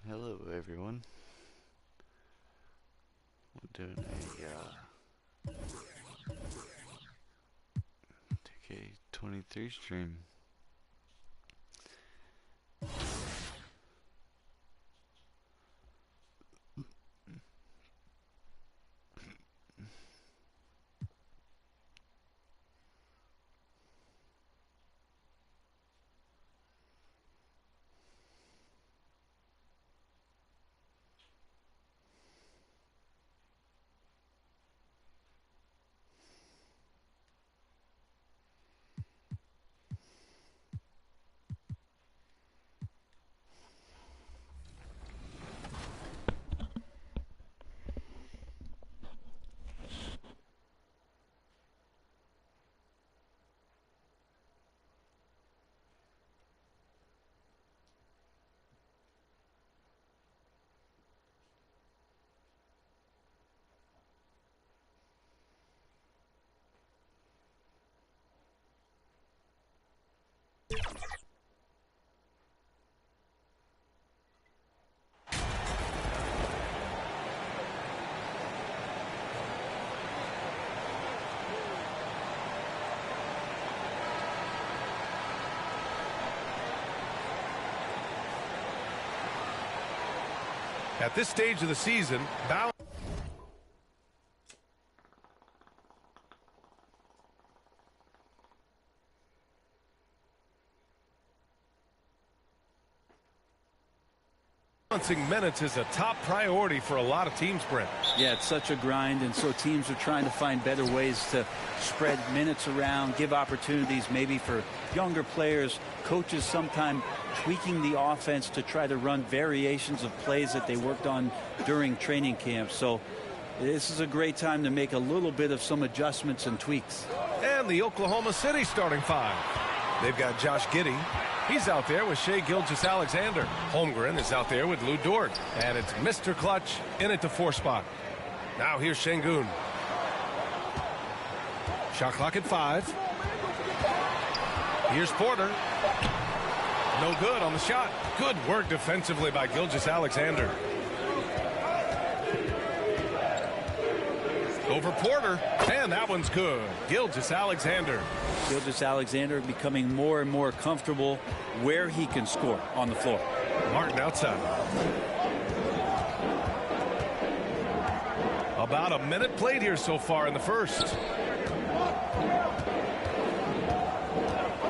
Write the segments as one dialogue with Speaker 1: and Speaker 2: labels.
Speaker 1: Hello everyone. We're doing a 2K23 stream.
Speaker 2: At this stage of the season, balancing minutes is a top priority for a lot of teams, Brent.
Speaker 3: Yeah, it's such a grind, and so teams are trying to find better ways to spread minutes around, give opportunities maybe for younger players. Coaches sometimes tweaking the offense to try to run variations of plays that they worked on during training camp. So this is a great time to make a little bit of some adjustments and tweaks.
Speaker 2: And the Oklahoma City starting five. They've got Josh Giddey. He's out there with Shai Gilgeous-Alexander. Holmgren is out there with Lou Dort. And it's Mr. Clutch in at the 4 spot. Now here's Şengün. Shot clock at 5. Here's Porter. No good on the shot. Good work defensively by Gilgeous-Alexander. Over Porter, and that one's good. Gilgeous-Alexander.
Speaker 3: Gilgeous-Alexander becoming more and more comfortable where he can score on the floor.
Speaker 2: Martin outside. About a minute played here so far in the first.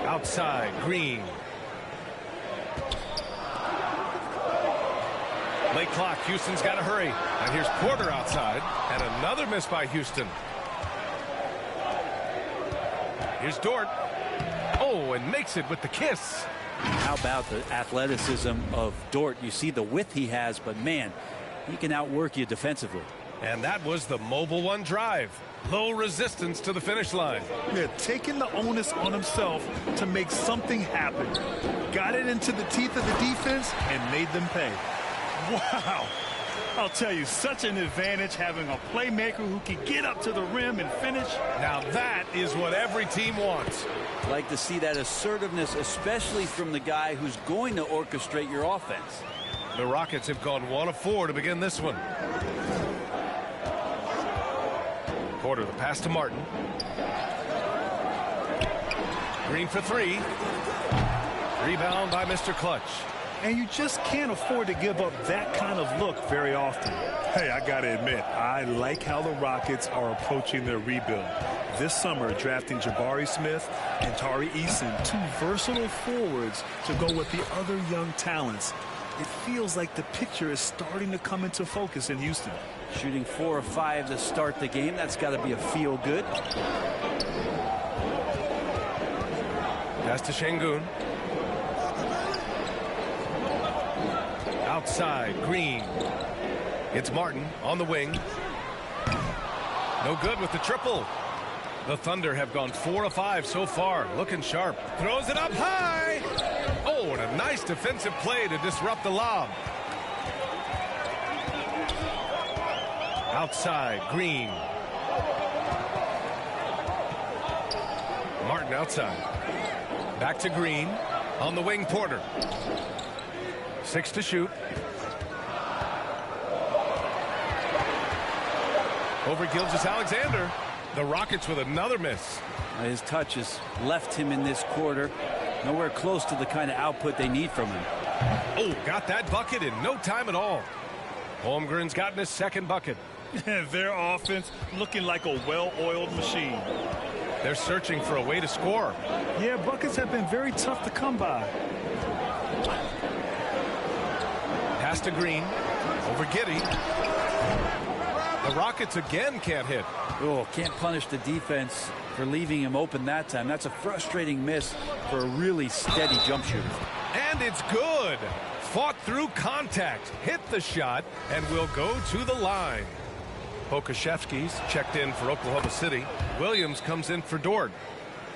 Speaker 2: Outside, Green. Late clock, Houston's got to hurry. And here's Porter outside, and another miss by Houston. Here's Dort. Oh, and makes it with the kiss.
Speaker 3: How about the athleticism of Dort? You see the width he has, but man, he can outwork you defensively.
Speaker 2: And that was the Mobile One drive. Low resistance to the finish line.
Speaker 4: Yeah, taking the onus on himself to make something happen. Got it into the teeth of the defense and made them pay. Wow. I'll tell you, such an advantage having a playmaker who can get up to the rim and finish.
Speaker 2: Now that is what every team wants.
Speaker 3: Like to see that assertiveness, especially from the guy who's going to orchestrate your offense.
Speaker 2: The Rockets have gone 1 of 4 to begin this one. Porter, the pass to Martin. Green for 3. Rebound by Mr. Clutch.
Speaker 4: And you just can't afford to give up that kind of look very often. Hey, I got to admit, I like how the Rockets are approaching their rebuild. This summer, drafting Jabari Smith and Tari Eason, 2 versatile forwards to go with the other young talents. It feels like the picture is starting to come into focus in Houston.
Speaker 3: Shooting 4 of 5 to start the game. That's got to be a feel good.
Speaker 2: Pass to Şengün. Outside, Green. It's Martin on the wing. No good with the triple. The Thunder have gone 4 of 5 so far. Looking sharp. Throws it up high. Oh, and a nice defensive play to disrupt the lob. Outside, Green. Martin outside. Back to Green. On the wing, Porter. 6 to shoot. Over Gilgeous-Alexander. The Rockets with another miss.
Speaker 3: His touch has left him in this quarter. Nowhere close to the kind of output they need from him.
Speaker 2: Oh, got that bucket in no time at all. Holmgren's gotten his second bucket.
Speaker 4: Their offense looking like a well-oiled machine.
Speaker 2: They're searching for a way to score.
Speaker 4: Yeah, buckets have been very tough to come by.
Speaker 2: Pass to Green. Over Giddey. The Rockets again can't hit.
Speaker 3: Oh, can't punish the defense for leaving him open that time. That's a frustrating miss for a really steady jump shooter.
Speaker 2: And it's good. Fought through contact, hit the shot, and will go to the line. Pokashevsky's checked in for Oklahoma City. Williams comes in for Dort.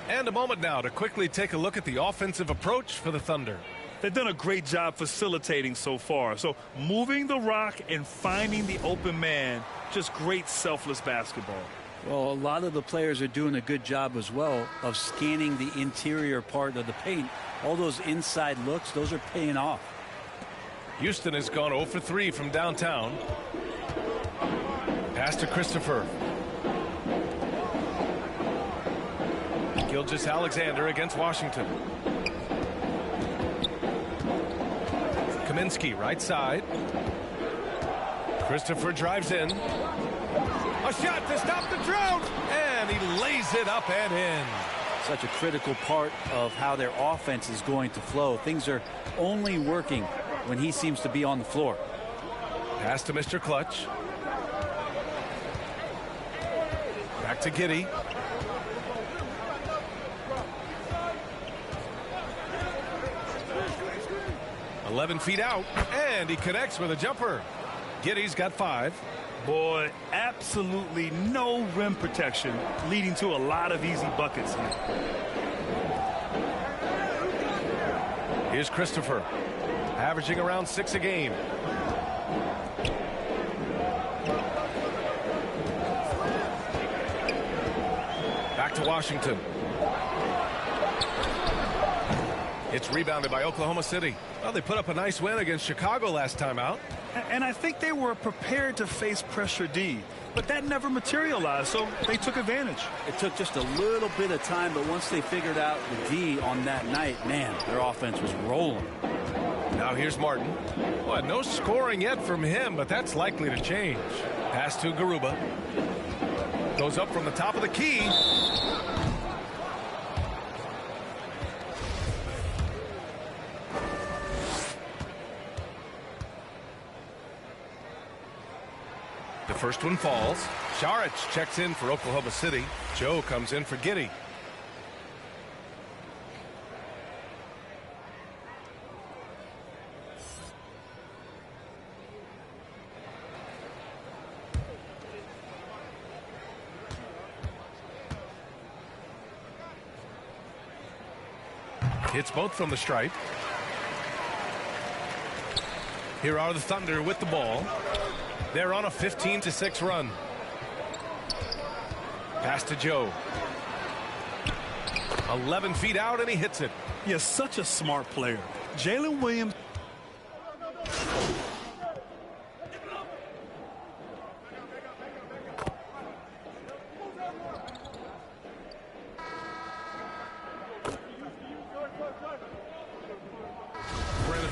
Speaker 2: And a moment now to quickly take a look at the offensive approach for the Thunder.
Speaker 4: They've done a great job facilitating so far. So moving the rock and finding the open man, just great selfless basketball.
Speaker 3: Well, a lot of the players are doing a good job as well of scanning the interior part of the paint. All those inside looks, those are paying off.
Speaker 2: Houston has gone 0 for 3 from downtown. Pass to Christopher. Gilgeous-Alexander against Washington. Kaminsky right side. Christopher drives in. A shot to stop the drought, and he lays it up and in.
Speaker 3: Such a critical part of how their offense is going to flow. Things are only working when he seems to be on the floor.
Speaker 2: Pass to Mr. Clutch. Back to Giddey. "11 feet out, and he connects with a jumper. Giddey's got 5.
Speaker 4: Boy, absolutely no rim protection, leading to a lot of easy buckets here.
Speaker 2: Here's Christopher, averaging around 6 a game. Back to Washington. It's rebounded by Oklahoma City. Well, they put up a nice win against Chicago last time out.
Speaker 4: And I think they were prepared to face pressure D, but that never materialized, so they took advantage.
Speaker 3: It took just a little bit of time, but once they figured out the D on that night, man, their offense was rolling.
Speaker 2: Now here's Martin. Well, no scoring yet from him, but that's likely to change. Pass to Garuba. Goes up from the top of the key. The first one falls. Šarić checks in for Oklahoma City. Joe comes in for Giddey. Hits both from the stripe. Here are the Thunder with the ball. They're on a 15-6 run. Pass to Joe. 11 feet out, and he hits it.
Speaker 4: Yeah, such a smart player. Jalen Williams.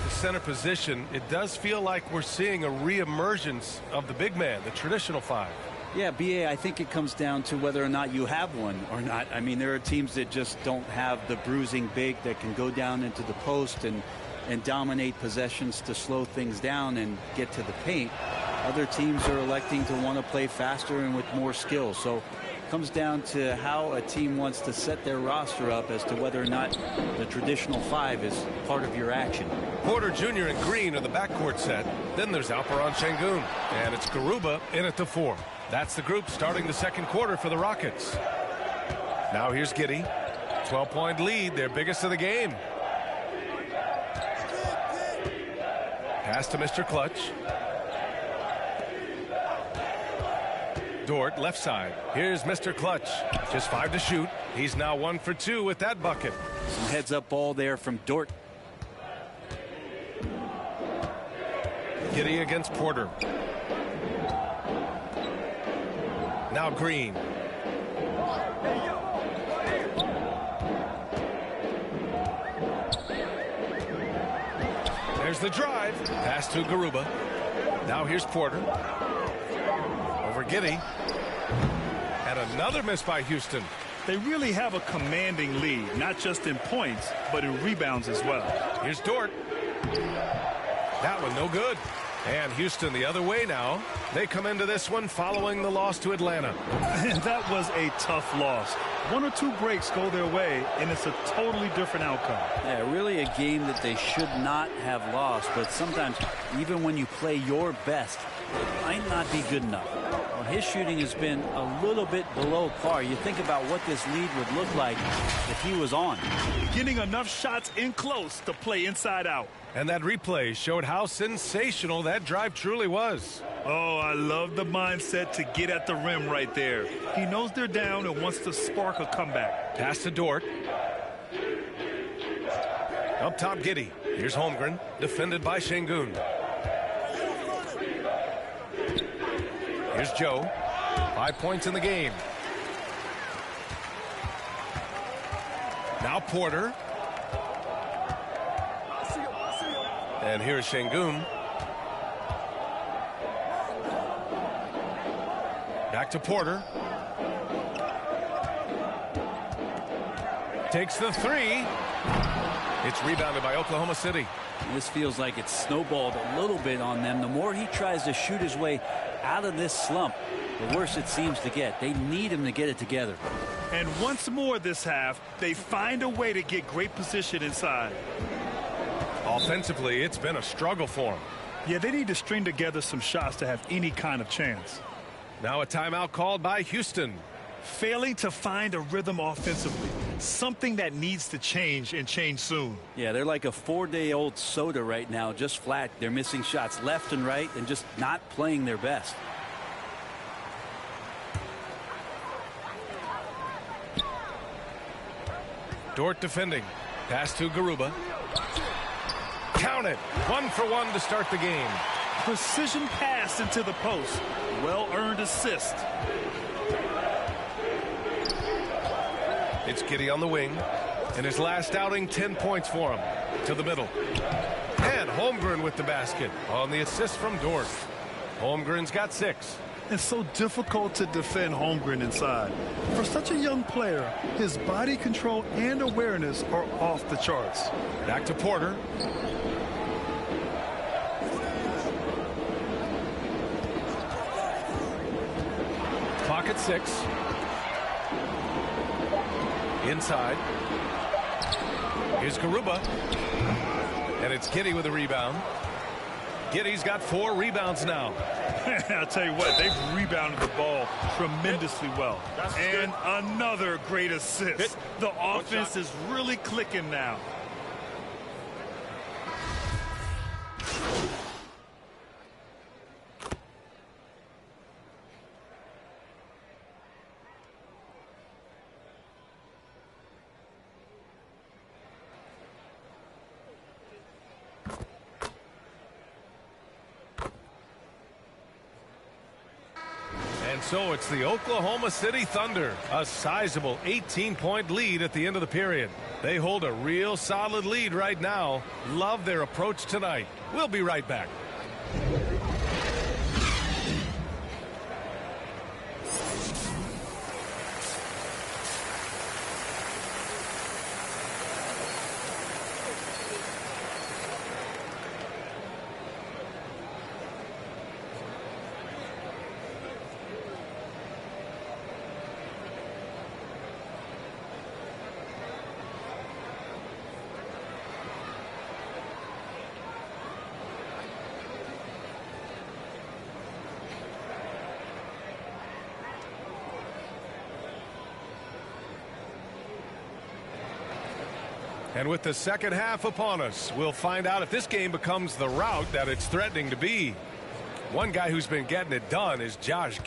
Speaker 2: Center position, it does feel like we're seeing a reemergence of the big man, the traditional 5.
Speaker 3: Yeah, BA, I think it comes down to whether or not you have one or not. I mean, there are teams that just don't have the bruising big that can go down into the post and dominate possessions to slow things down and get to the paint. Other teams are electing to want to play faster and with more skill. So it comes down to how a team wants to set their roster up as to whether or not the traditional 5 is part of your action.
Speaker 2: Porter Jr. and Green are the backcourt set. Then there's Alperon Şengün. And it's Garuba in at the 4. That's the group starting the second quarter for the Rockets. Now here's Giddey. 12-point lead, their biggest of the game. Pass to Mr. Clutch. Dort left side. Here's Mr. Clutch. Just 5 to shoot. He's now 1 for 2 with that bucket.
Speaker 3: Some heads up ball there from Dort.
Speaker 2: Giddey against Porter. Now Green. There's the drive. Pass to Garuba. Now here's Porter. Over Giddey. And another miss by Houston.
Speaker 4: They really have a commanding lead, not just in points, but in rebounds as well.
Speaker 2: Here's Dort. That one no good. And Houston the other way now. They come into this one following the loss to Atlanta.
Speaker 4: And that was a tough loss. One or two breaks go their way, and it's a totally different outcome.
Speaker 3: Yeah, really a game that they should not have lost. But sometimes, even when you play your best, it might not be good enough. Well, his shooting has been a little bit below par. You think about what this lead would look like if he was on.
Speaker 4: Getting enough shots in close to play inside out.
Speaker 2: And that replay showed how sensational that drive truly was.
Speaker 4: Oh, I love the mindset to get at the rim right there. He knows they're down and wants to spark a comeback.
Speaker 2: Pass to Dort. Up top, Giddey. Here's Holmgren, defended by Şengün. Here's Joe. 5 points in the game. Now Porter. And here's Şengün. Back to Porter. Takes the three. It's rebounded by Oklahoma City.
Speaker 3: This feels like it's snowballed a little bit on them. The more he tries to shoot his way out of this slump, the worse it seems to get. They need him to get it together.
Speaker 4: And once more this half, they find a way to get great position inside.
Speaker 2: Offensively, it's been a struggle for them.
Speaker 4: Yeah, they need to string together some shots to have any kind of chance.
Speaker 2: Now a timeout called by Houston.
Speaker 4: Failing to find a rhythm offensively. Something that needs to change and change soon.
Speaker 3: Yeah, they're like a 4-day-old soda right now, just flat. They're missing shots left and right and just not playing their best.
Speaker 2: Dort defending. Pass to Garuba. Count it. 1 for 1 to start the game.
Speaker 4: Precision pass into the post. Well-earned assist.
Speaker 2: It's Giddey on the wing. In his last outing, 10 points for him. To the middle. And Holmgren with the basket on the assist from Dort. Holmgren's got 6.
Speaker 4: It's so difficult to defend Holmgren inside. For such a young player, his body control and awareness are off the charts.
Speaker 2: Back to Porter. Clock at 6. Inside. Here's Garuba. And it's Giddey with a rebound. Giddey's got 4 rebounds now.
Speaker 4: I'll tell you what, they've rebounded the ball tremendously well. And another great assist. The offense is really clicking now.
Speaker 2: So it's the Oklahoma City Thunder, a sizable 18-point lead at the end of the period. They hold a real solid lead right now. Love their approach tonight. We'll be right back. And with the second half upon us, we'll find out if this game becomes the rout that it's threatening to be. One guy who's been getting it done is Josh.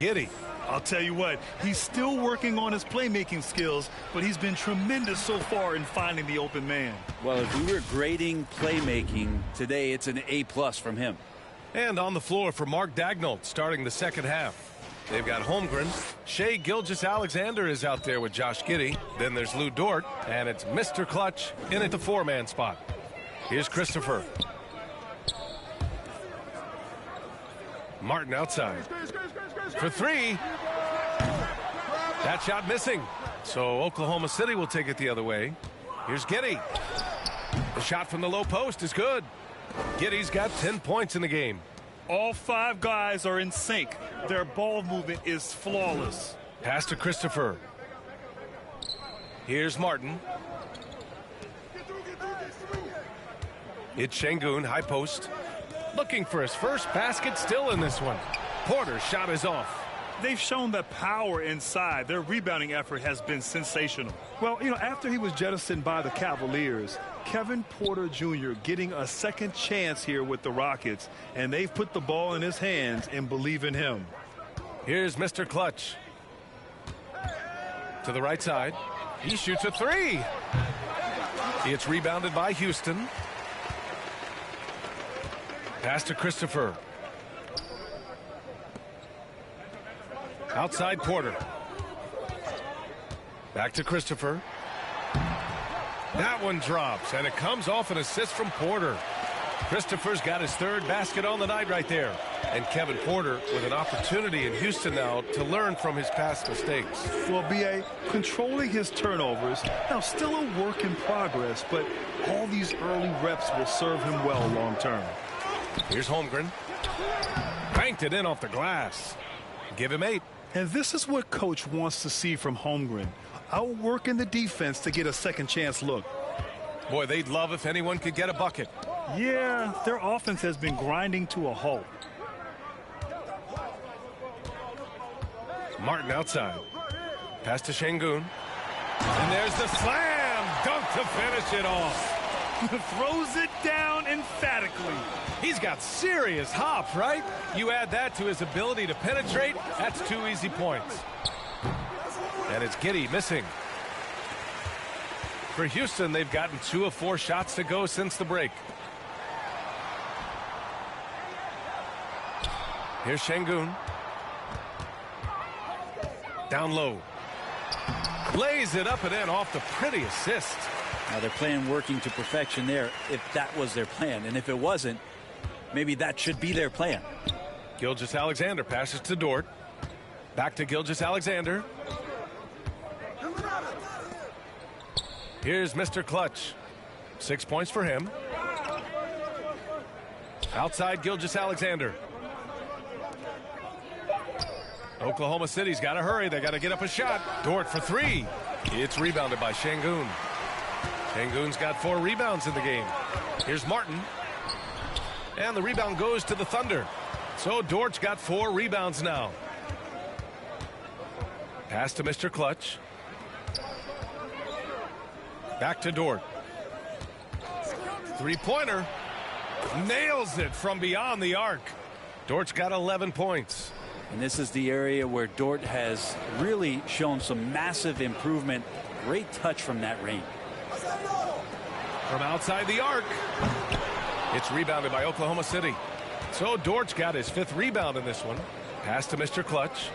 Speaker 2: Giddy.
Speaker 4: I'll tell you what, he's still working on his playmaking skills, but he's been tremendous so far in finding the open man.
Speaker 3: Well, if we were grading playmaking today, it's an A+ from him.
Speaker 2: And on the floor for Mark Daigneault starting the second half. They've got Holmgren. Shai Gilgeous-Alexander is out there with Josh Giddey. Then there's Lou Dort, and it's Mr. Clutch in at the 4-man spot. Here's Christopher. Martin outside. For three. That shot missing. So Oklahoma City will take it the other way. Here's Giddey. The shot from the low post is good. Giddey's got 10 points in the game.
Speaker 4: All 5 guys are in sync. Their ball movement is flawless.
Speaker 2: Pass to Christopher. Here's Martin. It's Şengün, high post. Looking for his first basket, still in this one. Porter's shot is off.
Speaker 4: They've shown the power inside. Their rebounding effort has been sensational. Well, after he was jettisoned by the Cavaliers, Kevin Porter Jr. getting a second chance here with the Rockets, and they've put the ball in his hands and believe in him.
Speaker 2: Here's Mr. Clutch. To the right side. He shoots a three. It's rebounded by Houston. Pass to Christopher. Outside Porter. Back to Christopher. That one drops, and it comes off an assist from Porter. Christopher's got his 3rd basket on the night right there. And Kevin Porter with an opportunity in Houston now to learn from his past mistakes.
Speaker 4: Well, B.A. controlling his turnovers. Now, still a work in progress, but all these early reps will serve him well long term.
Speaker 2: Here's Holmgren. Banked it in off the glass. Give him 8.
Speaker 4: And this is what Coach wants to see from Holmgren. Outworking the defense to get a second chance look.
Speaker 2: Boy, they'd love if anyone could get a bucket.
Speaker 4: Yeah, their offense has been grinding to a halt.
Speaker 2: Martin outside. Pass to Şengün. And there's the slam dunk to finish it off.
Speaker 4: Throws it down emphatically.
Speaker 2: He's got serious hop, right? You add that to his ability to penetrate, that's 2 easy points. And it's Giddey missing. For Houston, they've gotten 2 of 4 shots to go since the break. Here's Şengün. Down low. Lays it up and in off the pretty assist.
Speaker 3: Now they're playing working to perfection there if that was their plan. And if it wasn't, maybe that should be their plan.
Speaker 2: Gilgeous-Alexander passes to Dort. Back to Gilgeous-Alexander. Here's Mr. Clutch. 6 points for him. Outside Gilgeous-Alexander. Oklahoma City's got to hurry. They got to get up a shot. Dort for 3. It's rebounded by Şengün. Şengün's got 4 rebounds in the game. Here's Martin. And the rebound goes to the Thunder. So Dort's got 4 rebounds now. Pass to Mr. Clutch. Back to Dort. 3-pointer. Nails it from beyond the arc. Dort's got 11 points.
Speaker 3: And this is the area where Dort has really shown some massive improvement. Great touch from that range.
Speaker 2: From outside the arc. It's rebounded by Oklahoma City. So Dort's got his 5th rebound in this one. Pass to Mr. Clutch.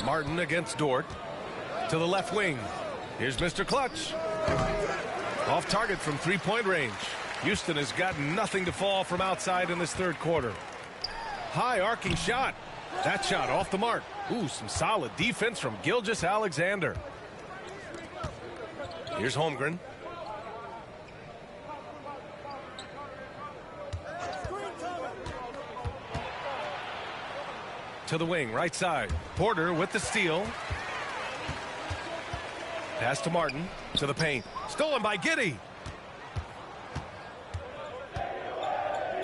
Speaker 2: Martin against Dort. To the left wing. Here's Mr. Clutch. Off target from 3-point range. Houston has got nothing to fall from outside in this 3rd quarter. High arcing shot. That shot off the mark. Ooh, some solid defense from Gilgeous-Alexander. Here's Holmgren. To the wing, right side. Porter with the steal. Pass to Martin. To the paint. Stolen by Giddey.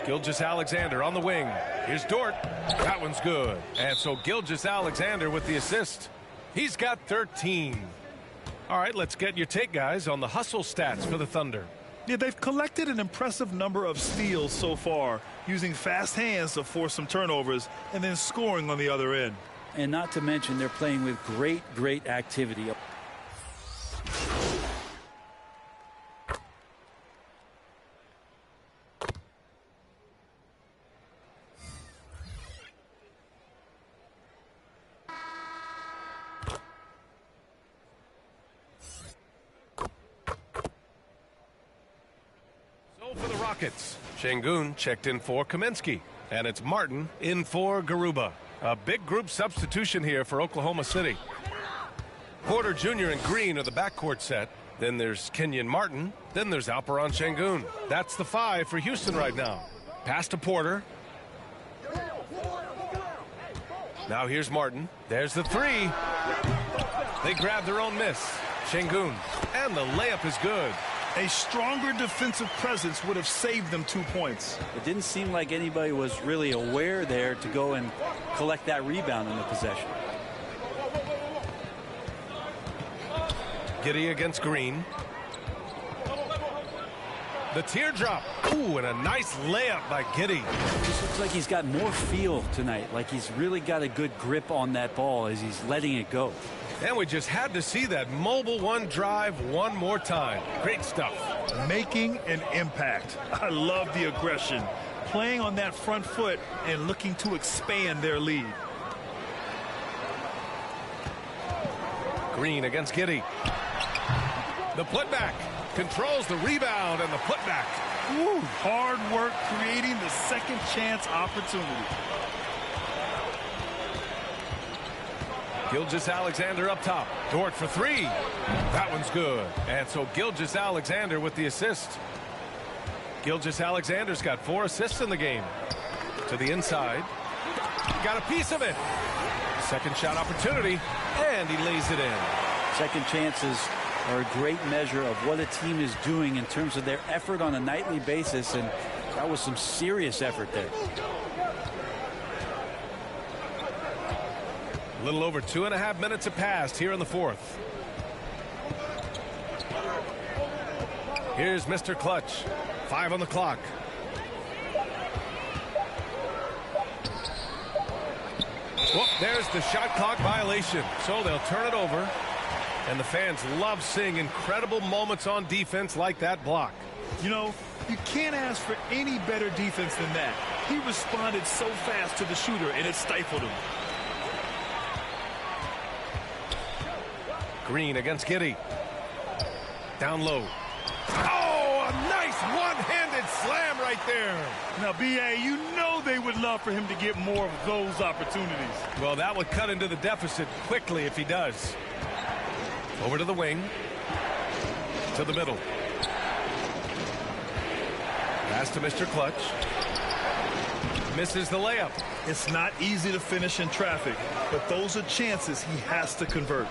Speaker 2: Gilgeous-Alexander on the wing. Here's Dort. That one's good. And so Gilgeous-Alexander with the assist. He's got 13. All right, let's get your take, guys, on the hustle stats for the Thunder.
Speaker 4: Yeah, they've collected an impressive number of steals so far, using fast hands to force some turnovers and then scoring on the other end.
Speaker 3: And not to mention, they're playing with great activity.
Speaker 2: For the Rockets, Şengün checked in for Kaminsky, and it's Martin in for Garuba. A big group substitution here for Oklahoma City. Porter Jr. and Green are the backcourt set. Then there's Kenyon Martin. Then there's Alperen Şengün. That's the 5 for Houston right now. Pass to Porter. Now here's Martin. There's the 3. They grab their own miss. Şengün, and the layup is good.
Speaker 4: A stronger defensive presence would have saved them 2 points.
Speaker 3: It didn't seem like anybody was really aware there to go and collect that rebound in the possession.
Speaker 2: Giddey against Green. The teardrop. Ooh, and a nice layup by Giddey.
Speaker 3: Just looks like he's got more feel tonight, like he's really got a good grip on that ball as he's letting it go.
Speaker 2: And we just had to see that mobile one drive one more time. Great stuff.
Speaker 4: Making an impact. I love the aggression. Playing on that front foot and looking to expand their lead.
Speaker 2: Green against Giddey. The putback. Controls the rebound and the putback.
Speaker 4: Woo, hard work creating the second chance opportunity.
Speaker 2: Gilgeous-Alexander up top. Dort for 3. That one's good. And so Gilgeous-Alexander with the assist. Gilgeous-Alexander's got 4 assists in the game. To the inside. Got a piece of it. Second shot opportunity. And he lays it in.
Speaker 3: Second chances are a great measure of what a team is doing in terms of their effort on a nightly basis. And that was some serious effort there.
Speaker 2: A little over 2.5 minutes have passed here in the 4th. Here's Mr. Clutch. 5 on the clock. Well, there's the shot clock violation. So they'll turn it over. And the fans love seeing incredible moments on defense like that block.
Speaker 4: You know, you can't ask for any better defense than that. He responded so fast to the shooter, and it stifled him.
Speaker 2: Green against Giddey. Down low. Oh, a nice one-handed slam right there.
Speaker 4: Now, B.A., you know they would love for him to get more of those opportunities.
Speaker 2: Well, that would cut into the deficit quickly if he does. Over to the wing. To the middle. Pass to Mr. Clutch. Misses the layup.
Speaker 4: It's not easy to finish in traffic, but those are chances he has to convert.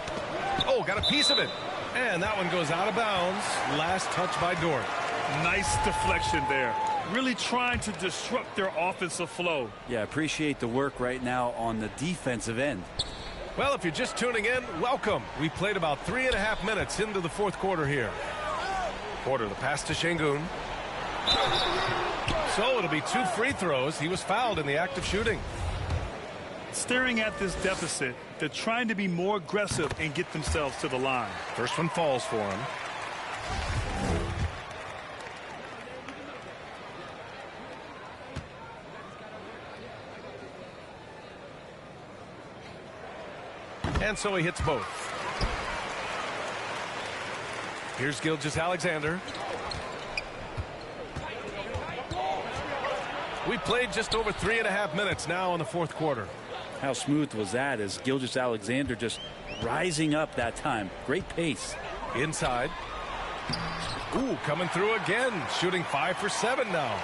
Speaker 2: Oh, got a piece of it. And that one goes out of bounds. Last touch by Dort.
Speaker 4: Nice deflection there. Really trying to disrupt their offensive flow.
Speaker 3: Yeah, appreciate the work right now on the defensive end.
Speaker 2: Well, if you're just tuning in, welcome. We played about 3.5 minutes into the 4th quarter here. Porter, the pass to Şengün. So it'll be 2 free throws. He was fouled in the act of shooting.
Speaker 4: Staring at this deficit, they're trying to be more aggressive and get themselves to the line.
Speaker 2: First one falls for him. And so he hits both. Here's Gilgeous-Alexander. We played just over 3.5 minutes now in the 4th quarter.
Speaker 3: How smooth was that as Gilgeous-Alexander just rising up that time. Great pace.
Speaker 2: Inside. Ooh, coming through again. Shooting 5 for 7 now.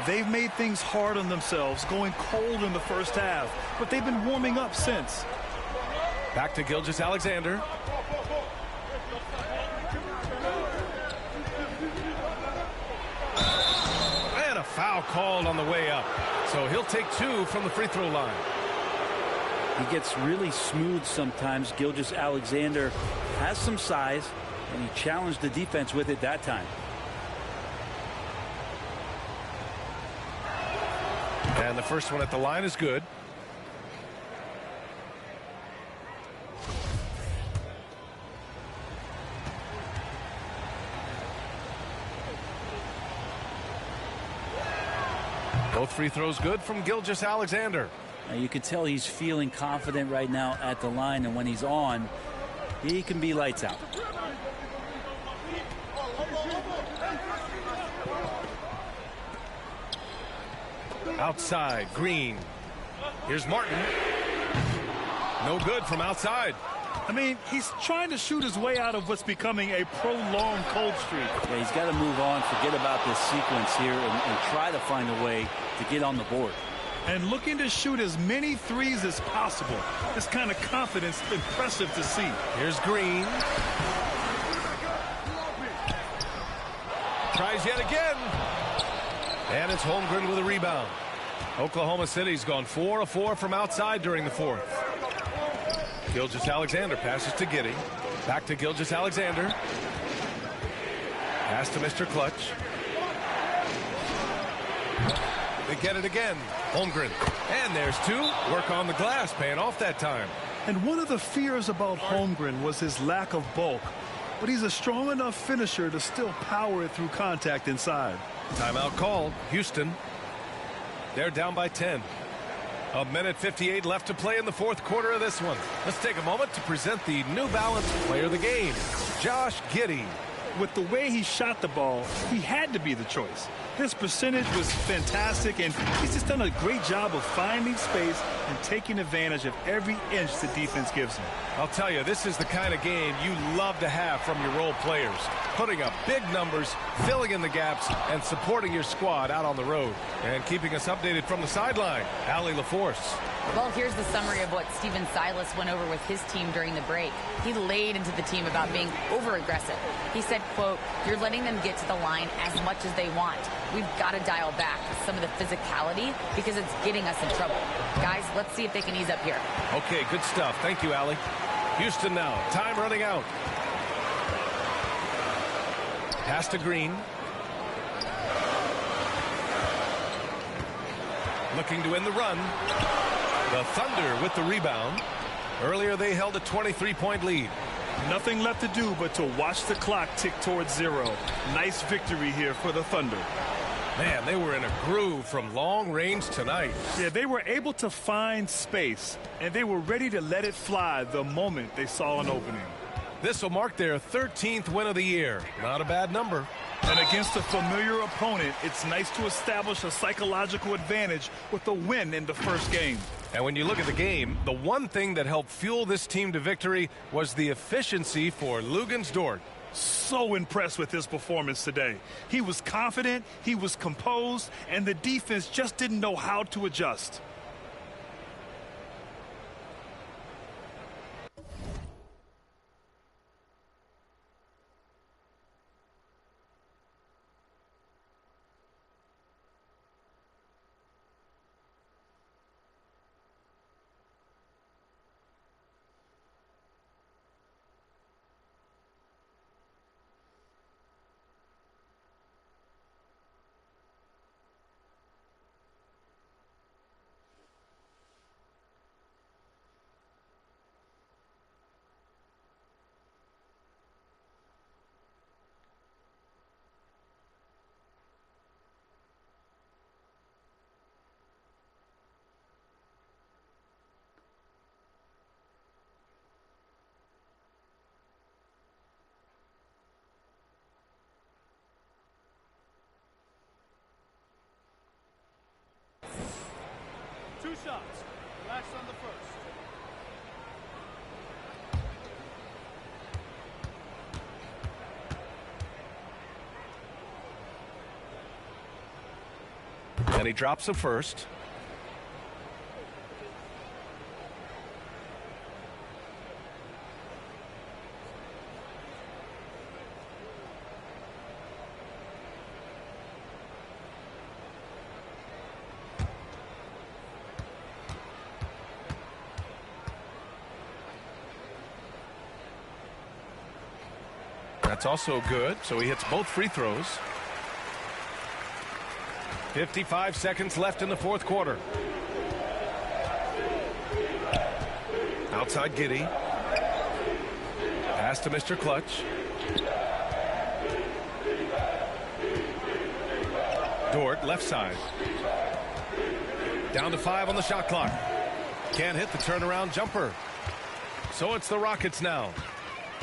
Speaker 4: They've made things hard on themselves, going cold in the first half, but they've been warming up since.
Speaker 2: Back to Gilgeous-Alexander. And a foul called on the way up. So he'll take 2 from the free throw line.
Speaker 3: He gets really smooth sometimes. Gilgeous-Alexander has some size, and he challenged the defense with it that time.
Speaker 2: And the first one at the line is good. Both free throws good from Gilgeous-Alexander.
Speaker 3: Now you can tell he's feeling confident right now at the line, and when he's on, he can be lights out.
Speaker 2: Outside, Green. Here's Martin. No good from outside.
Speaker 4: I mean, he's trying to shoot his way out of what's becoming a prolonged cold streak.
Speaker 3: Yeah, he's got to move on, forget about this sequence here, and try to find a way to get on the board.
Speaker 4: And looking to shoot as many threes as possible. This kind of confidence is impressive to see.
Speaker 2: Here's Green. Tries yet again. And it's Holmgren with a rebound. Oklahoma City's gone 4 of 4 from outside during the fourth. Gilgeous-Alexander passes to Giddey. Back to Gilgeous-Alexander. Pass to Mr. Clutch. They get it again. Holmgren. And there's two. Work on the glass, paying off that time.
Speaker 4: And one of the fears about Holmgren was his lack of bulk. But he's a strong enough finisher to still power it through contact inside.
Speaker 2: Timeout called. Houston. They're down by 10. A minute 58 left to play in the fourth quarter of this one. Let's take a moment to present the New Balance player of the game, Josh Giddey.
Speaker 4: With the way he shot the ball, he had to be the choice. His percentage was fantastic, and he's just done a great job of finding space and taking advantage of every inch the defense gives him.
Speaker 2: I'll tell you, this is the kind of game you love to have from your role players. Putting up big numbers, filling in the gaps, and supporting your squad out on the road. And keeping us updated from the sideline, Allie LaForce.
Speaker 5: Well, here's the summary of what Stephen Silas went over with his team during the break. He laid into the team about being over-aggressive. He said, quote, "You're letting them get to the line as much as they want. We've got to dial back some of the physicality because it's getting us in trouble. Guys, let's see if they can ease up here."
Speaker 2: Okay, good stuff. Thank you, Allie. Houston now. Time running out. Pass to Green. Looking to win the run. The Thunder with the rebound. Earlier they held a 23-point lead.
Speaker 4: Nothing left to do but to watch the clock tick towards zero. Nice victory here for the Thunder.
Speaker 2: Man, they were in a groove from long range tonight.
Speaker 4: Yeah, they were able to find space, and they were ready to let it fly the moment they saw an opening.
Speaker 2: This will mark their 13th win of the year. Not a bad number.
Speaker 4: And against a familiar opponent, it's nice to establish a psychological advantage with a win in the first game.
Speaker 2: And when you look at the game, the one thing that helped fuel this team to victory was the efficiency for Luguentz-Dort.
Speaker 4: So impressed with his performance today. He was confident, he was composed, and the defense just didn't know how to adjust. Two shots. Relax on the first.
Speaker 2: And he drops the first. That's also good, so he hits both free throws. 55 seconds left in the fourth quarter. Outside Giddey. Pass to Mr. Clutch. Dort, left side. Down to 5 on the shot clock. Can't hit the turnaround jumper. So it's the Rockets now,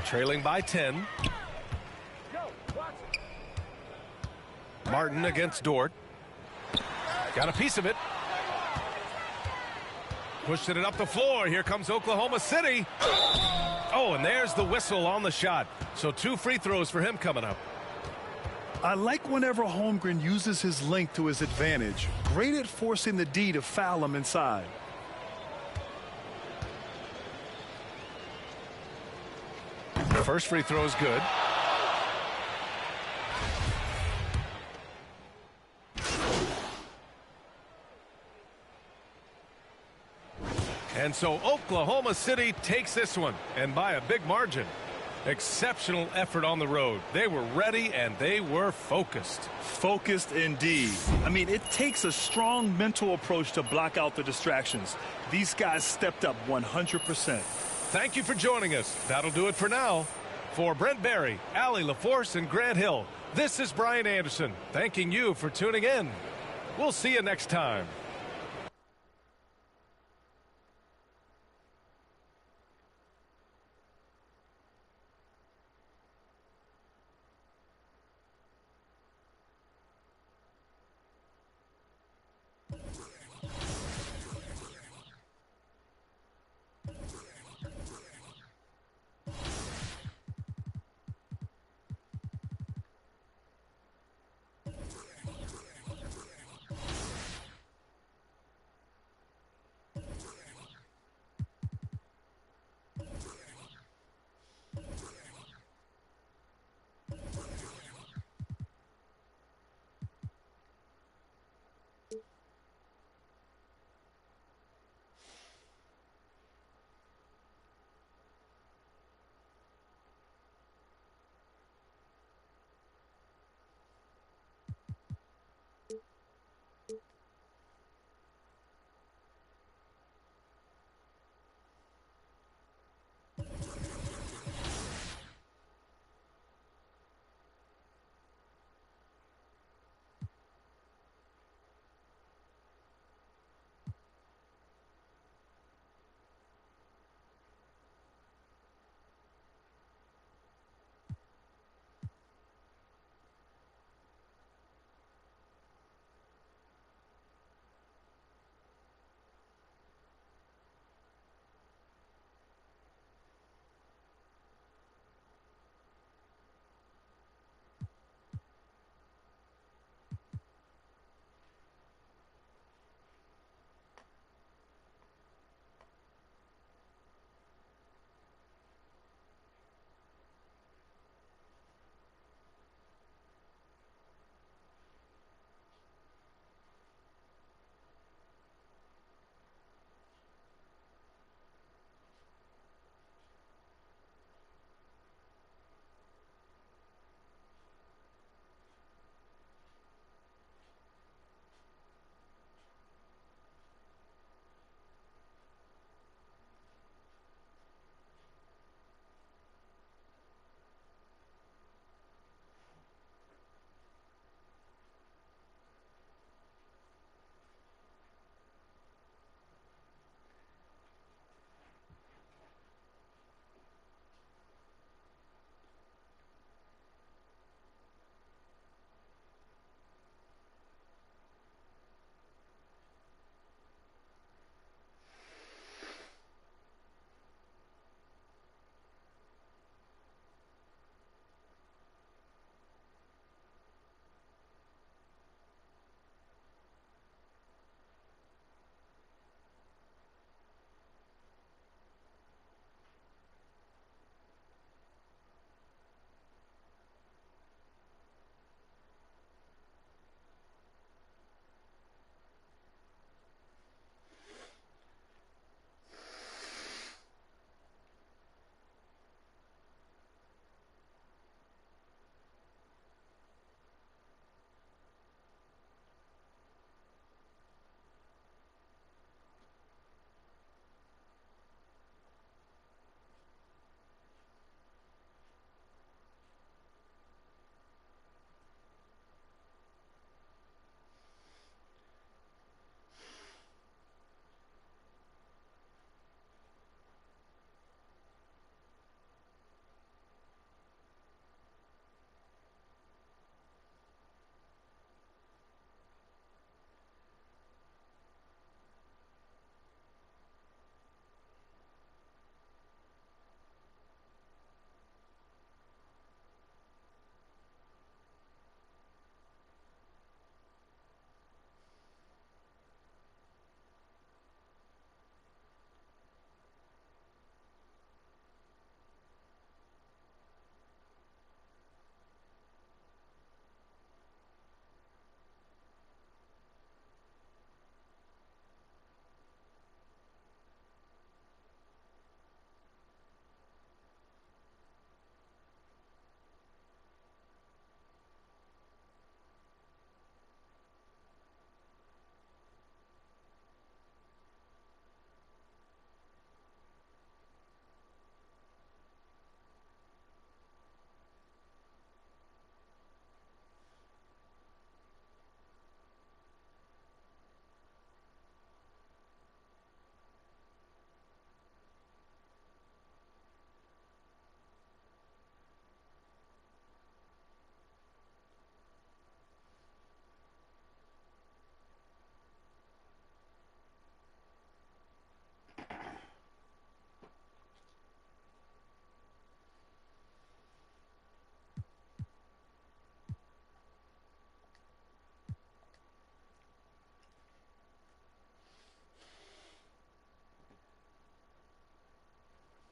Speaker 2: trailing by 10. Martin against Dort. Got a piece of it. Pushed it up the floor. Here comes Oklahoma City. Oh, and there's the whistle on the shot. So 2 free throws for him coming up.
Speaker 4: I like whenever Holmgren uses his length to his advantage. Great at forcing the D to foul him inside.
Speaker 2: The first free throw is good. And so Oklahoma City takes this one, and by a big margin. Exceptional effort on the road. They were ready and they were focused.
Speaker 4: Focused indeed. I mean, it takes a strong mental approach to block out the distractions. These guys stepped up 100%.
Speaker 2: Thank you for joining us. That'll do it for now. For Brent Barry, Allie LaForce, and Grant Hill, this is Brian Anderson thanking you for tuning in. We'll see you next time.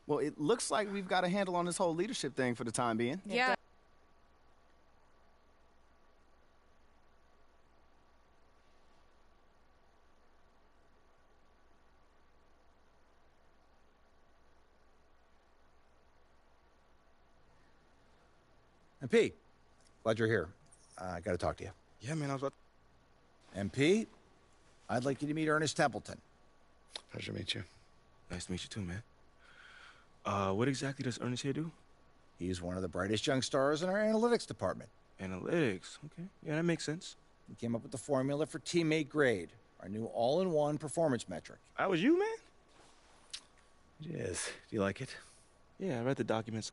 Speaker 6: Well, it looks like we've got a handle on this whole leadership thing for the time being.
Speaker 5: Yeah.
Speaker 7: MP, glad you're here. I got to talk to you.
Speaker 8: Yeah, man, I was about
Speaker 7: MP, I'd like you to meet Ernest Templeton.
Speaker 8: Pleasure to meet you. Nice to meet you too, man. What exactly does Ernest here do?
Speaker 7: He's one of the brightest young stars in our analytics department.
Speaker 8: Analytics. Okay. Yeah, that makes sense.
Speaker 7: He came up with the formula for teammate grade, our new all-in-one performance metric.
Speaker 8: That was you, man?
Speaker 7: It is. Do you like it?
Speaker 8: Yeah, I read the documents.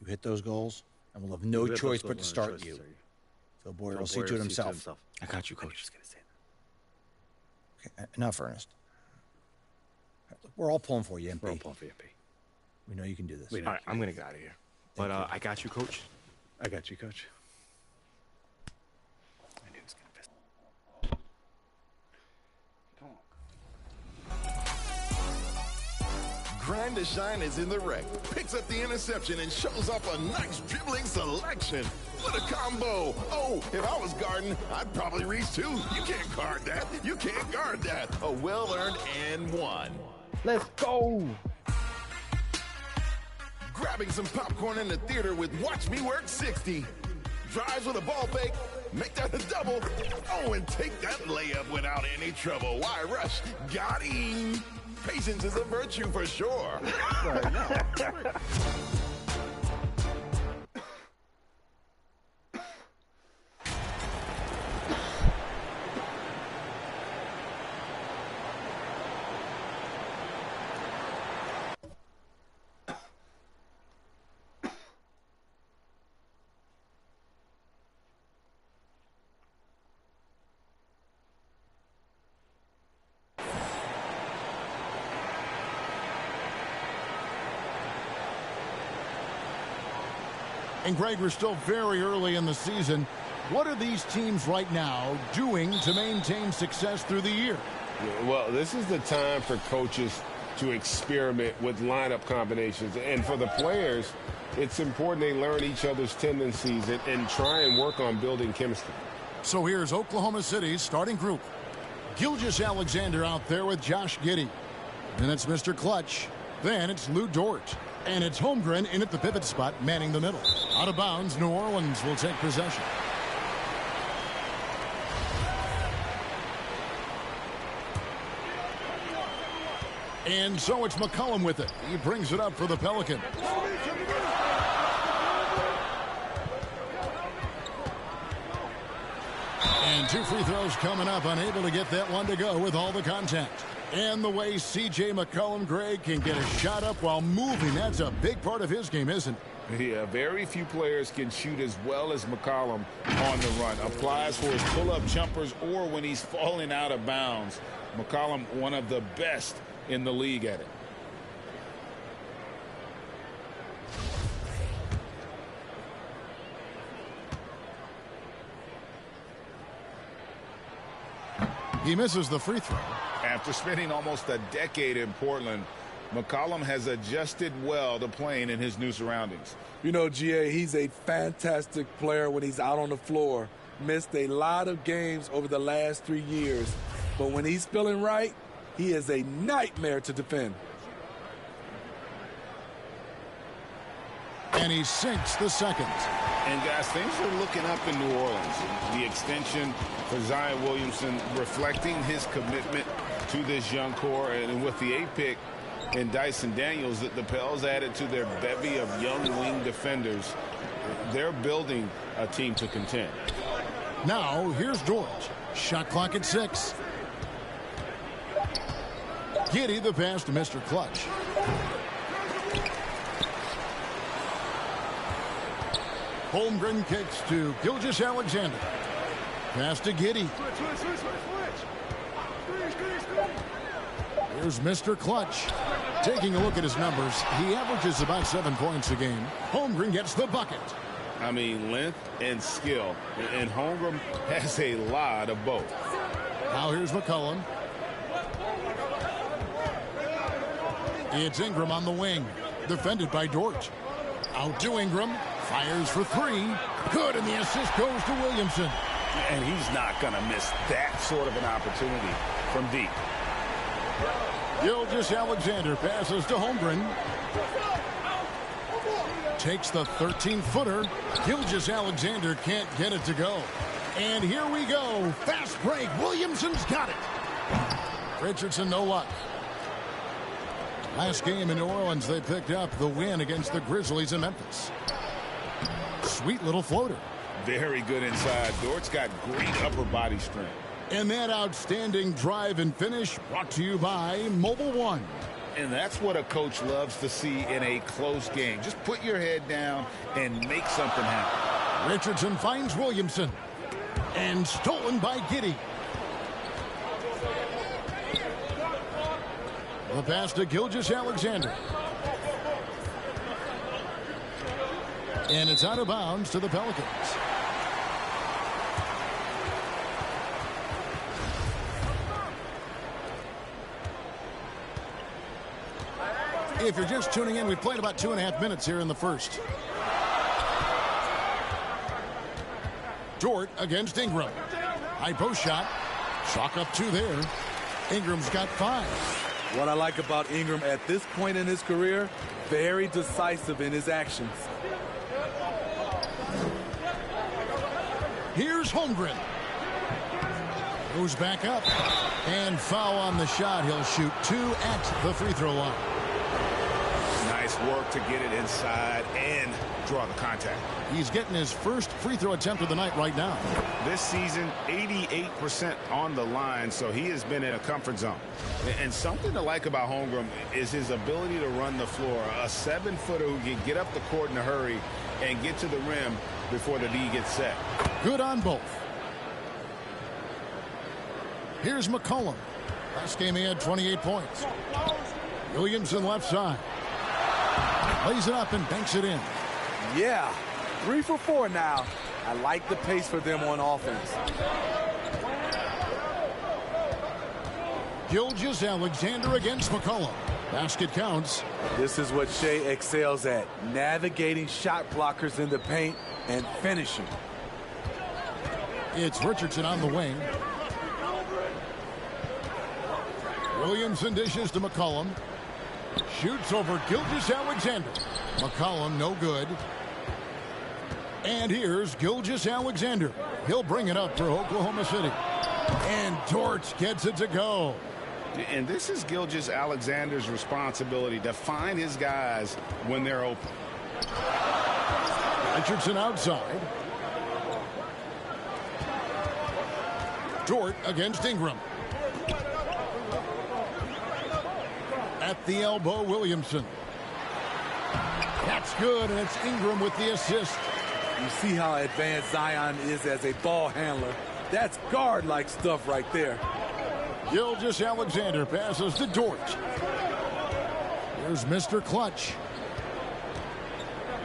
Speaker 7: You hit those goals, and we'll have no choice but to start you. Phil Boyer will see to it himself.
Speaker 8: I got you, Coach.
Speaker 7: Okay, enough, Ernest. Look, we're all pulling for you, MP.
Speaker 8: We're all pulling for you, MP.
Speaker 7: We know you can do this.
Speaker 8: All right, I'm going to get out of here. But I got you, Coach. I got you, Coach. I knew he was going to piss.
Speaker 9: Grind to Shine is in the wreck, picks up the interception, and shows off a nice dribbling selection. What a combo. Oh, if I was guarding, I'd probably reach too. You can't guard that. You can't guard that. A well-earned and one.
Speaker 10: Let's go.
Speaker 9: Grabbing some popcorn in the theater with Watch Me Work 60. Drives with a ball fake. Make that a double. Oh, and take that layup without any trouble. Why rush? Got him. Patience is a virtue for sure.
Speaker 10: And Greg, we're still very early in the season. What are these teams right now doing to maintain success through the year?
Speaker 11: Well, this is the time for coaches to experiment with lineup combinations. And for the players, it's important they learn each other's tendencies and try and work on building chemistry.
Speaker 10: So here's Oklahoma City's starting group. Gilgeous-Alexander out there with Josh Giddey. Then it's Mr. Clutch. Then it's Lou Dort. And it's Holmgren in at the pivot spot, manning the middle. Out of bounds, New Orleans will take possession. And so it's McCollum with it. He brings it up for the Pelicans. And two free throws coming up, unable to get that one to go with all the contact. And the way C.J. McCollum, Greg, can get a shot up while moving, that's a big part of his game, isn't it?
Speaker 11: Yeah, very few players can shoot as well as McCollum on the run. Applies for his pull-up jumpers or when he's falling out of bounds. McCollum, one of the best in the league at it.
Speaker 10: He misses the free throw.
Speaker 11: After spending almost a decade in Portland, McCollum has adjusted well to playing in his new surroundings.
Speaker 12: You know, GA, he's a fantastic player when he's out on the floor. Missed a lot of games over the last 3 years. But when he's feeling right, he is a nightmare to defend.
Speaker 10: And he sinks the second.
Speaker 11: And, guys, things are looking up in New Orleans. The extension for Zion Williamson reflecting his commitment to this young core. And with the 8th pick and Dyson Daniels, the Pels added to their bevy of young wing defenders. They're building a team to contend.
Speaker 10: Now, here's Dort. Shot clock at 6. Giddey the pass to Mr. Clutch. Holmgren kicks to Gilgeous-Alexander. Pass to Giddey. Here's Mr. Clutch. Taking a look at his numbers, he averages about 7 points a game. Holmgren gets the bucket.
Speaker 11: I mean, length and skill. And Holmgren has a lot of both.
Speaker 10: Now here's McCollum. It's Ingram on the wing. defended by Dort. Out to Ingram. Fires for three. Good, and the assist goes to Williamson.
Speaker 11: And he's not going to miss that sort of an opportunity from deep.
Speaker 10: Gilgeous-Alexander passes to Holmgren. Takes the 13-footer. Gilgeous-Alexander can't get it to go. And here we go. Fast break. Williamson's got it. Richardson, no luck. Last game in New Orleans, they picked up the win against the Grizzlies in Memphis. Sweet little floater.
Speaker 11: Very good inside. Dort's got great upper body strength.
Speaker 10: And that outstanding drive and finish brought to you by Mobile One.
Speaker 11: And that's what a coach loves to see in a close game. Just put your head down and make something happen.
Speaker 10: Richardson finds Williamson. And stolen by Giddey. The pass to Gilgeous-Alexander. And it's out of bounds to the Pelicans. If you're just tuning in, we've played about 2.5 minutes here in the first. Dort against Ingram. High post shot. Chalk up 2 there. Ingram's got 5.
Speaker 12: What I like about Ingram at this point in his career, very decisive in his actions.
Speaker 10: Here's Holmgren. Goes back up. And foul on the shot. He'll shoot 2 at the free throw line.
Speaker 11: Nice work to get it inside and draw the contact.
Speaker 10: He's getting his first free throw attempt of the night right now.
Speaker 11: This season, 88% on the line, so he has been in a comfort zone. And something to like about Holmgren is his ability to run the floor. A 7-footer who can get up the court in a hurry and get to the rim before the D gets set.
Speaker 10: Good on both. Here's McCollum. Last game he had 28 points. Williamson left side. Lays it up and banks it in.
Speaker 12: Yeah, 3 for 4 now. I like the pace for them on offense.
Speaker 10: Gilgeous-Alexander against McCollum. Basket counts.
Speaker 12: This is what Shea excels at, navigating shot blockers in the paint and finishing.
Speaker 10: It's Richardson on the wing. Williamson dishes to McCollum. Shoots over Gilgeous-Alexander. McCollum no good. And here's Gilgeous-Alexander. He'll bring it up for Oklahoma City. And Dort gets it to go.
Speaker 11: And this is Gilgeous-Alexander's responsibility to find his guys when they're open.
Speaker 10: Richardson outside. Dort against Ingram. At the elbow, Williamson. That's good, and it's Ingram with the assist.
Speaker 12: You see how advanced Zion is as a ball handler. That's guard-like stuff right there.
Speaker 10: Gilgeous-Alexander passes to Dort. Here's Mr. Clutch.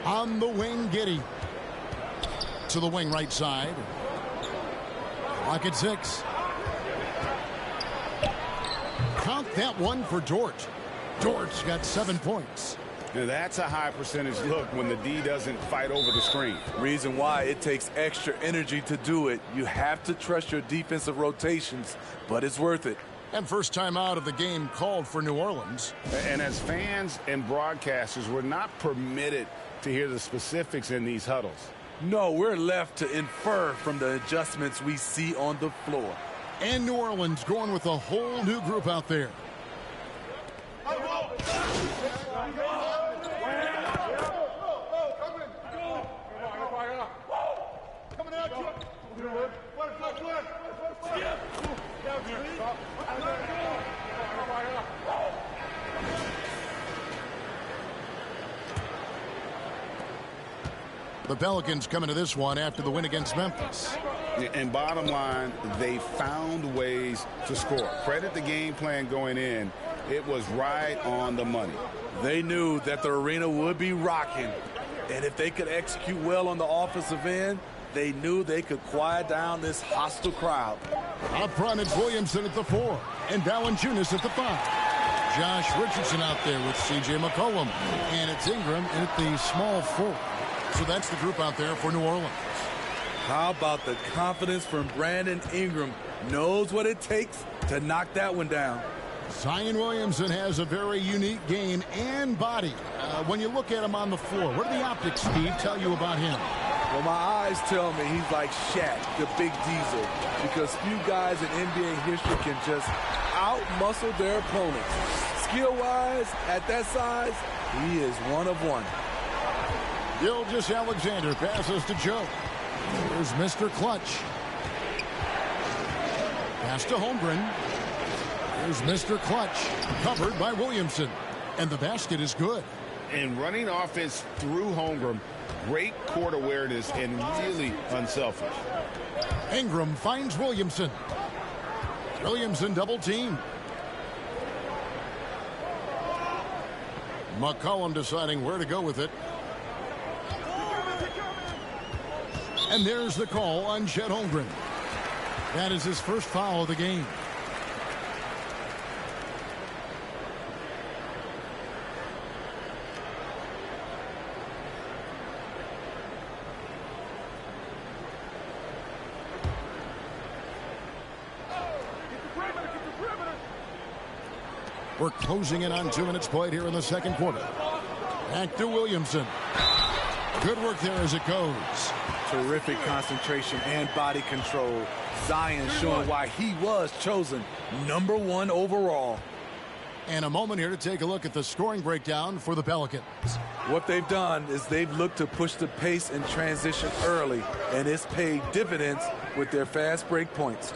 Speaker 10: On the wing, Giddey. To the wing right side. Clock at 6. Count that one for Dort. Dort's got 7 points.
Speaker 11: Now that's a high percentage look when the D doesn't fight over the screen.
Speaker 12: Reason why it takes extra energy to do it. You have to trust your defensive rotations, but it's worth it.
Speaker 10: And first time out of the game called for New Orleans.
Speaker 11: And as fans and broadcasters, we're not permitted to hear the specifics in these huddles.
Speaker 12: No, we're left to infer from the adjustments we see on the floor.
Speaker 10: And New Orleans going with a whole new group out there. The Pelicans coming to this one after the win against Memphis.
Speaker 11: And bottom line, they found ways to score. Credit the game plan going in. It was right on the money.
Speaker 12: They knew that the arena would be rocking. And if they could execute well on the offensive end, they knew they could quiet down this hostile crowd.
Speaker 10: Up front, it's Williamson at the 4 and Valanciunas at the 5. Josh Richardson out there with C.J. McCollum. And it's Ingram in at the small forward. So that's the group out there for New Orleans.
Speaker 12: How about the confidence from Brandon Ingram? Knows what it takes to knock that one down.
Speaker 10: Zion Williamson has a very unique game and body. When you look at him on the floor, what do the optics, Steve, tell you about him?
Speaker 12: Well, my eyes tell me he's like Shaq, the big diesel, because few guys in NBA history can just out-muscle their opponents. Skill-wise, at that size, he is one of one.
Speaker 10: Gilgeous-Alexander passes to Joe. Here's Mr. Clutch. Pass to Holmgren. Here's Mr. Clutch, covered by Williamson. And the basket is good.
Speaker 11: And running offense through Holmgren, great court awareness and really unselfish.
Speaker 10: Ingram finds Williamson. Williamson double team. McCollum deciding where to go with it. And there's the call on Chet Holmgren. That is his first foul of the game. We're closing in on 2 minutes played here in the second quarter. Back to Williamson. Good work there as it goes.
Speaker 12: Terrific concentration and body control. Zion showing why he was chosen #1 overall.
Speaker 10: And a moment here to take a look at the scoring breakdown for the Pelicans.
Speaker 12: What they've done is they've looked to push the pace and transition early, and it's paid dividends with their fast break points.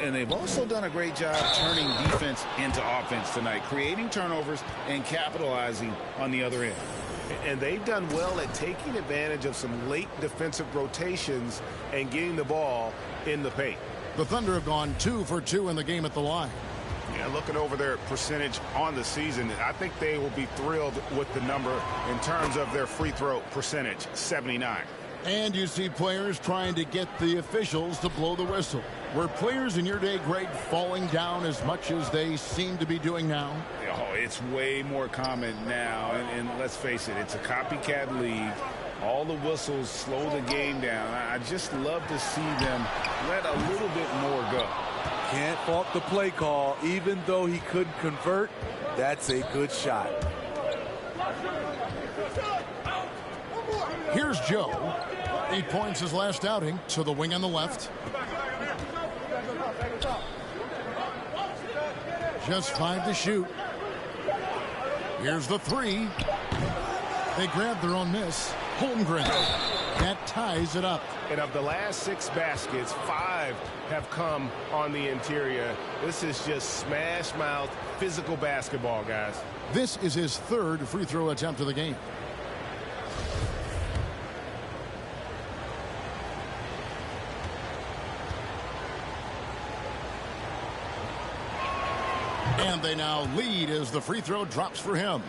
Speaker 11: And they've also done a great job turning defense into offense tonight, creating turnovers and capitalizing on the other end.
Speaker 13: And they've done well at taking advantage of some late defensive rotations and getting the ball in the paint.
Speaker 10: The Thunder have gone 2 for 2 in the game at the line.
Speaker 13: Yeah, looking over their percentage on the season, I think they will be thrilled with the number in terms of their free throw percentage, 79.
Speaker 10: And you see players trying to get the officials to blow the whistle. Were players in your day, Greg, falling down as much as they seem to be doing now?
Speaker 11: Oh, it's way more common now. And let's face it, it's a copycat league. All the whistles slow the game down. I just love to see them let a little bit more go.
Speaker 12: Can't fault the play call. Even though he couldn't convert, that's a good shot.
Speaker 10: Here's Joe. 8 points his last outing to the wing on the left. Just 5 to shoot. Here's the 3. They grab their own miss. Holmgren. That ties it up.
Speaker 13: And of the last 6 baskets, 5 have come on the interior. This is just smash mouth physical basketball, guys.
Speaker 10: This is his 3rd free throw attempt of the game. And they now lead as the free throw drops for him.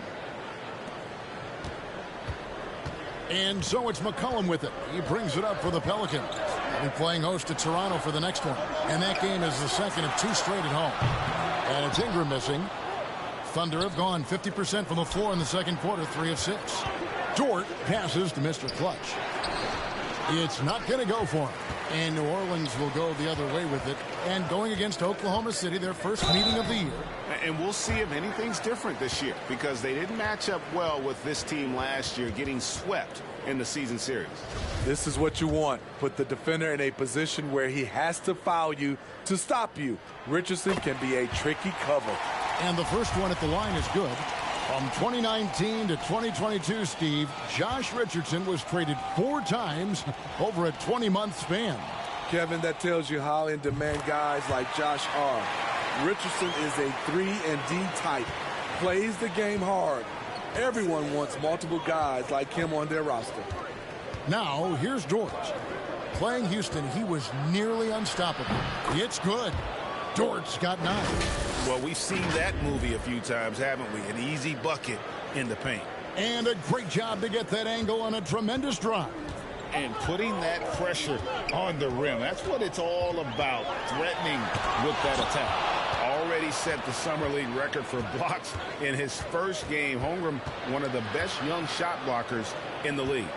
Speaker 10: And so it's McCollum with it. He brings it up for the Pelicans. They're playing host to Toronto for the next one. And that game is the second of 2 straight at home. And it's Ingram missing. Thunder have gone 50% from the floor in the second quarter, 3 of 6. Dort passes to Mr. Clutch. It's not going to go for him. And New Orleans will go the other way with it. And going against Oklahoma City, their first meeting of the year.
Speaker 13: And we'll see if anything's different this year, because they didn't match up well with this team last year, getting swept in the season series.
Speaker 12: This is what you want. Put the defender in a position where he has to foul you to stop you. Richardson can be a tricky cover.
Speaker 10: And the first one at the line is good. From 2019 to 2022, Steve, Josh Richardson was traded 4 times over a 20-month span.
Speaker 12: Kevin, that tells you how in demand guys like Josh are. Richardson is a 3-and-D type, plays the game hard. Everyone wants multiple guys like him on their roster.
Speaker 10: Now, here's Dort. Playing Houston, he was nearly unstoppable. It's good. Dort's got 9.
Speaker 11: Well, we've seen that movie a few times, haven't we? An easy bucket in the paint.
Speaker 10: And a great job to get that angle on a tremendous drive.
Speaker 11: And putting that pressure on the rim. That's what it's all about, threatening with that attack. Already already set the Summer League record for blocks in his first game. Holmgren, one of the best young shot blockers in the league.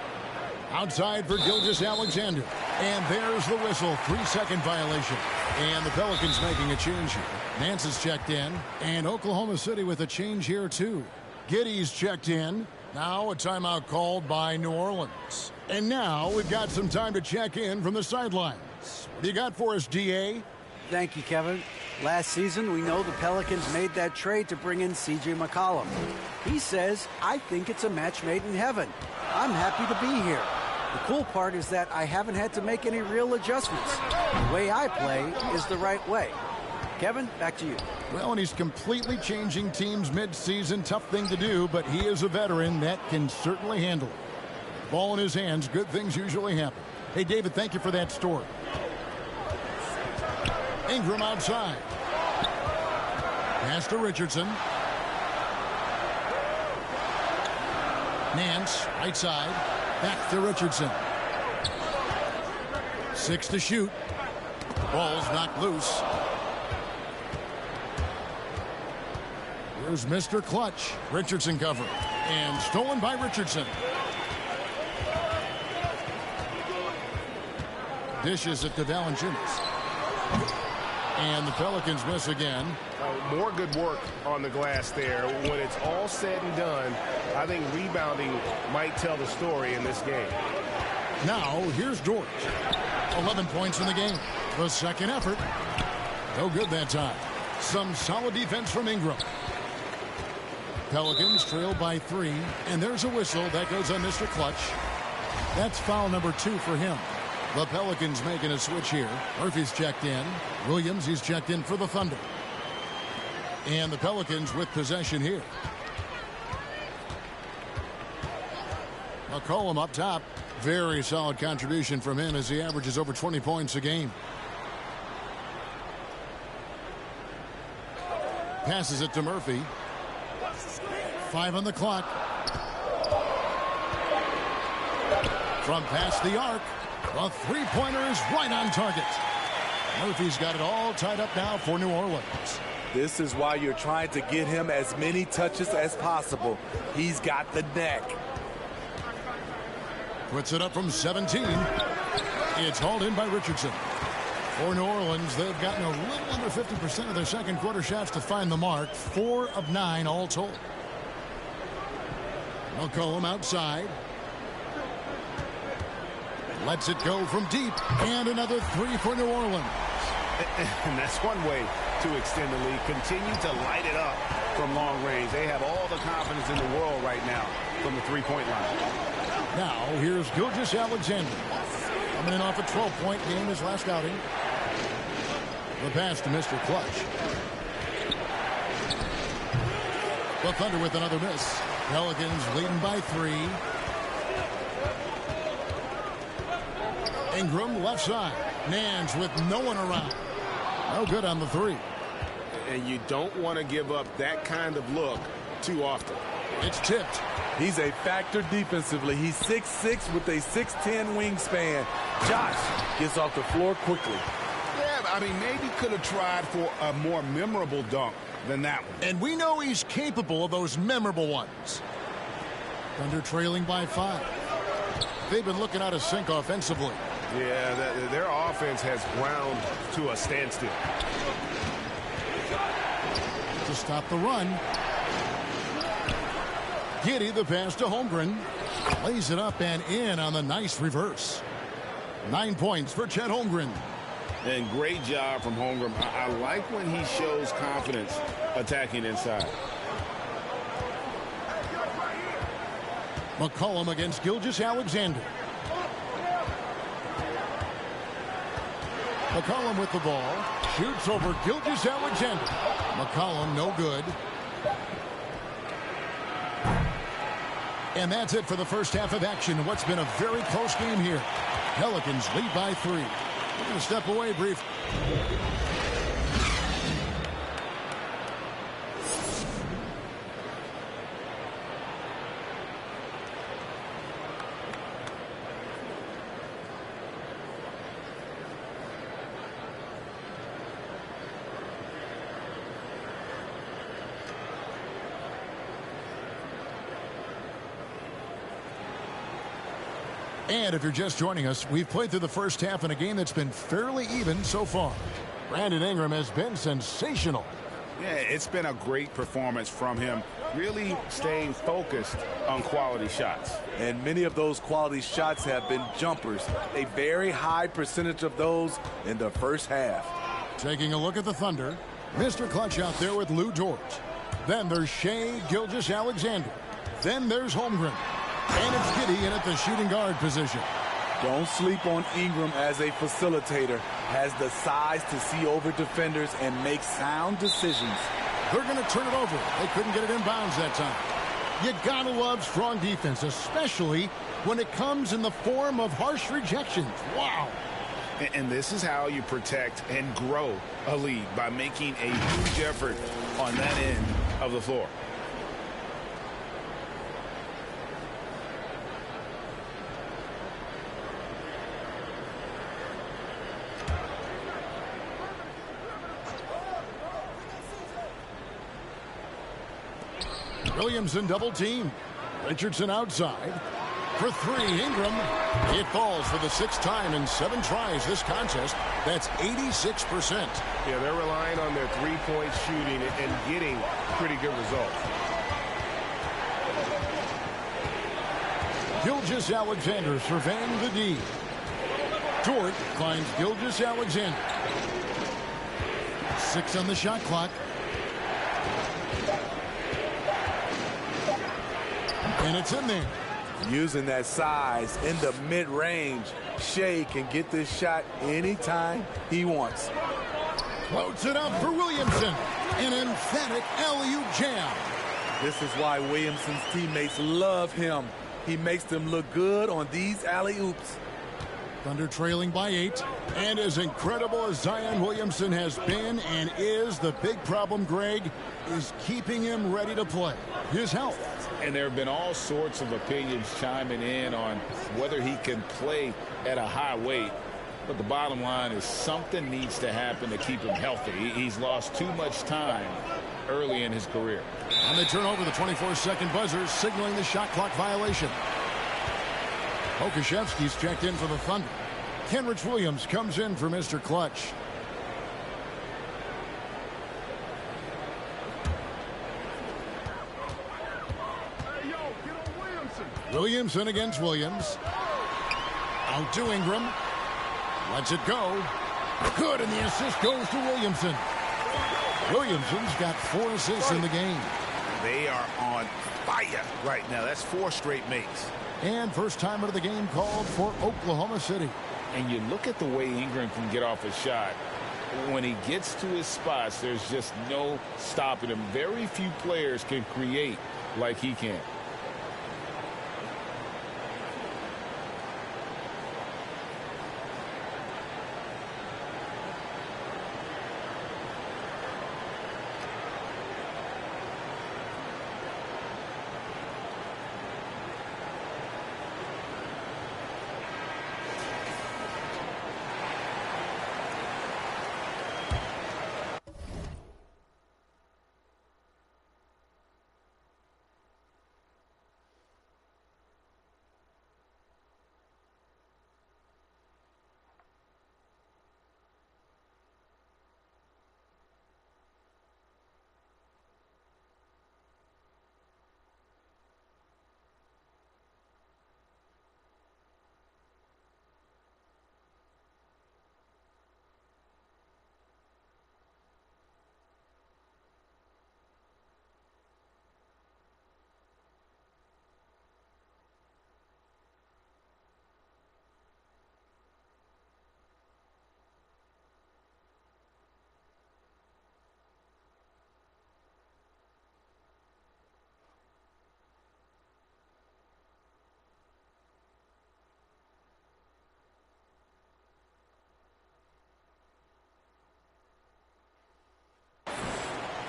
Speaker 10: Outside for Gilgeous-Alexander. And there's the whistle. 3-second violation. And the Pelicans making a change here. Nance is checked in. And Oklahoma City with a change here, too. Giddey's checked in. Now a timeout called by New Orleans. And now we've got some time to check in from the sidelines. What do you got for us, DA?
Speaker 14: Thank you, Kevin. Last season, we know the Pelicans made that trade to bring in C.J. McCollum. He says, I think it's a match made in heaven. I'm happy to be here. The cool part is that I haven't had to make any real adjustments. The way I play is the right way. Kevin, back to you.
Speaker 10: Well, and he's completely changing teams mid-season. Tough thing to do, but he is a veteran that can certainly handle it. Ball in his hands, good things usually happen. Hey, David, thank you for that story. Ingram outside. Pass to Richardson. Nance, right side. Back to Richardson. 6 to shoot. Ball's knocked loose. Here's Mr. Clutch. Richardson cover. And stolen by Richardson. Dishes it to Valanciunas. And the Pelicans miss again.
Speaker 13: More good work on the glass there. When it's all said and done, I think rebounding might tell the story in this game.
Speaker 10: Now, here's George. 11 points in the game. The second effort. No good that time. Some solid defense from Ingram. Pelicans trail by 3. And there's a whistle. That goes on Mr. Clutch. That's foul number 2 for him. The Pelicans making a switch here. Murphy's checked in. Williams, he's checked in for the Thunder. And the Pelicans with possession here. McCollum up top. Very solid contribution from him as he averages over 20 points a game. Passes it to Murphy. 5 on the clock. From past the arc. The three-pointer is right on target. Murphy's got it all tied up now for New Orleans.
Speaker 12: This is why you're trying to get him as many touches as possible. He's got the neck.
Speaker 10: Puts it up from 17. It's hauled in by Richardson. For New Orleans, they've gotten a little under 50% of their second quarter shots to find the mark. 4 of 9 all told. McCollum outside. Lets it go from deep. And another 3 for New Orleans.
Speaker 13: And that's one way to extend the lead. Continue to light it up from long range. They have all the confidence in the world right now from the three-point line.
Speaker 10: Now, here's Gilgeous-Alexander. Coming in off a 12-point game his last outing. The pass to Mr. Clutch. The Thunder with another miss. Pelicans leading by 3. Ingram left side. Nance with no one around. No good on the 3.
Speaker 13: And you don't want to give up that kind of look too often.
Speaker 10: It's tipped.
Speaker 12: He's a factor defensively. He's 6'6" with a 6'10" wingspan. Josh gets off the floor quickly.
Speaker 11: Yeah, I mean, maybe could have tried for a more memorable dunk than that one.
Speaker 10: And we know he's capable of those memorable ones. Thunder trailing by 5. They've been looking out of sync offensively.
Speaker 13: Yeah, their offense has ground to a standstill.
Speaker 10: To stop the run. Giddey, the pass to Holmgren. Lays it up and in on the nice reverse. 9 points for Chet Holmgren.
Speaker 11: And great job from Holmgren. I like when he shows confidence attacking inside.
Speaker 10: McCollum against Gilgeous-Alexander. McCollum with the ball. Shoots over Gilgeous-Alexander. McCollum no good. And that's it for the first half of action. What's been a very close game here. Pelicans lead by 3. We're going to step away briefly. And if you're just joining us, we've played through the first half in a game that's been fairly even so far. Brandon Ingram has been sensational.
Speaker 11: Yeah, it's been a great performance from him, really staying focused on quality shots.
Speaker 12: And many of those quality shots have been jumpers. A very high percentage of those in the first half.
Speaker 10: Taking a look at the Thunder, Mr. Clutch out there with Lou Dort. Then there's Shai Gilgeous-Alexander. Then there's Holmgren. And it's Giddey in at the shooting guard position.
Speaker 12: Don't sleep on Ingram as a facilitator. Has the size to see over defenders and make sound decisions.
Speaker 10: They're going to turn it over. They couldn't get it in bounds that time. You gotta love strong defense, especially when it comes in the form of harsh rejections. Wow.
Speaker 11: And this is how you protect and grow a lead, by making a huge effort on that end of the floor.
Speaker 10: Williamson double team. Richardson outside. For three, Ingram. It falls for the sixth time in 7 tries this contest. That's 86%.
Speaker 13: Yeah, they're relying on their three-point shooting and getting pretty good results.
Speaker 10: Gilgeous-Alexander surveying the D. Dort finds Gilgeous-Alexander. 6 on the shot clock. And it's in there.
Speaker 12: Using that size in the mid-range, Shai can get this shot anytime he wants.
Speaker 10: Floats it up for Williamson. An emphatic alley-oop jam.
Speaker 12: This is why Williamson's teammates love him. He makes them look good on these alley-oops.
Speaker 10: Thunder trailing by 8. And as incredible as Zion Williamson has been and is, the big problem, Greg, is keeping him ready to play. His health.
Speaker 11: And there have been all sorts of opinions chiming in on whether he can play at a high weight. But the bottom line is something needs to happen to keep him healthy. He's lost too much time early in his career.
Speaker 10: And they turn over the 24-second buzzer, signaling the shot clock violation. Okashevsky's checked in for the Thunder. Kenrich Williams comes in for Mr. Clutch. Williamson against Williams. Out to Ingram. Lets it go. Good, and the assist goes to Williamson. Williamson's got 4 assists in the game.
Speaker 11: They are on fire right now. That's 4 straight makes.
Speaker 10: And first timer of the game called for Oklahoma City.
Speaker 11: And you look at the way Ingram can get off a shot. When he gets to his spots, there's just no stopping him. Very few players can create like he can.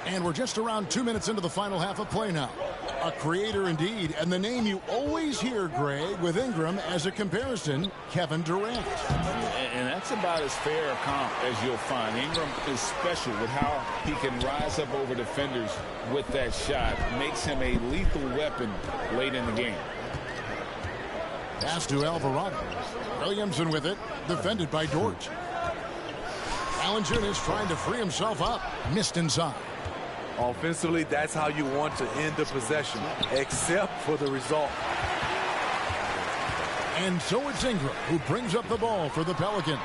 Speaker 10: And we're just around 2 minutes into the final half of play now. A creator indeed, and the name you always hear, Greg, with Ingram as a comparison, Kevin Durant.
Speaker 11: And that's about as fair a comp as you'll find. Ingram is special with how he can rise up over defenders with that shot. Makes him a lethal weapon late in the game.
Speaker 10: Pass to Alvarado. Williamson with it. Defended by Dort. Valanciunas trying to free himself up. Missed inside.
Speaker 12: Offensively, that's how you want to end the possession, except for the result.
Speaker 10: And so it's Ingram who brings up the ball for the Pelicans.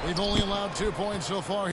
Speaker 10: They've only allowed 2 points so far.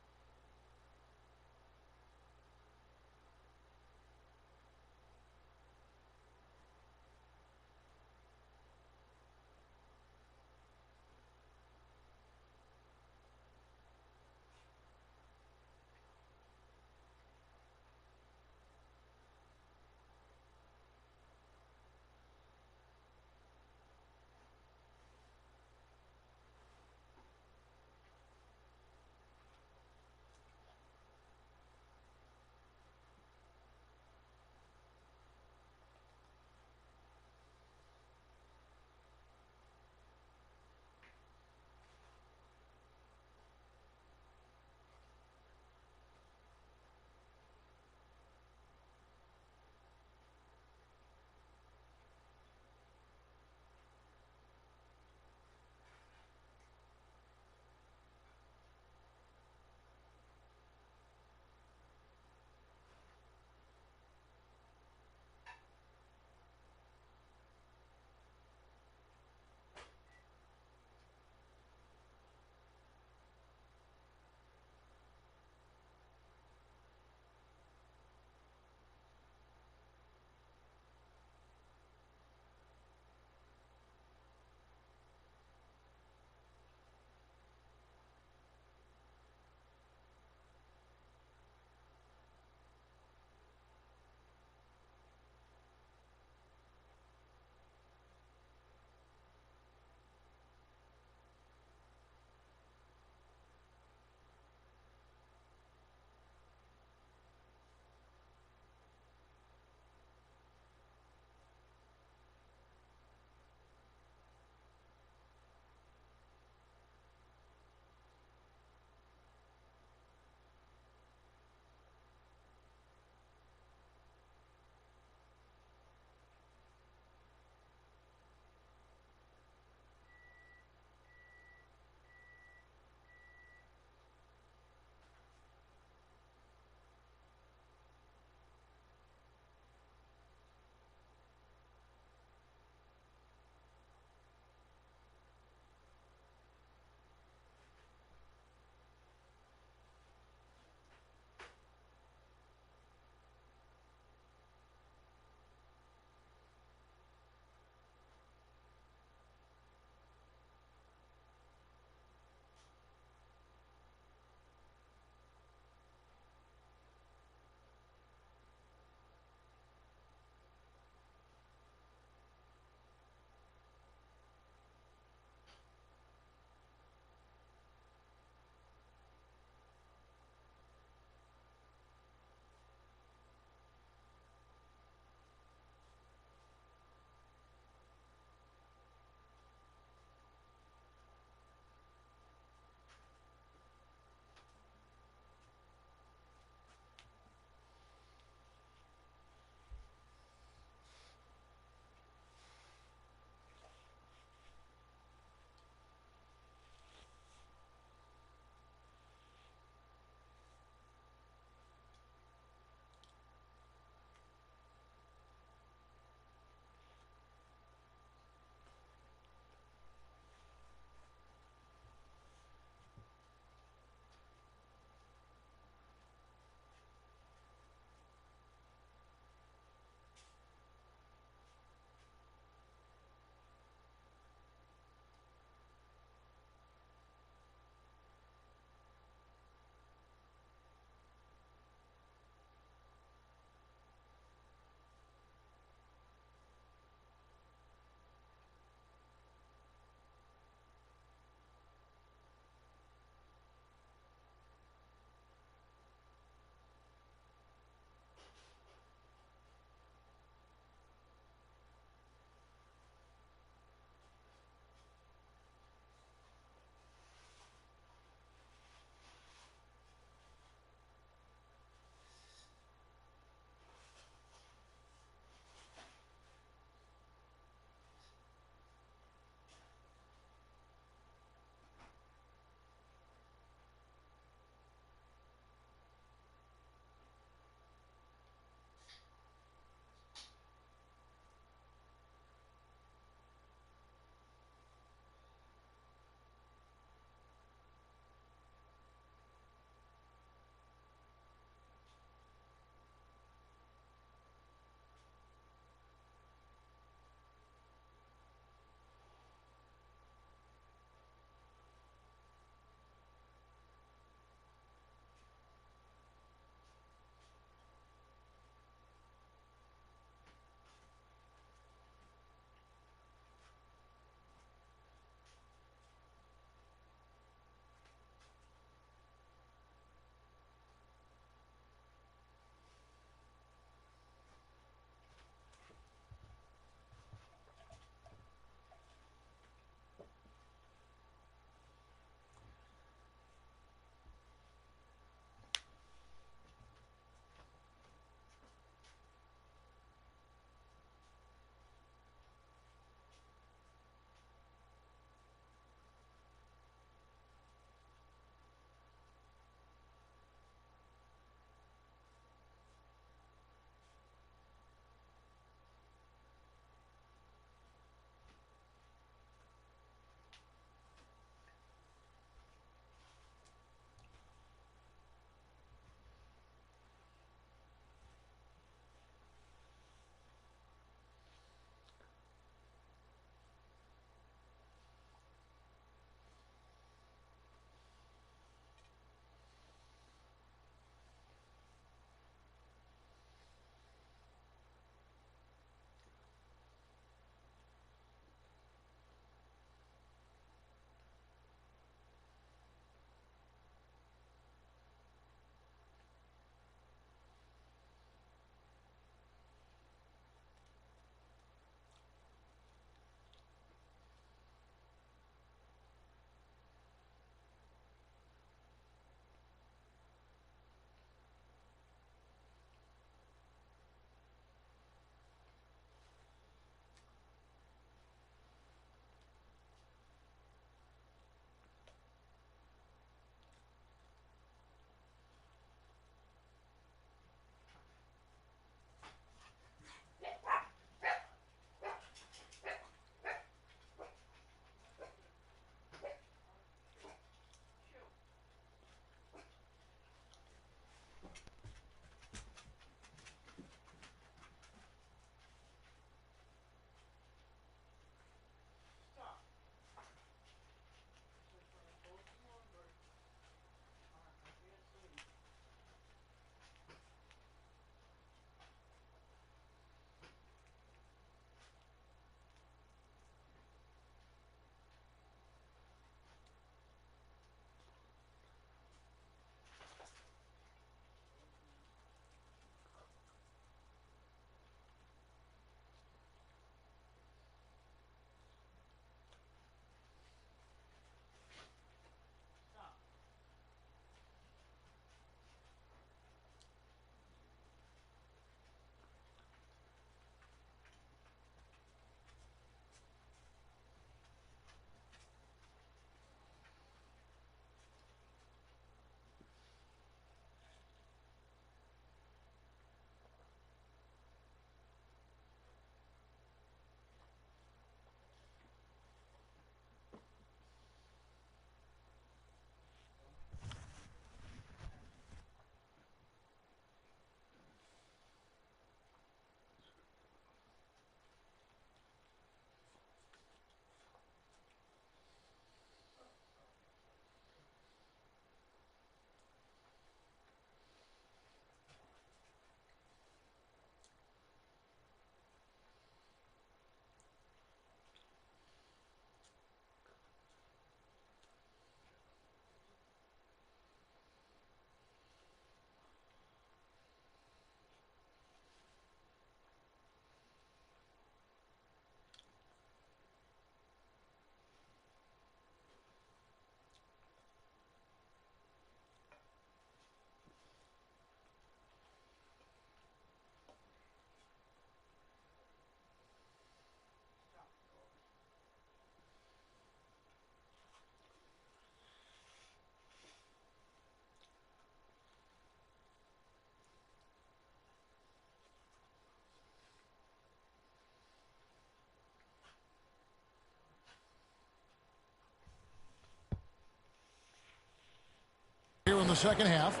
Speaker 10: the second half.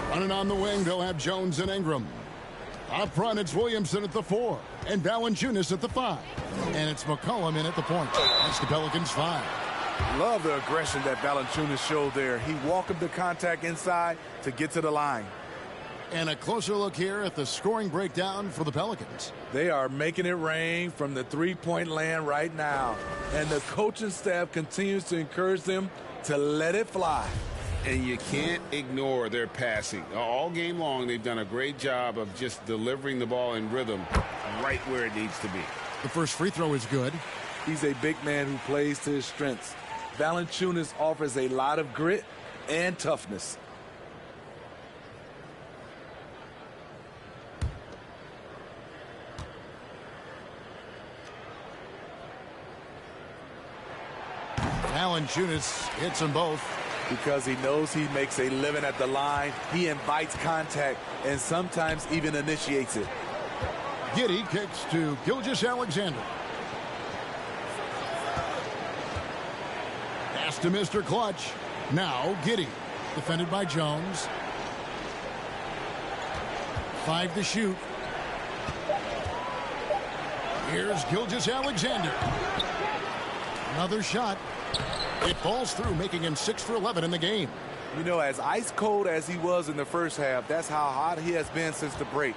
Speaker 10: Running on the wing, they'll have Jones and Ingram. Up front, it's Williamson at the 4, and Valanciunas at the 5. And it's McCollum in at the point. That's the Pelicans' 5.
Speaker 12: Love the aggression that Valanciunas showed there. He welcomed the contact inside to get to the line.
Speaker 10: And a closer look here at the scoring breakdown for the Pelicans.
Speaker 12: They are making it rain from the three-point land right now. And the coaching staff continues to encourage them to let it fly.
Speaker 11: And you can't ignore their passing. All game long, they've done a great job of just delivering the ball in rhythm right where it needs to be.
Speaker 10: The first free throw is good.
Speaker 12: He's a big man who plays to his strengths. Valanciunas offers a lot of grit and toughness.
Speaker 10: Valanciunas hits them both.
Speaker 12: Because he knows he makes a living at the line, he invites contact and sometimes even initiates it.
Speaker 10: Giddey kicks to Gilgeous-Alexander. Pass to Mr. Clutch. Now Giddey, defended by Jones. 5 to shoot. Here's Gilgeous-Alexander. Another shot. It falls through, making him 6 for 11 in the game.
Speaker 12: You know, as ice cold as he was in the first half, that's how hot he has been since the break.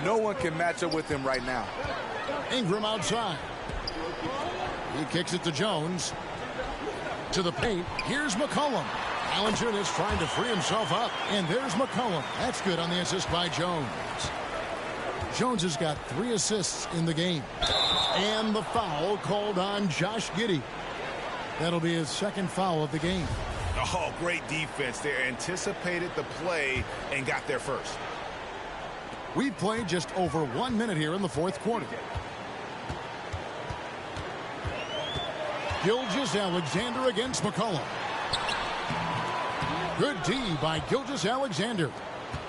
Speaker 12: No one can match up with him right now.
Speaker 10: Ingram outside. He kicks it to Jones. To the paint. Here's McCollum. Valanciunas trying to free himself up. And there's McCollum. That's good on the assist by Jones. Jones has got 3 assists in the game. And the foul called on Josh Giddey. That'll be his second foul of the game.
Speaker 11: Oh, great defense. They anticipated the play and got there first.
Speaker 10: We played just over 1 minute here in the fourth quarter. Gilgeous-Alexander against McCollum. Good D by Gilgeous-Alexander.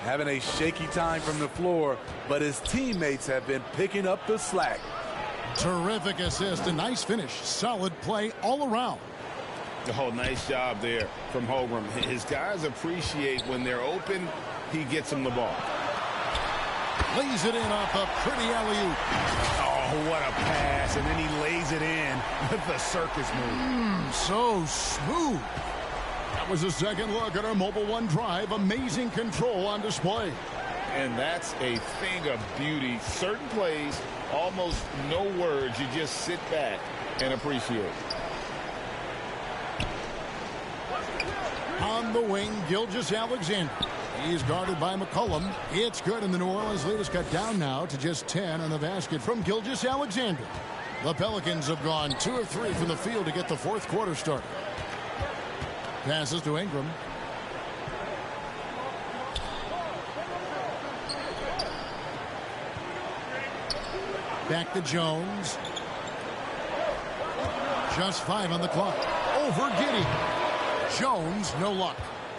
Speaker 12: Having a shaky time from the floor, but his teammates have been picking up the slack.
Speaker 10: Terrific assist, a nice finish, solid play all around.
Speaker 11: Oh, nice job there from Holmgren. His guys appreciate when they're open, he gets them the ball.
Speaker 10: Lays it in off a pretty alley-oop.
Speaker 11: Oh, what a pass, and then he lays it in with the circus move.
Speaker 10: So smooth. That was a second look at our Mobile One drive. Amazing control on display.
Speaker 11: And that's a thing of beauty. Certain plays, almost no words. You just sit back and appreciate.
Speaker 10: On the wing, Gilgeous-Alexander. He's guarded by McCollum. It's good, and the New Orleans lead is cut down now to just 10 on the basket from Gilgeous-Alexander. The Pelicans have gone 2 of 3 from the field to get the fourth quarter started. Passes to Ingram. Back to Jones. Just 5 on the clock. Over Giddey. Jones, no luck.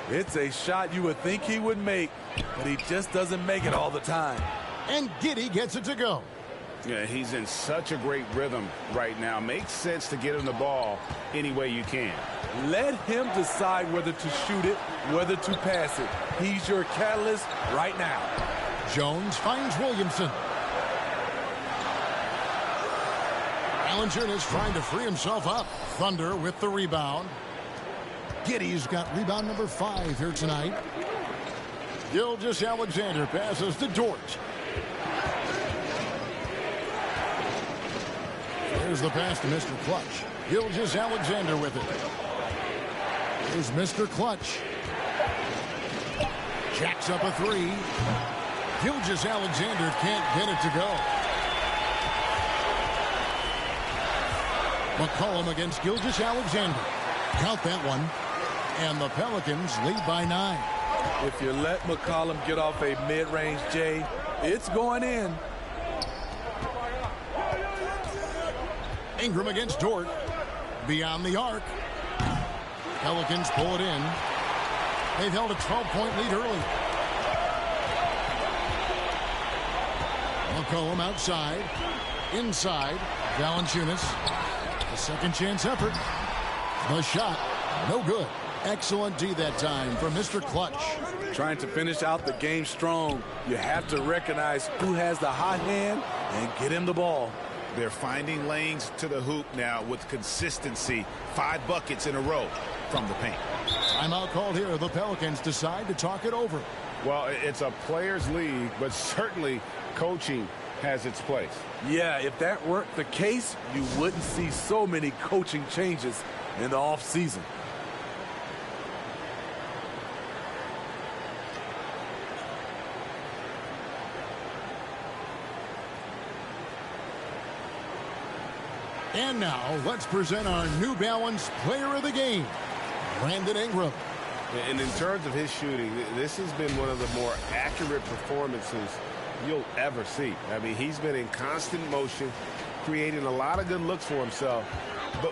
Speaker 12: It's a shot you would think he would make, but he just doesn't make it all the time.
Speaker 10: And Giddey gets it to go.
Speaker 11: Yeah, he's in such a great rhythm right now. Makes sense to get him the ball any way you can.
Speaker 12: Let him decide whether to shoot it, whether to pass it. He's your catalyst right now.
Speaker 10: Jones finds Williamson. Valanciunas trying to free himself up. Thunder with the rebound. Giddey's got rebound number 5 here tonight. Gilgeous-Alexander passes to Dort. Here's the pass to Mr. Clutch. Gilgeous-Alexander with it. Here's Mr. Clutch. Jacks up a 3. Gilgeous-Alexander can't get it to go. McCollum against Gilgeous-Alexander. Count that one. And the Pelicans lead by 9.
Speaker 12: If you let McCollum get off a mid-range J, it's going in.
Speaker 10: Ingram against Dort. Beyond the arc. Pelicans pull it in. They've held a 12-point lead early. McCollum outside. Inside. Valanciunas. A second chance effort. The shot. No good. Excellent D that time from Mr. Clutch.
Speaker 12: Trying to finish out the game strong. You have to recognize who has the hot hand and get him the ball.
Speaker 11: They're finding lanes to the hoop now with consistency. 5 buckets in a row from the paint.
Speaker 10: Timeout called here. The Pelicans decide to talk it over.
Speaker 11: Well, it's a players' league, but certainly coaching has its place.
Speaker 12: Yeah, if that weren't the case, you wouldn't see so many coaching changes in the offseason.
Speaker 10: And now, let's present our New Balance Player of the Game, Brandon Ingram.
Speaker 11: And in terms of his shooting, this has been one of the more accurate performances you'll ever see. I mean, he's been in constant motion, creating a lot of good looks for himself.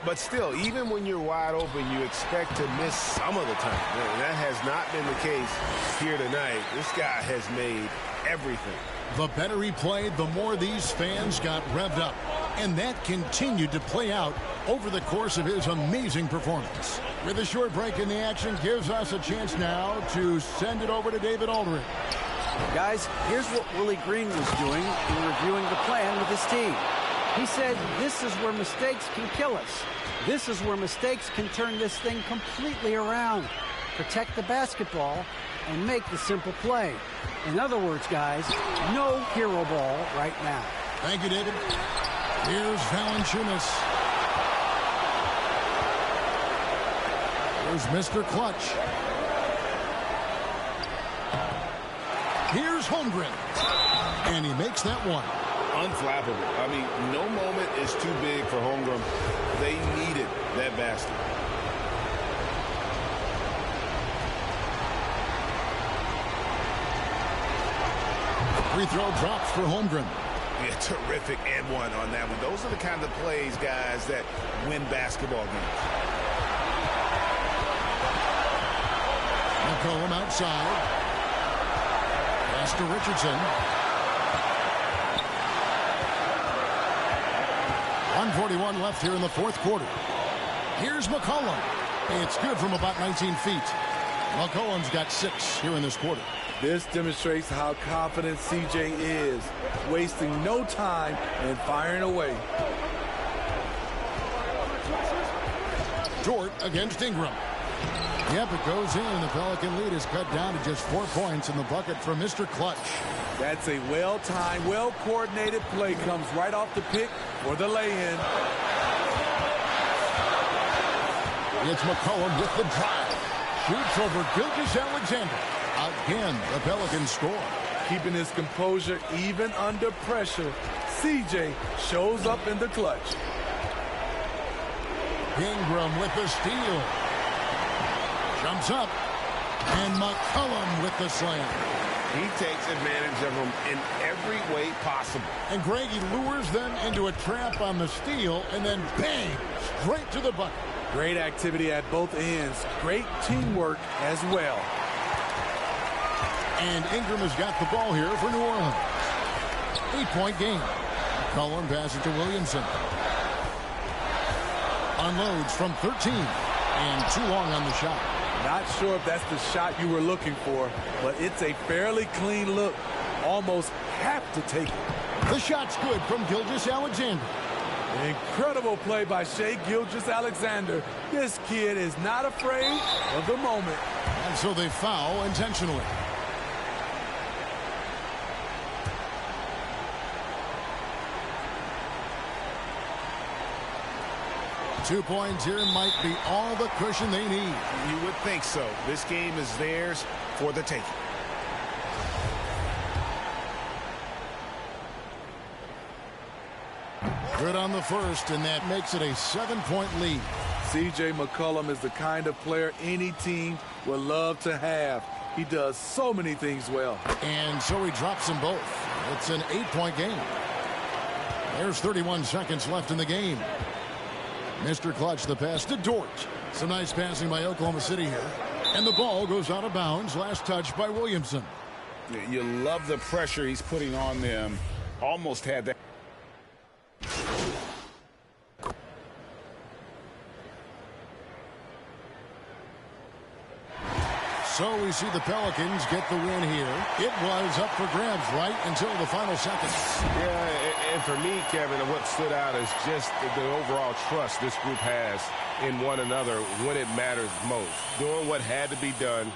Speaker 11: But still, even when you're wide open, you expect to miss some of the time. And that has not been the case here tonight. This guy has made everything.
Speaker 10: The better he played, the more these fans got revved up. And that continued to play out over the course of his amazing performance. With a short break in the action, gives us a chance now to send it over to David Aldridge.
Speaker 14: Guys, here's what Willie Green was doing in reviewing the plan with his team. He said, this is where mistakes can kill us. This is where mistakes can turn this thing completely around. Protect the basketball and make the simple play. In other words, guys, no hero ball right now.
Speaker 10: Thank you, David. Here's Valanciunas. Here's Mr. Clutch. Here's Holmgren. And he makes that one.
Speaker 11: Unflappable. I mean, no moment is too big for Holmgren. They needed that basket.
Speaker 10: Free throw drops for Holmgren.
Speaker 11: Yeah, terrific and one on that one. Those are the kind of plays, guys, that win basketball games.
Speaker 10: McCollum outside. Pass to Richardson. 1:41 left here in the fourth quarter. Here's McCollum. It's good from about 19 feet. McCollum's got 6 here in this quarter.
Speaker 12: This demonstrates how confident CJ is, wasting no time and firing away.
Speaker 10: Dort against Ingram. Yep, it goes in, and the Pelican lead is cut down to just 4 points in the bucket from Mr. Clutch.
Speaker 12: That's a well-timed, well-coordinated play. Comes right off the pick for the lay-in.
Speaker 10: It's McCollum with the drive. Shoots over Gilgeous-Alexander. Again, the Pelicans score.
Speaker 12: Keeping his composure even under pressure, CJ shows up in the clutch.
Speaker 10: Ingram with the steal. Jumps up. And McCollum with the slam.
Speaker 11: He takes advantage of them in every way possible.
Speaker 10: And Greg, he lures them into a trap on the steal, and then bang, straight to the bucket.
Speaker 12: Great activity at both ends. Great teamwork as well.
Speaker 10: And Ingram has got the ball here for New Orleans. 8-point game. McCollum passes to Williamson. Unloads from 13. And too long on the shot.
Speaker 12: Not sure if that's the shot you were looking for, but it's a fairly clean look. Almost have to take it.
Speaker 10: The shot's good from Gilgeous-Alexander.
Speaker 12: Incredible play by Shai Gilgeous-Alexander. This kid is not afraid of the moment.
Speaker 10: And so they foul intentionally. Two points here might be all the cushion they need.
Speaker 11: You would think so. This game is theirs for the taking.
Speaker 10: Good on the first, and that makes it a 7-point lead.
Speaker 12: C.J. McCollum is the kind of player any team would love to have. He does so many things well.
Speaker 10: And so he drops them both. It's an 8-point game. There's 31 seconds left in the game. Mr. Clutch, the pass to Dort. Some nice passing by Oklahoma City here. And the ball goes out of bounds. Last touch by Williamson.
Speaker 11: You love the pressure he's putting on them. Almost had that.
Speaker 10: So we see the Pelicans get the win here. It was up for grabs right until the final seconds.
Speaker 13: Yeah, and for me, Kevin, what stood out is just the overall trust this group has in one another when it matters most. Doing what had to be done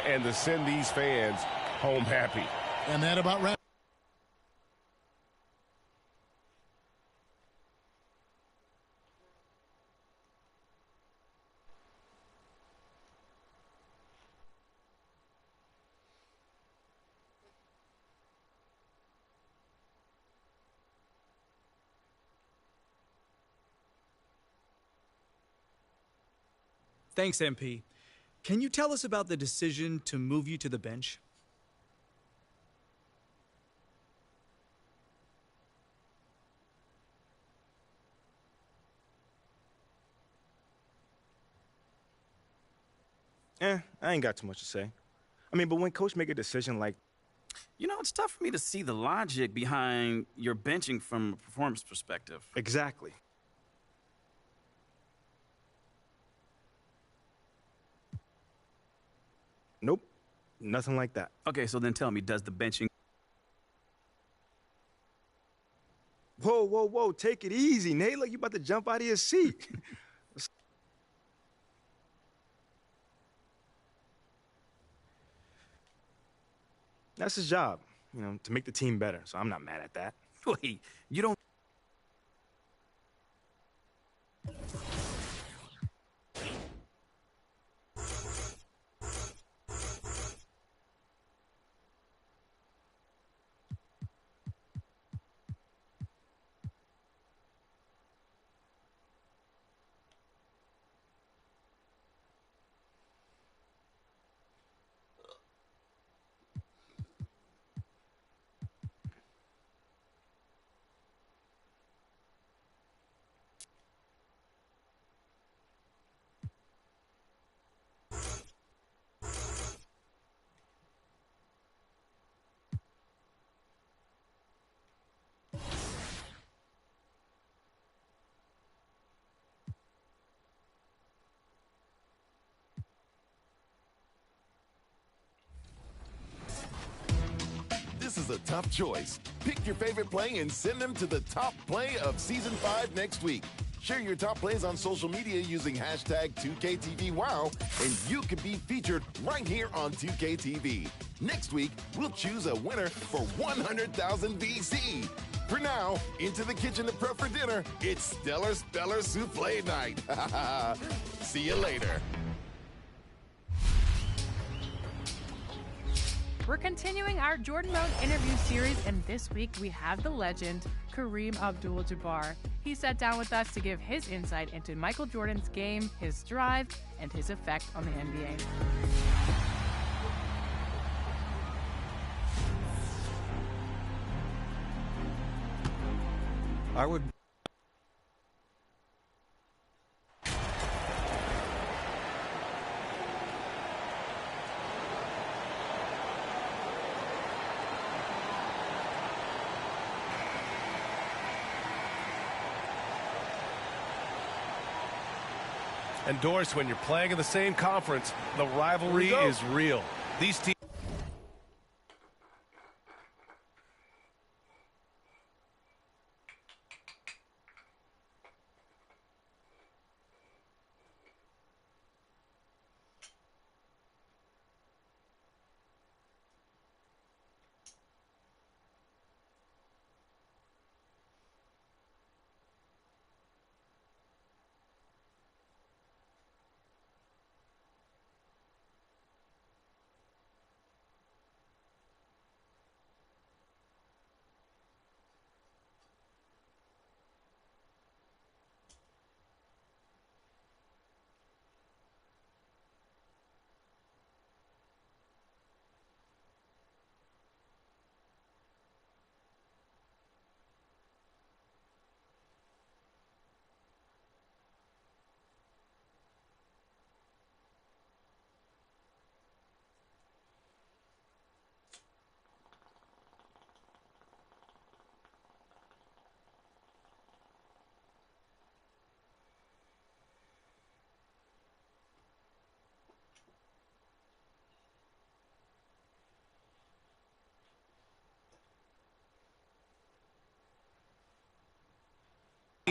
Speaker 13: and to send these fans home happy.
Speaker 10: And that about wraps.
Speaker 15: Thanks, MP. Can you tell us about the decision to move you to the bench?
Speaker 8: I ain't got too much to say. I mean, but when coach make a decision like...
Speaker 16: You know, it's tough for me to see the logic behind your benching from a performance perspective.
Speaker 8: Exactly. Nope. Nothing like that.
Speaker 16: Okay, so then tell me, does the benching...
Speaker 8: Whoa, whoa, whoa. Take it easy, Nate. Like you about to jump out of your seat. That's his job, you know, to make the team better. So I'm not mad at that.
Speaker 16: Wait, you don't...
Speaker 9: This is a tough choice. Pick your favorite play and send them to the top play of Season 5 next week. Share your top plays on social media using hashtag 2KTVWow, and you can be featured right here on 2KTV. Next week, we'll choose a winner for 100,000 VC. For now, into the kitchen to prep for dinner, it's Stellar Speller Souffle Night. See you later.
Speaker 17: We're continuing our Jordan Mode interview series, and this week we have the legend, Kareem Abdul-Jabbar. He sat down with us to give his insight into Michael Jordan's game, his drive, and his effect on the NBA.
Speaker 3: I would...
Speaker 2: And Doris, when you're playing in the same conference, the rivalry is real. These teams...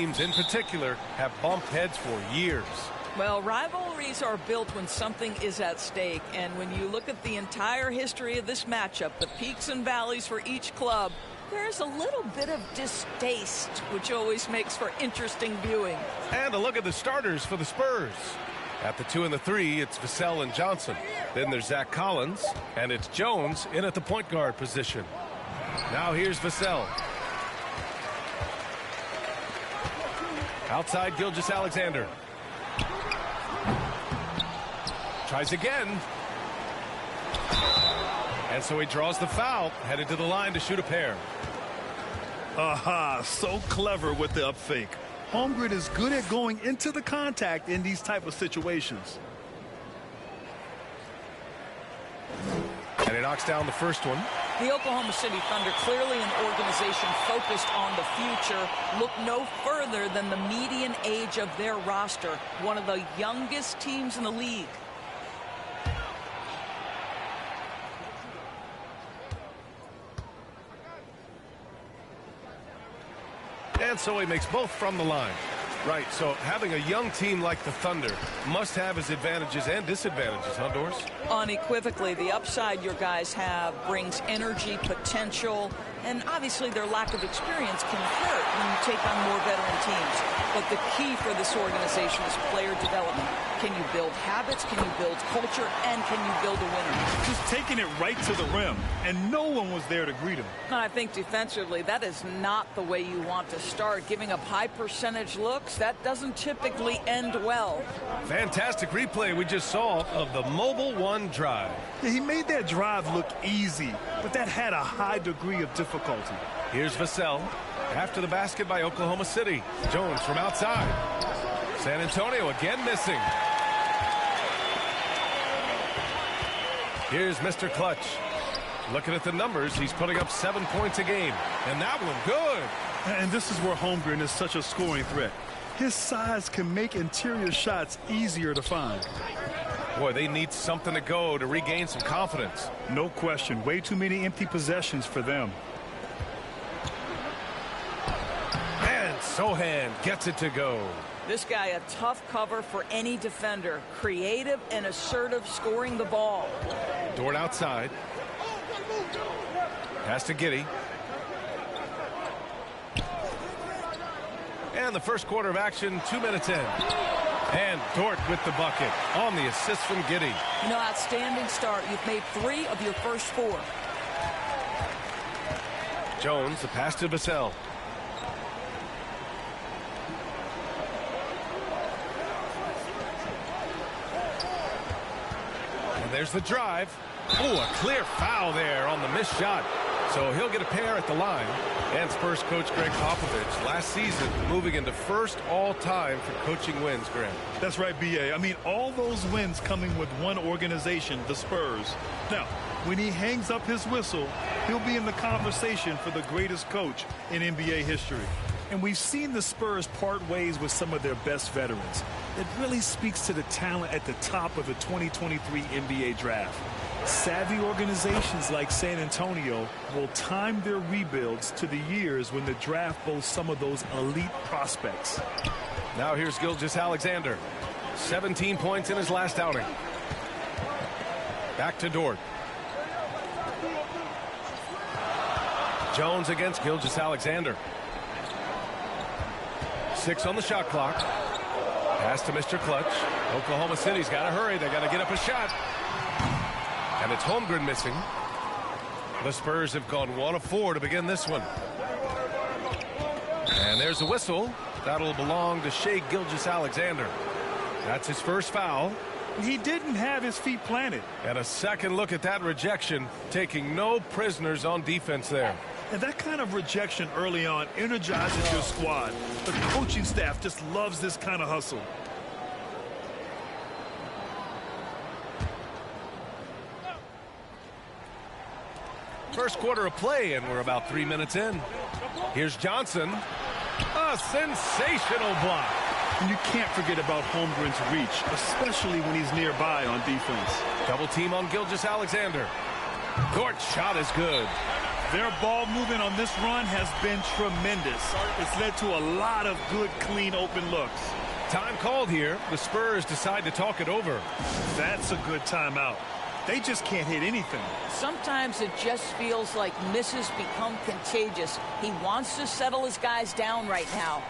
Speaker 2: teams in particular have bumped heads for years.
Speaker 18: Well, rivalries are built when something is at stake. And when you look at the entire history of this matchup, the peaks and valleys for each club, there's a little bit of distaste, which always makes for interesting viewing.
Speaker 2: And a look at the starters for the Spurs. At the 2 and the 3, it's Vassell and Johnson. Then there's Zach Collins, and it's Jones in at the point guard position. Now here's Vassell. Outside Gilgeous-Alexander. Tries again. And so he draws the foul, headed to the line to shoot a pair.
Speaker 4: Aha, so clever with the up fake. Holmgren is good at going into the contact in these type of situations.
Speaker 2: And he knocks down the first one.
Speaker 18: The Oklahoma City Thunder, clearly an organization focused on the future, look no further than the median age of their roster, one of the youngest teams in the league.
Speaker 2: And so he makes both from the line. Right, so having a young team like the Thunder must have its advantages and disadvantages, huh, Doris?
Speaker 18: Unequivocally, the upside your guys have brings energy, potential, and obviously their lack of experience can hurt when you take on more veteran teams. But the key for this organization is player development. Can you build habits? Can you build culture? And can you build a winner?
Speaker 4: Just taking it right to the rim, and no one was there to greet him.
Speaker 18: I think defensively, that is not the way you want to start. Giving up high percentage looks, that doesn't typically end well.
Speaker 2: Fantastic replay we just saw of the Mobile One drive.
Speaker 4: Yeah, he made that drive look easy, but that had a high degree of difficulty.
Speaker 2: Here's Vassell. After the basket by Oklahoma City. Jones from outside. San Antonio again missing. Here's Mr. Clutch. Looking at the numbers, he's putting up 7 points a game. And that one good.
Speaker 4: And this is where Holmgren is such a scoring threat. His size can make interior shots easier to find.
Speaker 2: Boy, they need something to go to regain some confidence.
Speaker 4: No question. Way too many empty possessions for them.
Speaker 2: And Sohan gets it to go.
Speaker 18: This guy a tough cover for any defender. Creative and assertive scoring the ball.
Speaker 2: Dort outside. Pass to Giddey. And the first quarter of action, 2 minutes in. And Dort with the bucket on the assist from Giddey.
Speaker 18: You know, outstanding start. You've made 3 of your first 4.
Speaker 2: Jones, the pass to Vassell. And there's the drive. Oh, a clear foul there on the missed shot. So he'll get a pair at the line. And Spurs coach Greg Popovich last season moving into first all-time for coaching wins, Graham.
Speaker 4: That's right, B.A. I mean, all those wins coming with one organization, the Spurs. Now, when he hangs up his whistle, he'll be in the conversation for the greatest coach in NBA history. And we've seen the Spurs part ways with some of their best veterans. It really speaks to the talent at the top of the 2023 NBA draft. Savvy organizations like San Antonio will time their rebuilds to the years when the draft boasts some of those elite prospects.
Speaker 2: Now here's Gilgeous-Alexander. 17 points in his last outing. Back to Dort. Jones against Gilgeous-Alexander. 6 on the shot clock. Pass to Mr. Clutch. Oklahoma City's got to hurry. They got to get up a shot. And it's Holmgren missing. The Spurs have gone 1 of 4 to begin this one. And there's a whistle. That'll belong to Shai Gilgeous-Alexander. That's his first foul.
Speaker 4: He didn't have his feet planted.
Speaker 2: And a second look at that rejection, taking no prisoners on defense there.
Speaker 4: And that kind of rejection early on energizes your squad. The coaching staff just loves this kind of hustle.
Speaker 2: First quarter of play, and we're about 3 minutes in. Here's Johnson. A sensational block.
Speaker 4: And you can't forget about Holmgren's reach, especially when he's nearby on defense.
Speaker 2: Double team on Gilgeous-Alexander. Dort's shot is good.
Speaker 4: Their ball movement on this run has been tremendous. It's led to a lot of good, clean, open looks.
Speaker 2: Time called here. The Spurs decide to talk it over.
Speaker 4: That's a good timeout. They just can't hit anything.
Speaker 18: Sometimes it just feels like misses become contagious. He wants to settle his guys down right now.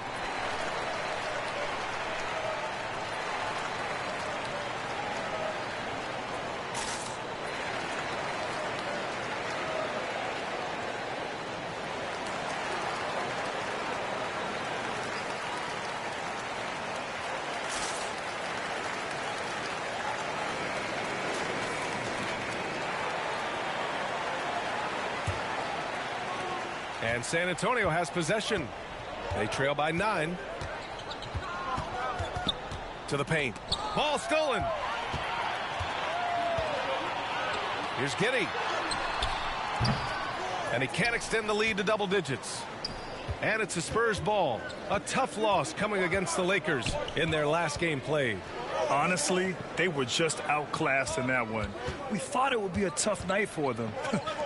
Speaker 2: And San Antonio has possession. They trail by 9. To the paint. Ball stolen. Here's Giddey. And he can't extend the lead to double digits. And it's a Spurs ball. A tough loss coming against the Lakers in their last game played.
Speaker 4: Honestly, they were just outclassed in that one. We thought it would be a tough night for them,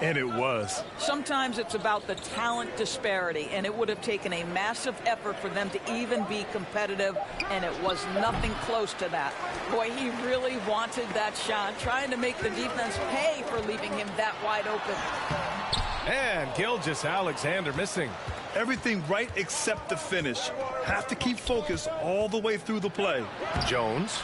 Speaker 4: and it was.
Speaker 18: Sometimes it's about the talent disparity, and it would have taken a massive effort for them to even be competitive, and it was nothing close to that. Boy, he really wanted that shot, trying to make the defense pay for leaving him that wide open.
Speaker 2: And Gilgeous-Alexander missing.
Speaker 4: Everything right except the finish. Have to keep focus all the way through the play.
Speaker 2: Jones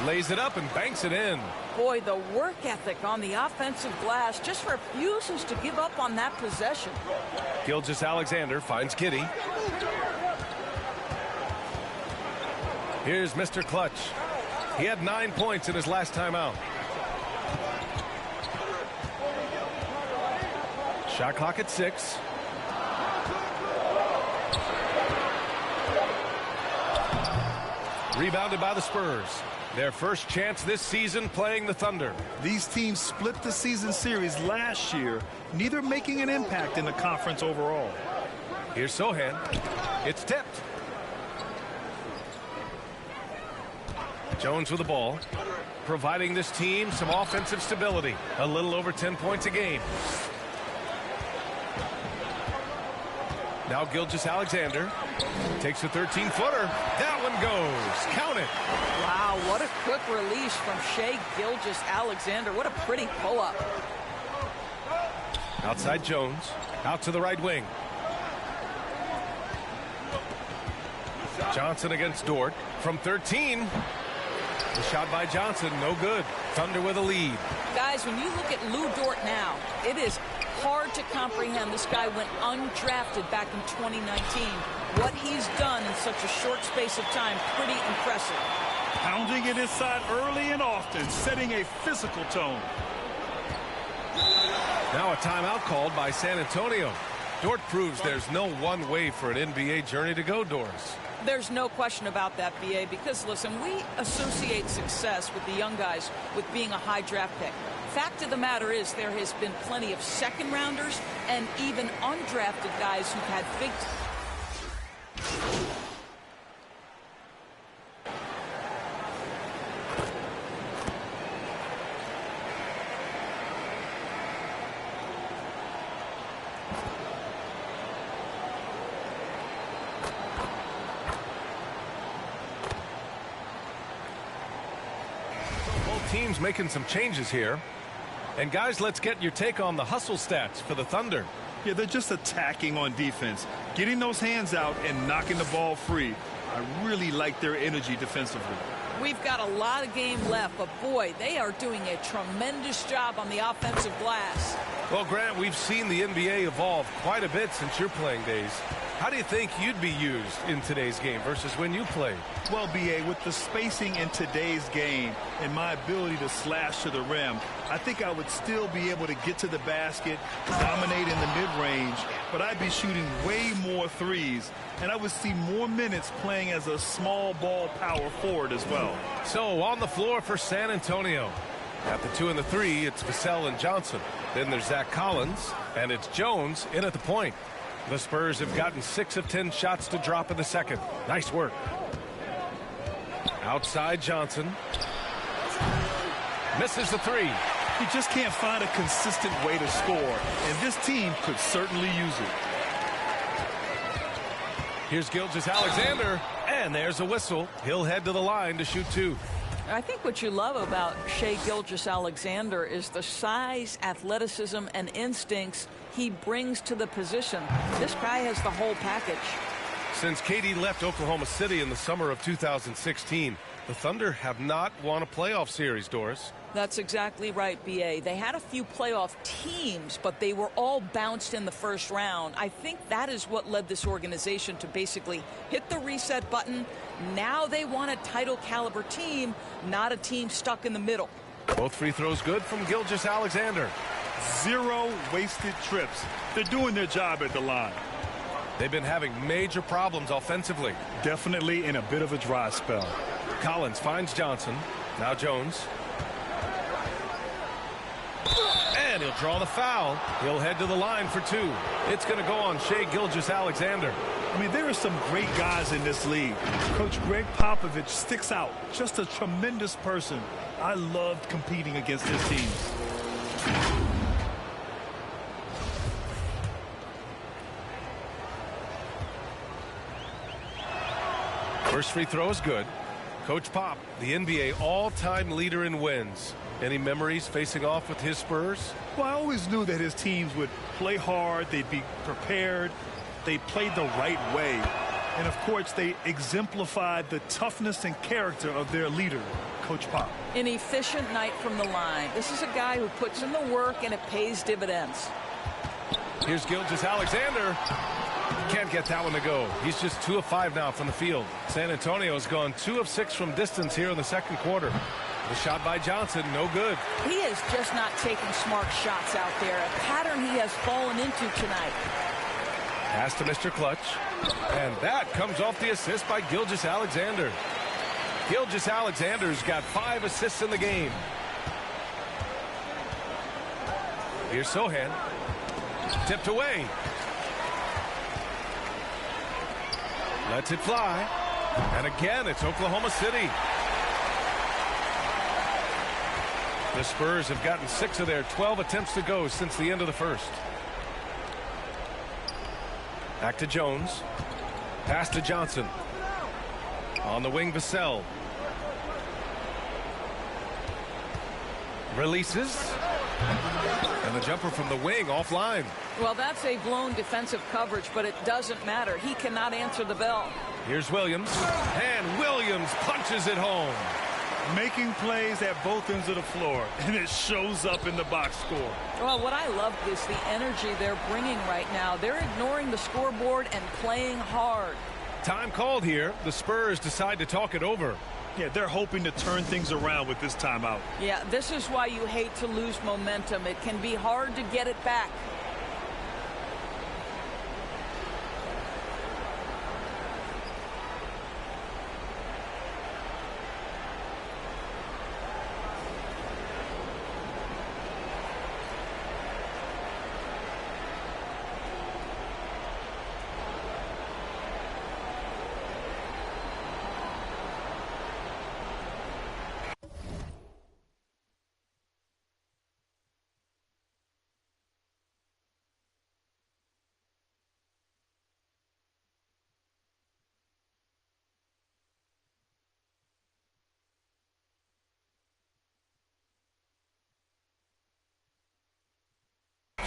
Speaker 2: lays it up and banks it in.
Speaker 18: Boy, the work ethic on the offensive glass just refuses to give up on that possession.
Speaker 2: Gilgeous-Alexander finds Giddey. Here's Mr. Clutch. He had 9 points in his last time out. Shot clock at 6. Rebounded by the Spurs. Their first chance this season playing the Thunder.
Speaker 4: These teams split the season series last year, neither making an impact in the conference overall.
Speaker 2: Here's Sohan. It's tipped. Jones with the ball, providing this team some offensive stability. A little over 10 points a game. Now Gilgeous-Alexander takes a 13-footer. That one goes. Count it.
Speaker 18: Wow, what a quick release from Shai Gilgeous-Alexander. What a pretty pull-up.
Speaker 2: Outside Jones. Out to the right wing. Johnson against Dort. From 13. The shot by Johnson, no good. Thunder with a lead.
Speaker 18: Guys, when you look at Lou Dort now, it is hard to comprehend. This guy went undrafted back in 2019. What he's done in such a short space of time, pretty impressive.
Speaker 4: Pounding it inside early and often, setting a physical tone.
Speaker 2: Now a timeout called by San Antonio. Dort proves there's no one way for an NBA journey to go, Doris.
Speaker 18: There's no question about that, BA, because, listen, we associate success with the young guys with being a high draft pick. Fact of the matter is there has been plenty of second-rounders and even undrafted guys who've had big...
Speaker 2: Teams making some changes here. And guys, let's get your take on the hustle stats for the Thunder.
Speaker 4: Yeah, they're just attacking on defense, getting those hands out and knocking the ball free. I really like their energy defensively.
Speaker 18: We've got a lot of game left, but boy, they are doing a tremendous job on the offensive glass.
Speaker 2: Well, Grant, we've seen the NBA evolve quite a bit since your playing days. How do you think you'd be used in today's game versus when you played?
Speaker 4: Well, BA, with the spacing in today's game and my ability to slash to the rim, I think I would still be able to get to the basket, dominate in the mid-range, but I'd be shooting way more threes, and I would see more minutes playing as a small ball power forward as well.
Speaker 2: So on the floor for San Antonio. At the 2 and the 3, it's Vassell and Johnson. Then there's Zach Collins, and it's Jones in at the point. The Spurs have gotten 6 of 10 shots to drop in the second. Nice work. Outside Johnson. Misses the 3.
Speaker 4: He just can't find a consistent way to score, and this team could certainly use it.
Speaker 2: Here's Gilgeous-Alexander, and there's a whistle. He'll head to the line to shoot 2.
Speaker 18: I think what you love about Shai Gilgeous-Alexander is the size, athleticism, and instincts he brings to the position. This guy has the whole package.
Speaker 2: Since KD left Oklahoma City in the summer of 2016, the Thunder have not won a playoff series, Doris.
Speaker 18: That's exactly right, B.A. They had a few playoff teams, but they were all bounced in the first round. I think that is what led this organization to basically hit the reset button. Now they want a title-caliber team, not a team stuck in the middle.
Speaker 2: Both free throws good from Gilgeous-Alexander.
Speaker 4: 0 wasted trips. They're doing their job at the line.
Speaker 2: They've been having major problems offensively.
Speaker 4: Definitely in a bit of a dry spell.
Speaker 2: Collins finds Johnson. Now Jones. And he'll draw the foul. He'll head to the line for 2. It's going to go on Shai Gilgeous-Alexander.
Speaker 4: I mean, there are some great guys in this league. Coach Greg Popovich sticks out. Just a tremendous person. I loved competing against his teams.
Speaker 2: First free throw is good. Coach Pop, the NBA all-time leader in wins. Any memories facing off with his Spurs?
Speaker 4: Well, I always knew that his teams would play hard. They'd be prepared. They played the right way. And, of course, they exemplified the toughness and character of their leader, Coach Pop.
Speaker 18: An efficient night from the line. This is a guy who puts in the work, and it pays dividends.
Speaker 2: Here's Gilgeous-Alexander. Can't get that one to go. He's just 2 of 5 now from the field. San Antonio's gone 2 of 6 from distance here in the second quarter. The shot by Johnson, no good.
Speaker 18: He is just not taking smart shots out there. A pattern he has fallen into tonight.
Speaker 2: Pass to Mr. Clutch. And that comes off the assist by Gilgeous-Alexander. Gilgeous-Alexander's got 5 assists in the game. Here's Sohan. Tipped away. Lets it fly. And again, it's Oklahoma City. The Spurs have gotten 6 of their 12 attempts to go since the end of the first. Back to Jones. Pass to Johnson. On the wing, Vassell. Releases. And the jumper from the wing offline.
Speaker 18: Well, that's a blown defensive coverage, but it doesn't matter. He cannot answer the bell.
Speaker 2: Here's Williams. And Williams punches it home.
Speaker 4: Making plays at both ends of the floor, and it shows up in the box score.
Speaker 18: Well, what I love is the energy they're bringing right now. They're ignoring the scoreboard and playing hard.
Speaker 2: Time called here. The Spurs decide to talk it over.
Speaker 4: Yeah, they're hoping to turn things around with this timeout.
Speaker 18: Yeah, this is why you hate to lose momentum. It can be hard to get it back.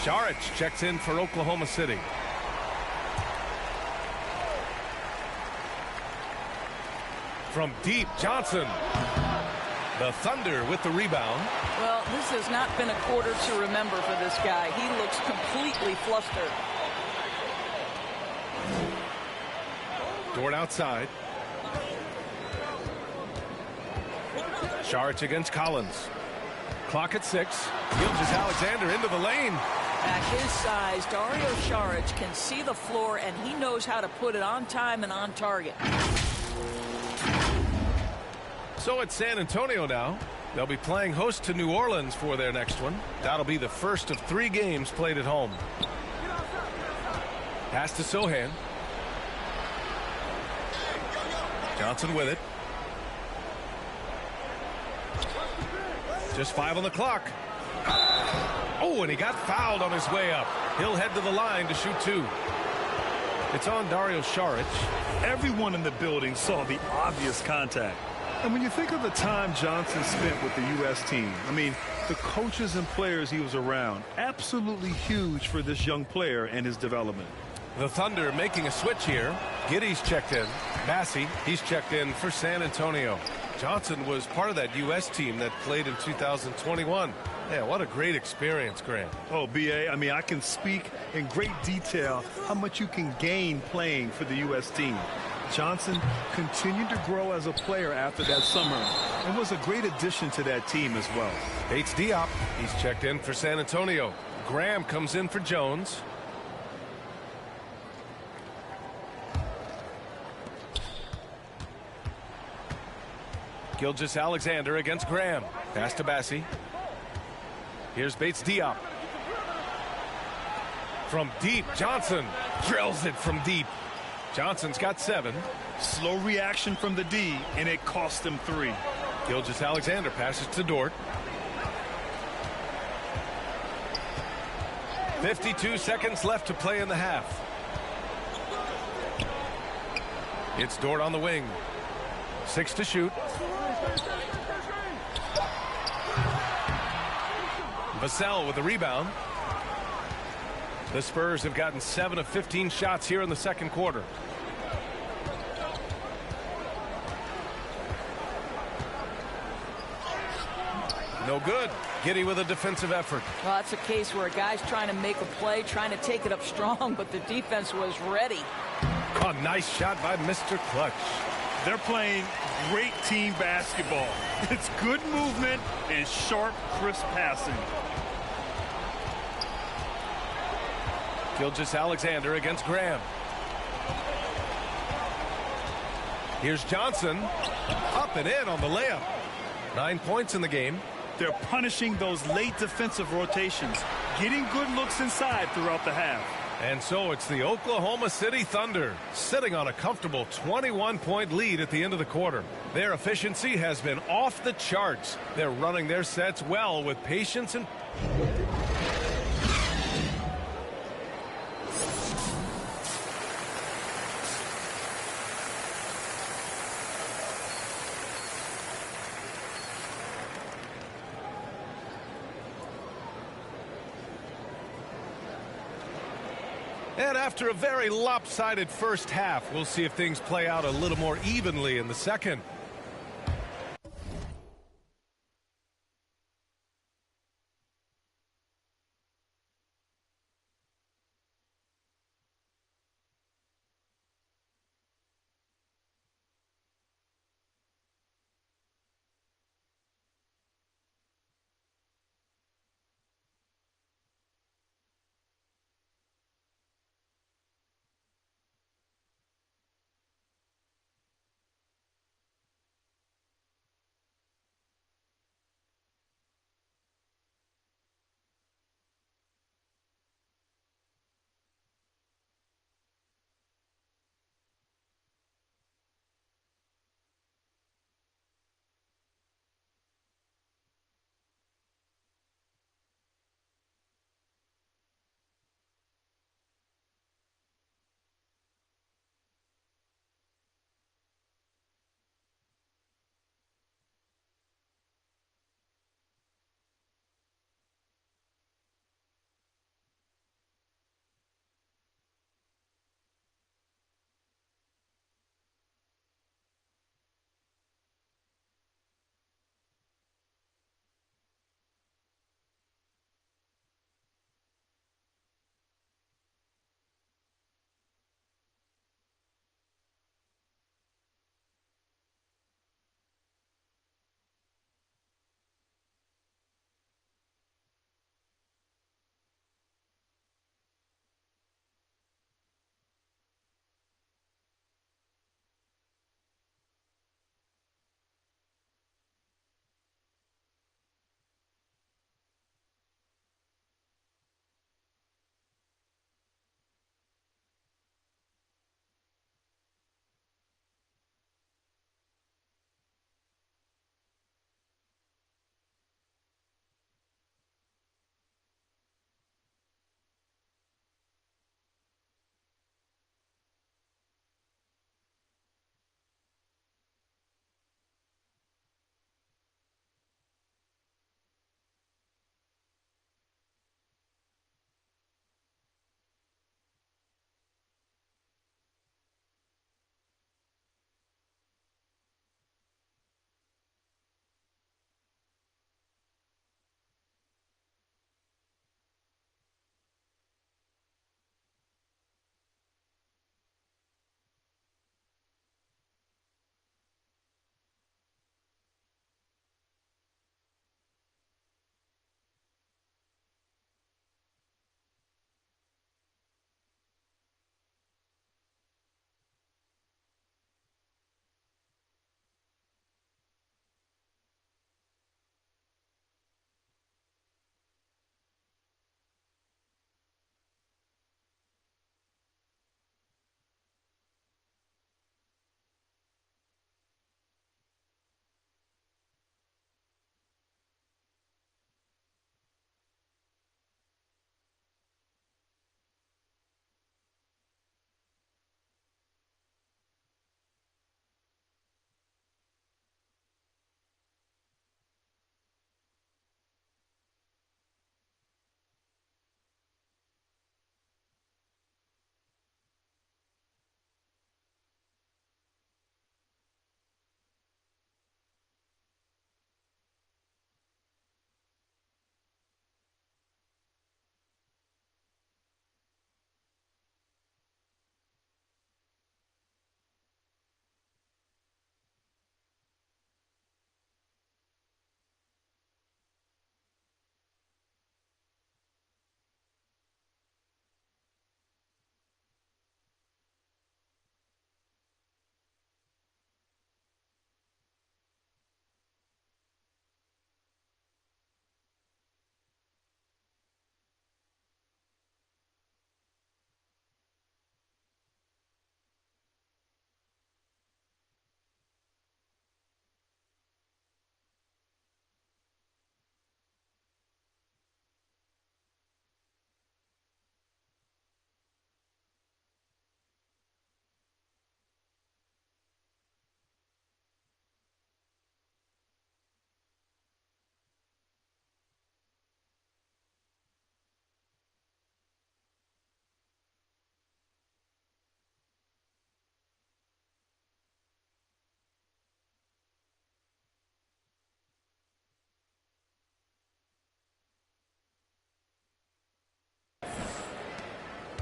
Speaker 2: Šarić checks in for Oklahoma City. From deep, Johnson. The Thunder with the rebound.
Speaker 18: Well, this has not been a quarter to remember for this guy. He looks completely flustered.
Speaker 2: Dort outside. Šarić against Collins. Clock at 6. Gilgeous-Alexander into the lane.
Speaker 18: At his size, Dario Šarić can see the floor, and he knows how to put it on time and on target.
Speaker 2: So it's San Antonio now. They'll be playing host to New Orleans for their next one. That'll be the first of 3 games played at home. Pass to Sohan. Johnson with it. Just 5 on the clock. Oh, and he got fouled on his way up. He'll head to the line to shoot 2. It's on Dario Saric.
Speaker 4: Everyone in the building saw the obvious contact. And when you think of the time Johnson spent with the U.S. team, I mean, the coaches and players he was around, absolutely huge for this young player and his development.
Speaker 2: The Thunder making a switch here. Giddey's checked in. Massey, he's checked in for San Antonio. Johnson was part of that U.S. team that played in 2021. Yeah, what a great experience, Grant.
Speaker 4: Oh, B.A., I mean, I can speak in great detail how much you can gain playing for the U.S. team. Johnson continued to grow as a player after that summer and was a great addition to that team as well.
Speaker 2: Bates Diop, he's checked in for San Antonio. Graham comes in for Jones. Gilgeous-Alexander against Graham. Pass to Bassi. Here's Bates Diop. From deep, Johnson drills it from deep. Johnson's got 7.
Speaker 4: Slow reaction from the D, and it cost him 3.
Speaker 2: Gilgeous-Alexander passes to Dort. 52 seconds left to play in the half. It's Dort on the wing. 6 to shoot. Vassell with the rebound. The Spurs have gotten 7 of 15 shots here in the second quarter. No good. Giddey with a defensive effort.
Speaker 18: Well, that's a case where a guy's trying to make a play, trying to take it up strong, but the defense was ready.
Speaker 2: Oh, nice shot by Mr. Clutch.
Speaker 4: They're playing great team basketball. It's good movement and sharp, crisp passing.
Speaker 2: Gilgeous-Alexander against Graham. Here's Johnson. Up and in on the layup. 9 points in the game.
Speaker 4: They're punishing those late defensive rotations, getting good looks inside throughout the half.
Speaker 2: And so it's the Oklahoma City Thunder sitting on a comfortable 21-point lead at the end of the quarter. Their efficiency has been off the charts. They're running their sets well with patience and... And after a very lopsided first half, we'll see if things play out a little more evenly in the second.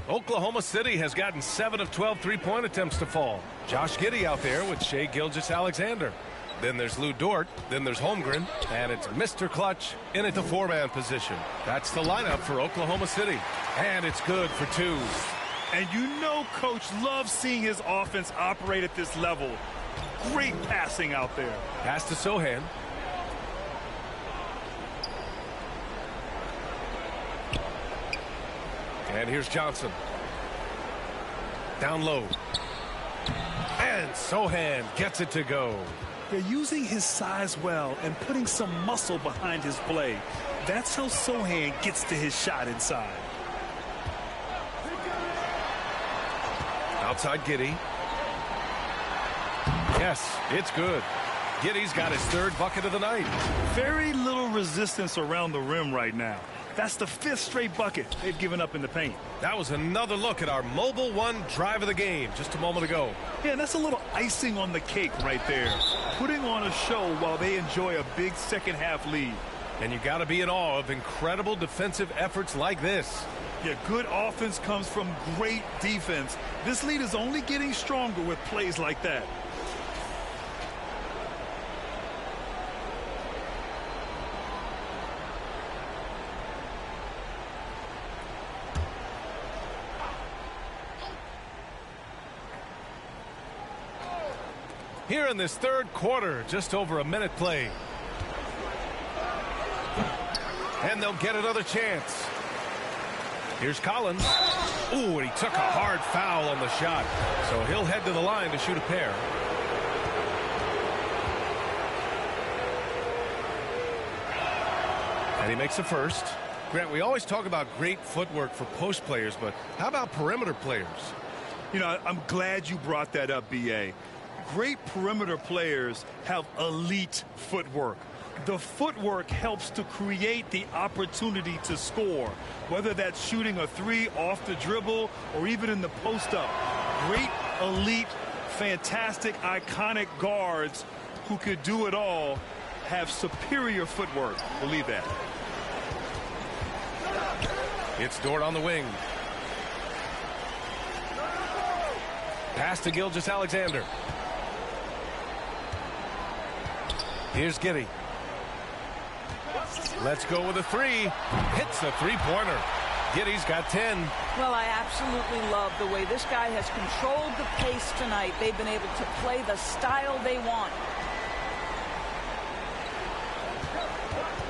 Speaker 2: Oklahoma City has gotten 7 of 12 three-point attempts to fall. Josh Giddey out there with Shai Gilgeous-Alexander. Then there's Lou Dort. Then there's Holmgren. And it's Mr. Clutch in at the 4-man position. That's the lineup for Oklahoma City. And it's good for 2.
Speaker 4: And you know Coach loves seeing his offense operate at this level. Great passing out there.
Speaker 2: Pass to Sohan. And here's Johnson. Down low. And Sohan gets it to go.
Speaker 4: They're using his size well and putting some muscle behind his play. That's how Sohan gets to his shot inside.
Speaker 2: Outside Giddey. Yes, it's good. Giddey's got his 3rd bucket of the night.
Speaker 4: Very little resistance around the rim right now. That's the 5th straight bucket they've given up in the paint.
Speaker 2: That was another look at our Mobile One drive of the game just a moment ago.
Speaker 4: Yeah, and that's a little icing on the cake right there. Putting on a show while they enjoy a big second half lead.
Speaker 2: And you got to be in awe of incredible defensive efforts like this.
Speaker 4: Yeah, good offense comes from great defense. This lead is only getting stronger with plays like that.
Speaker 2: Here in this 3rd quarter, just over a minute played. And they'll get another chance. Here's Collins. Ooh, and he took a hard foul on the shot. So he'll head to the line to shoot a pair. And he makes the first. Grant, we always talk about great footwork for post players, but how about perimeter players?
Speaker 4: You know, I'm glad you brought that up, B.A. Great perimeter players have elite footwork. The footwork helps to create the opportunity to score, whether that's shooting a 3 off the dribble or even in the post-up. Great, elite, fantastic, iconic guards who could do it all have superior footwork. Believe that.
Speaker 2: It's Dort on the wing. Pass to Gilgeous-Alexander. Here's Giddey. Let's go with a 3. Hits the 3-pointer. Giddey's got 10.
Speaker 18: Well, I absolutely love the way this guy has controlled the pace tonight. They've been able to play the style they want.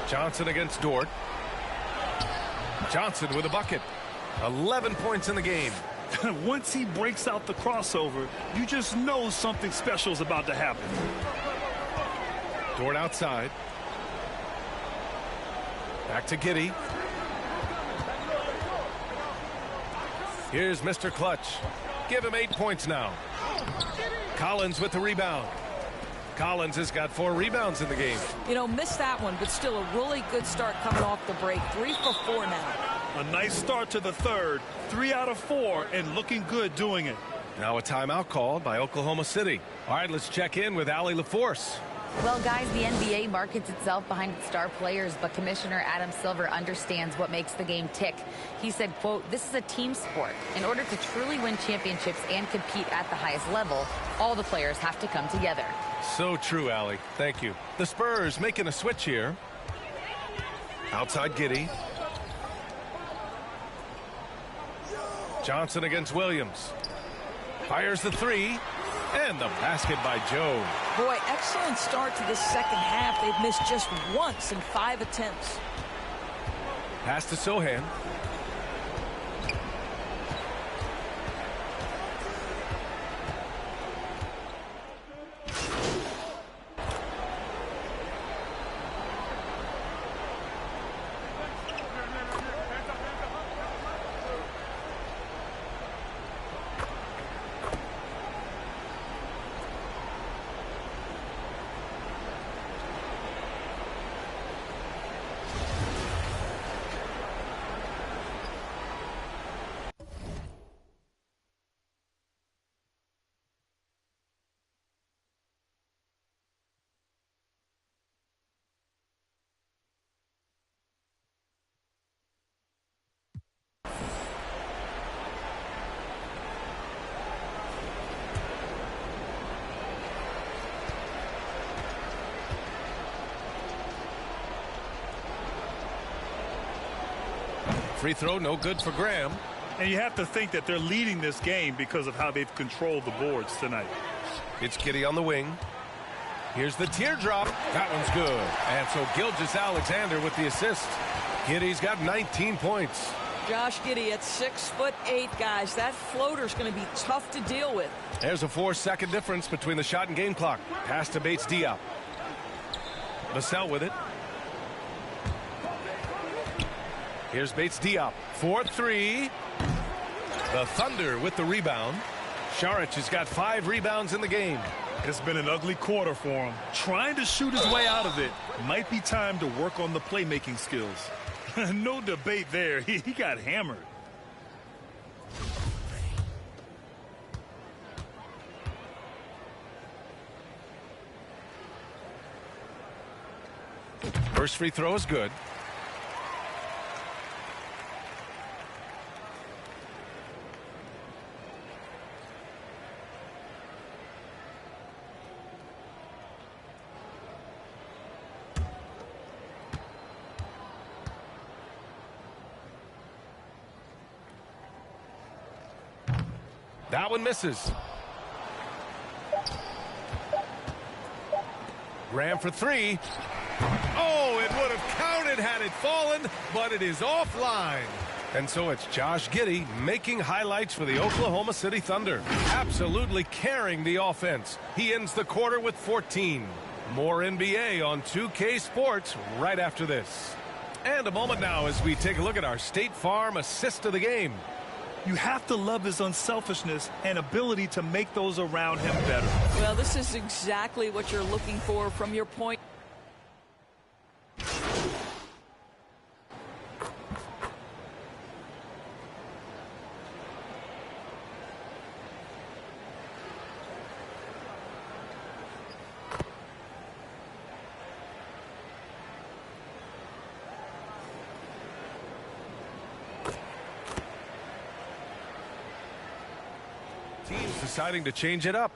Speaker 2: Johnson against Dort. Johnson with a bucket. 11 points in the game.
Speaker 4: Once he breaks out the crossover, you just know something special is about to happen.
Speaker 2: Dort outside. Back to Giddey. Here's Mr. Clutch. Give him 8 points now. Collins with the rebound. Collins has got 4 rebounds in the game.
Speaker 18: You know, missed that one, but still a really good start coming off the break. 3 for 4 now.
Speaker 4: A nice start to the 3rd. 3 out of 4 and looking good doing it.
Speaker 2: Now a timeout called by Oklahoma City. All right, let's check in with Allie LaForce.
Speaker 5: Well, guys, the NBA markets itself behind its star players, but Commissioner Adam Silver understands what makes the game tick. He said, quote, "This is a team sport. In order to truly win championships and compete at the highest level, all the players have to come together."
Speaker 2: So true, Allie. Thank you. The Spurs making a switch here. Outside Giddey. Johnson against Williams. Fires the 3. And the basket by Joe.
Speaker 18: Boy, excellent start to this second half. They've missed just once in 5 attempts.
Speaker 2: Pass to Sohan. Free throw, no good for Graham.
Speaker 4: And you have to think that they're leading this game because of how they've controlled the boards tonight.
Speaker 2: It's Giddey on the wing. Here's the teardrop. That one's good. And so Gilgeous-Alexander with the assist. Giddey's got 19 points.
Speaker 18: Josh Giddey at 6'8", guys. That floater's going to be tough to deal with.
Speaker 2: There's a 4-second difference between the shot and game clock. Pass to Bates-Diop. Vassell with it. Here's Bates-Diop. 4-3. The Thunder with the rebound. Šarić has got 5 rebounds in the game.
Speaker 4: It's been an ugly quarter for him. Trying to shoot his way out of it. Might be time to work on the playmaking skills. No debate there. He got hammered.
Speaker 2: First free throw is good. That one misses. Graham for 3. Oh, it would have counted had it fallen, but it is offline. And so it's Josh Giddey making highlights for the Oklahoma City Thunder. Absolutely carrying the offense. He ends the quarter with 14. More NBA on 2K Sports right after this. And a moment now as we take a look at our State Farm assist of the game.
Speaker 4: You have to love his unselfishness and ability to make those around him better.
Speaker 18: Well, this is exactly what you're looking for from your point.
Speaker 2: Teams deciding to change it up.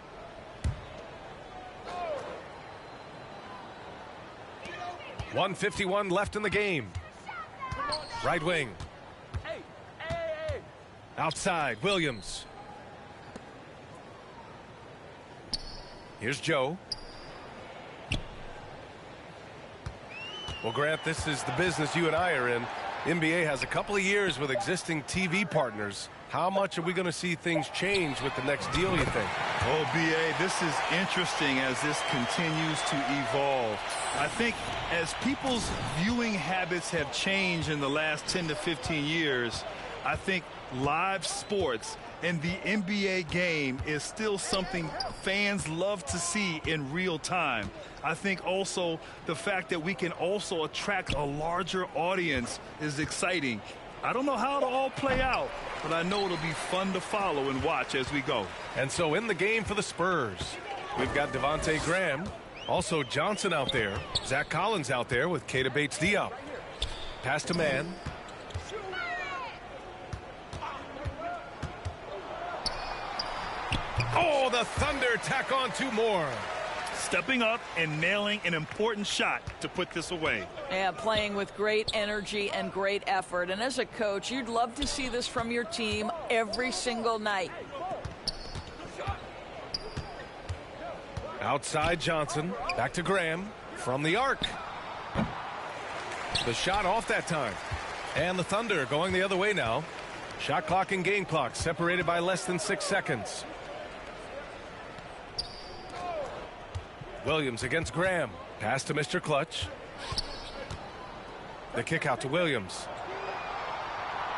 Speaker 2: .151 left in the game. Right wing. Outside, Williams. Here's Joe. Well, Grant, this is the business you and I are in. NBA has a couple of years with existing TV partners. How much are we going to see things change with the next deal, you think?
Speaker 4: Oh, B.A., this is interesting as this continues to evolve. I think as people's viewing habits have changed in the last 10 to 15 years, I think live sports and the NBA game is still something fans love to see in real time. I think also the fact that we can also attract a larger audience is exciting. I don't know how it'll all play out, but I know it'll be fun to follow and watch as we go.
Speaker 2: And so in the game for the Spurs, we've got Devontae Graham, also Johnson out there, Zach Collins out there with Keita Bates-Diop. Pass to man. Oh, the Thunder tack on 2 more.
Speaker 4: Stepping up and nailing an important shot to put this away.
Speaker 18: Yeah, playing with great energy and great effort. And as a coach, you'd love to see this from your team every single night.
Speaker 2: Outside Johnson. Back to Graham. From the arc. The shot off that time. And the Thunder going the other way now. Shot clock and game clock separated by less than 6 seconds. Williams against Graham. Pass to Mr. Clutch. The kick out to Williams.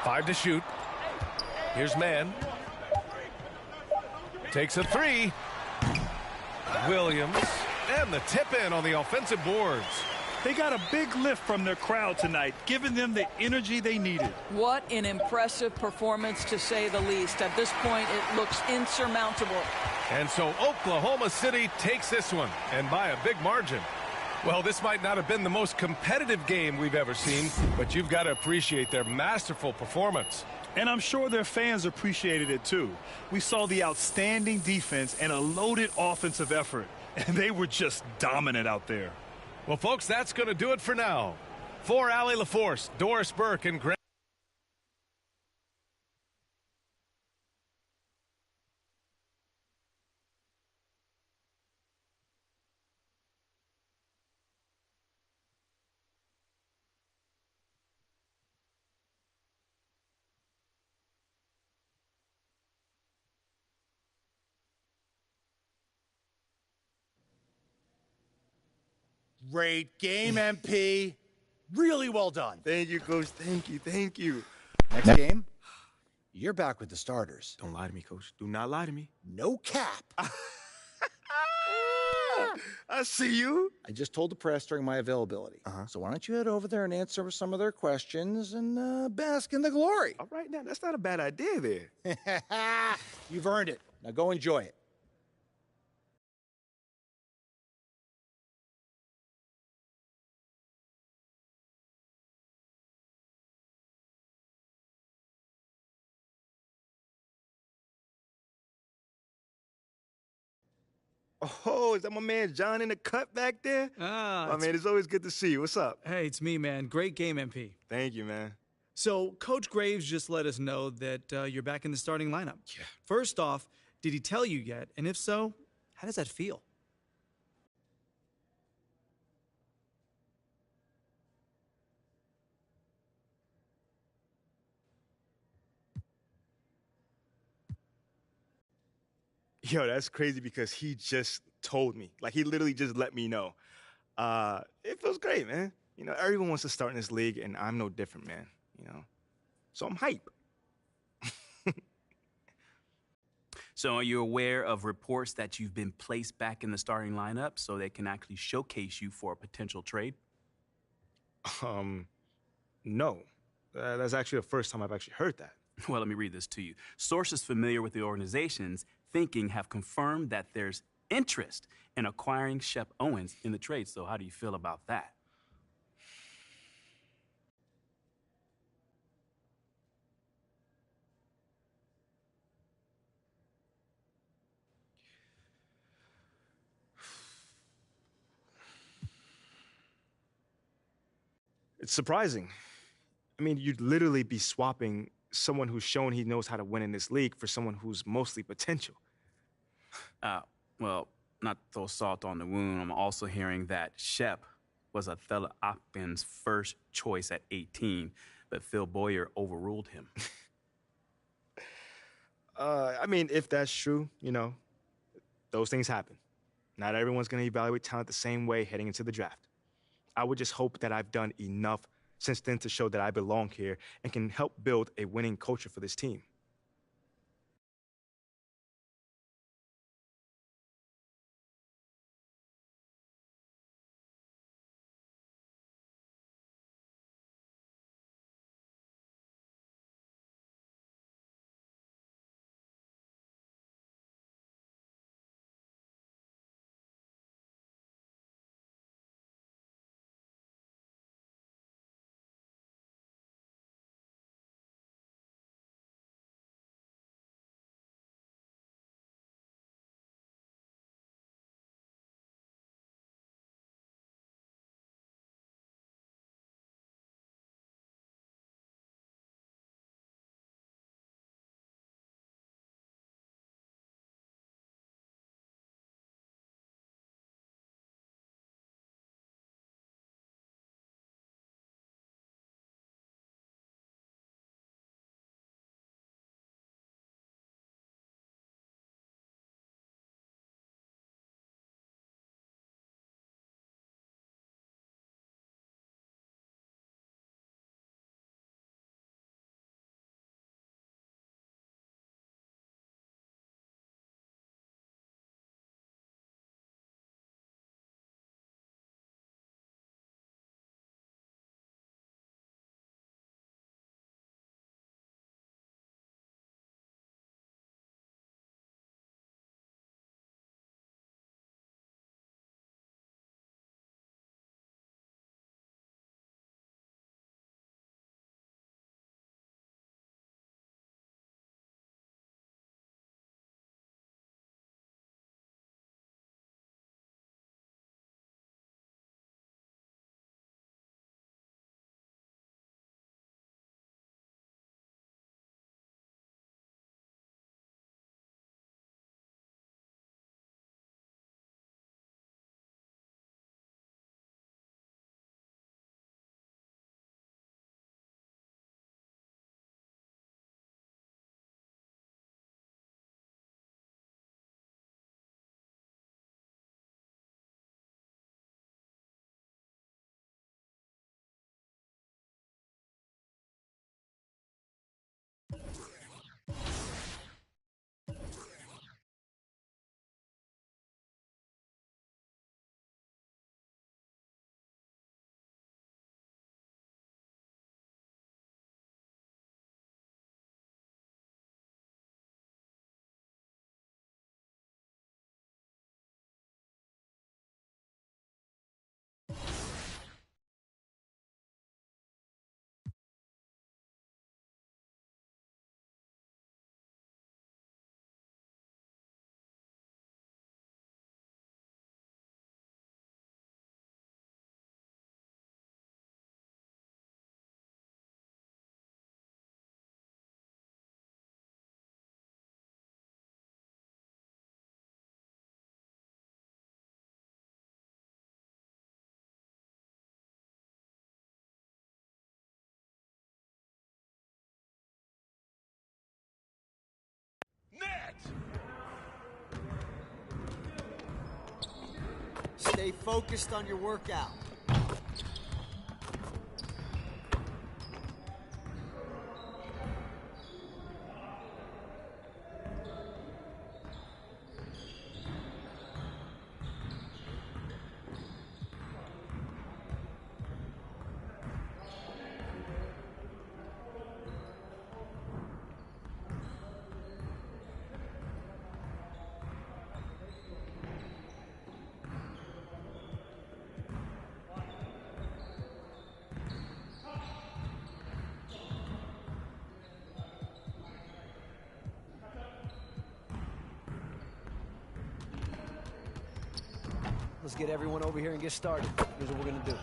Speaker 2: 5 to shoot. Here's Mann. Takes a 3. Williams. And the tip in on the offensive boards.
Speaker 4: They got a big lift from their crowd tonight, giving them the energy they needed.
Speaker 18: What an impressive performance, to say the least. At this point, it looks insurmountable.
Speaker 2: And so Oklahoma City takes this one, and by a big margin. Well, this might not have been the most competitive game we've ever seen, but you've got to appreciate their masterful performance.
Speaker 4: And I'm sure their fans appreciated it too. We saw the outstanding defense and a loaded offensive effort, and they were just dominant out there.
Speaker 2: Well, folks, that's going to do it for now. For Allie LaForce, Doris Burke, and Grant.
Speaker 7: Great game, MP. Really well done.
Speaker 8: Thank you, Coach. Thank you. Thank you.
Speaker 7: Next game, you're back with the starters.
Speaker 8: Don't lie to me, Coach. Do not lie to me.
Speaker 7: No cap.
Speaker 8: I see you.
Speaker 7: I just told the press during my availability. So why don't you head over there and answer some of their questions and bask in the glory?
Speaker 8: All right, now, that's not a bad idea there.
Speaker 7: You've earned it. Now go enjoy it.
Speaker 8: Oh, is that my man John in the cut back there?
Speaker 15: Ah,
Speaker 8: man, it's always good to see you. What's up?
Speaker 15: Hey, it's me, man. Great game, MP.
Speaker 8: Thank you, man.
Speaker 15: So, Coach Graves just let us know that you're back in the starting lineup.
Speaker 8: Yeah.
Speaker 15: First off, did he tell you yet? And if so, how does that feel?
Speaker 8: Yo, that's crazy because he just told me. Like, he literally just let me know. It feels great, man. You know, everyone wants to start in this league, and I'm no different, man. You know? So I'm hype.
Speaker 16: So are you aware of reports that you've been placed back in the starting lineup so they can actually showcase you for a potential trade?
Speaker 8: No. That's actually the first time I've actually heard that.
Speaker 16: Well, let me read this to you. Sources familiar with the organization's thinking have confirmed that there's interest in acquiring Shep Owens in the trade. So how do you feel about that?
Speaker 8: It's surprising. I mean, you'd literally be swapping someone who's shown he knows how to win in this league for someone who's mostly potential.
Speaker 16: Well, not to throw salt on the wound, I'm also hearing that Shep was Othello Ockben's first choice at 18, but Phil Boyer overruled him.
Speaker 8: I mean, if that's true, you know, those things happen. Not everyone's going to evaluate talent the same way heading into the draft. I would just hope that I've done enough since then to show that I belong here and can help build a winning culture for this team.
Speaker 14: Stay focused on your workout. Let's get everyone over here and get started. Here's what we're gonna do.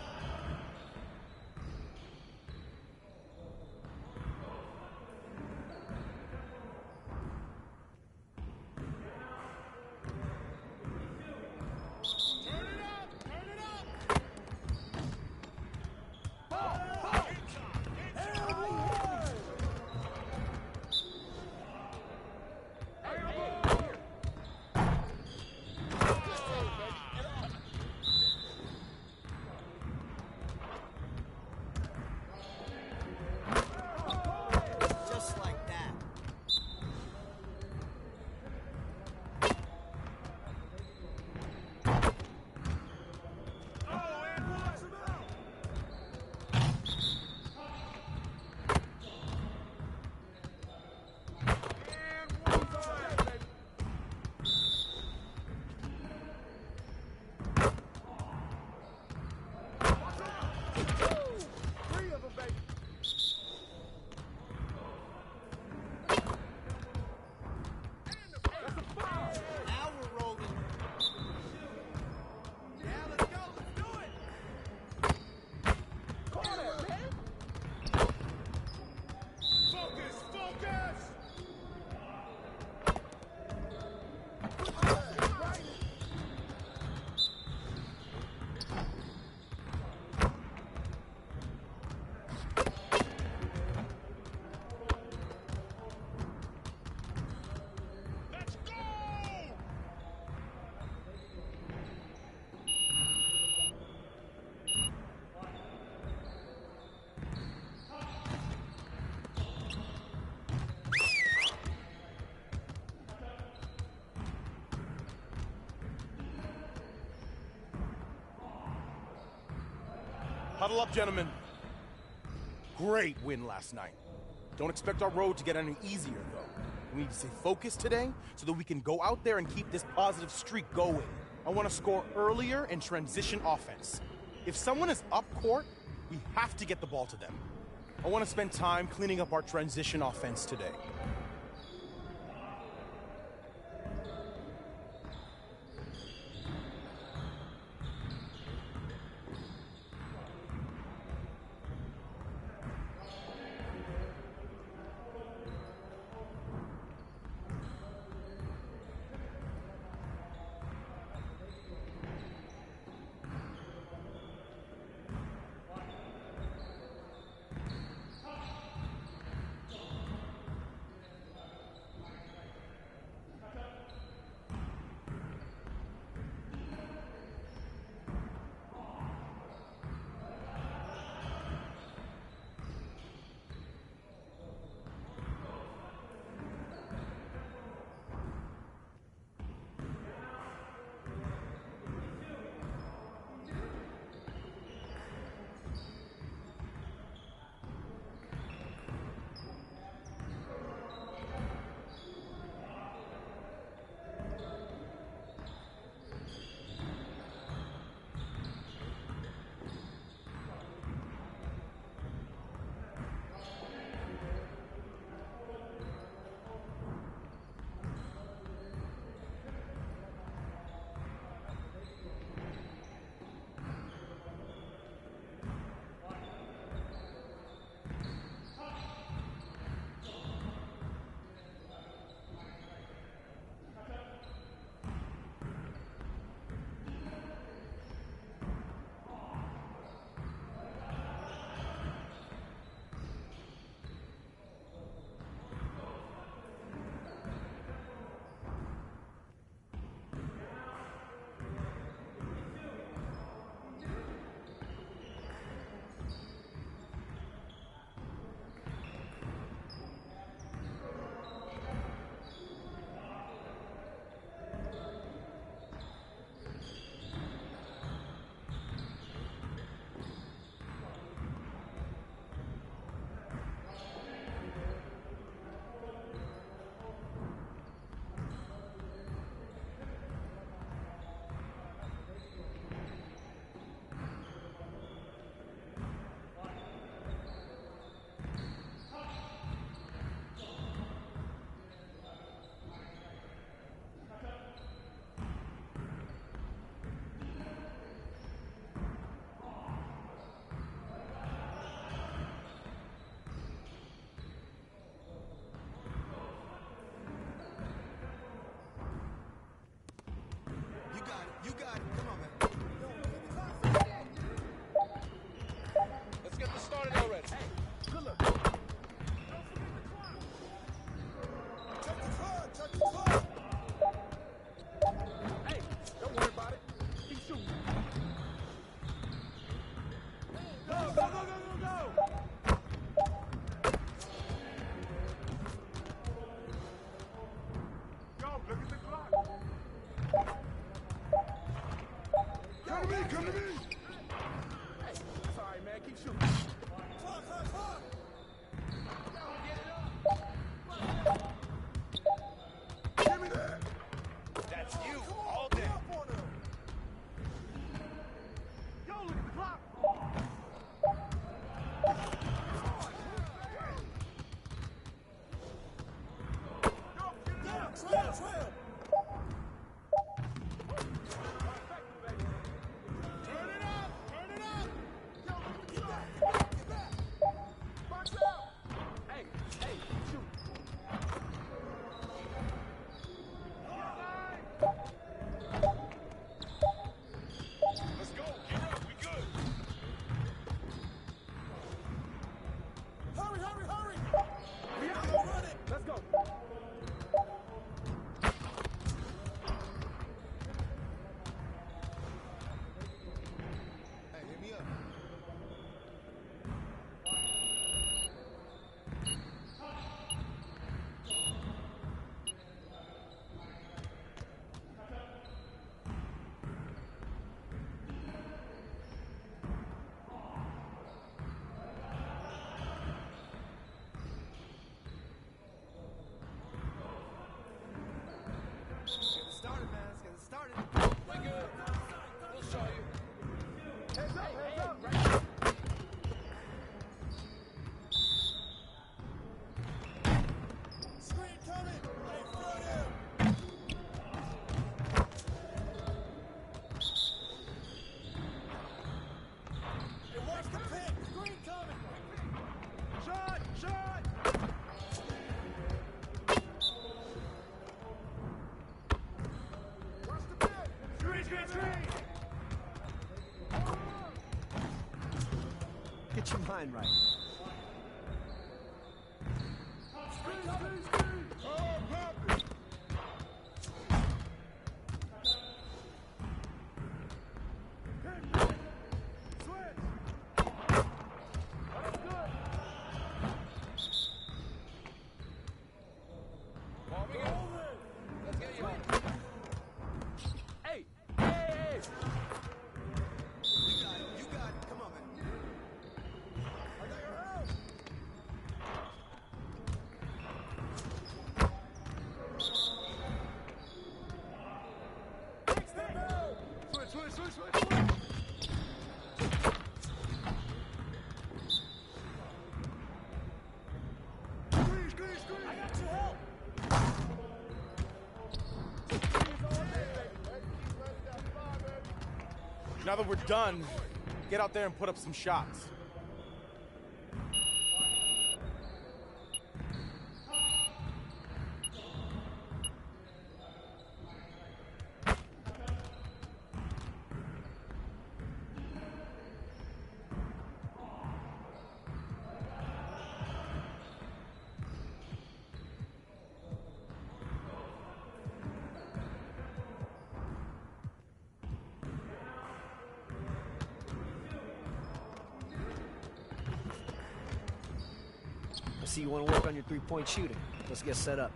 Speaker 19: Huddle up, gentlemen. Great win last night. Don't expect our road to get any easier, though. We need to stay focused today so that we can go out there and keep this positive streak going. I want to score earlier and transition offense. If someone is up court, we have to get the ball to them. I want to spend time cleaning up our transition offense today.
Speaker 20: Get your mind right.
Speaker 19: Now that we're done, get out there and put up some shots.
Speaker 20: I see you want to work on your three-point shooting. Let's get set up.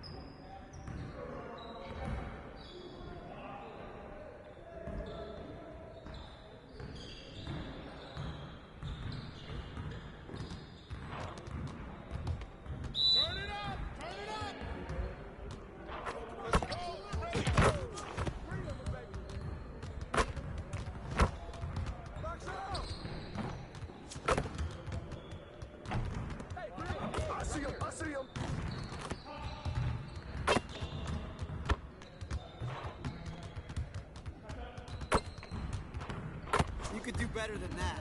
Speaker 20: You could do better than that.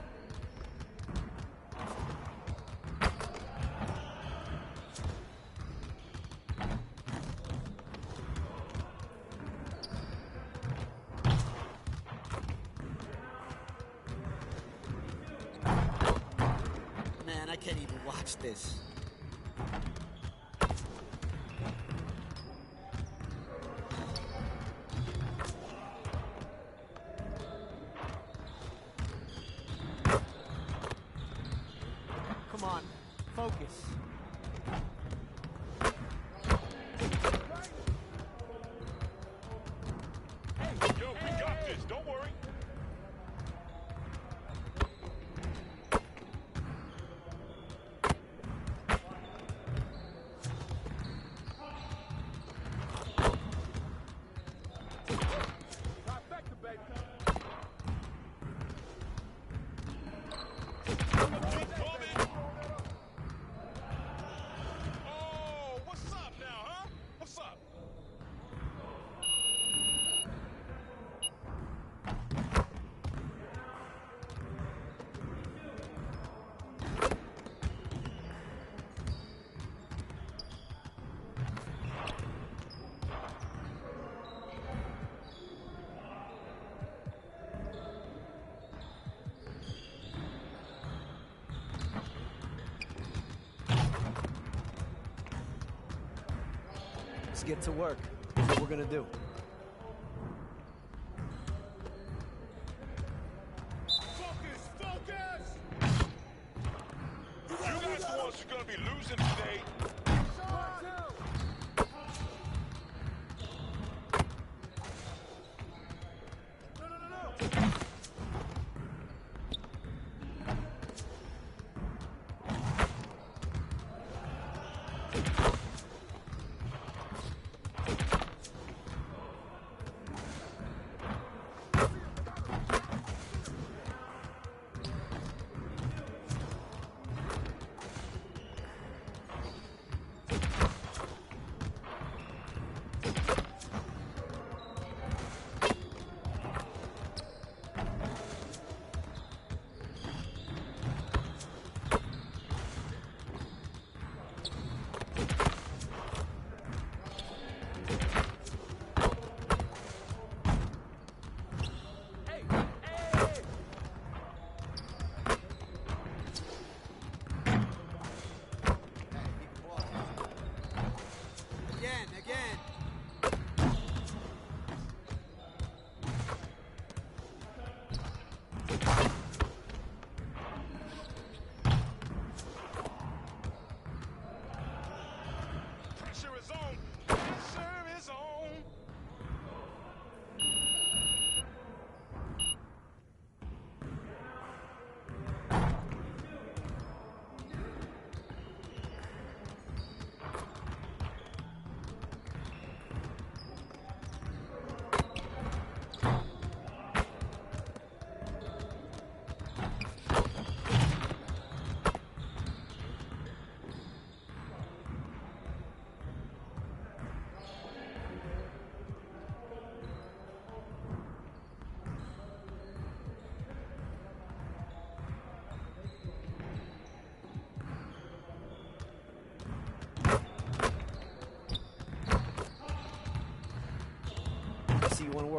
Speaker 20: Man, I can't even watch this. Come on, focus.
Speaker 9: Yo, we got this. Don't worry.
Speaker 20: Let's get to work. Here's what we're gonna do.
Speaker 9: Focus! Focus! You guys the ones who are gonna be losing today.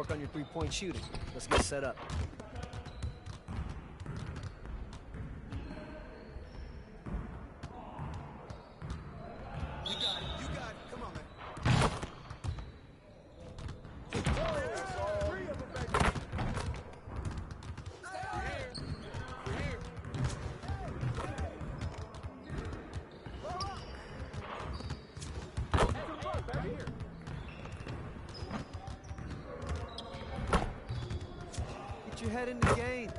Speaker 20: work on your three-point shooting. Let's get set up. Get your head in the game.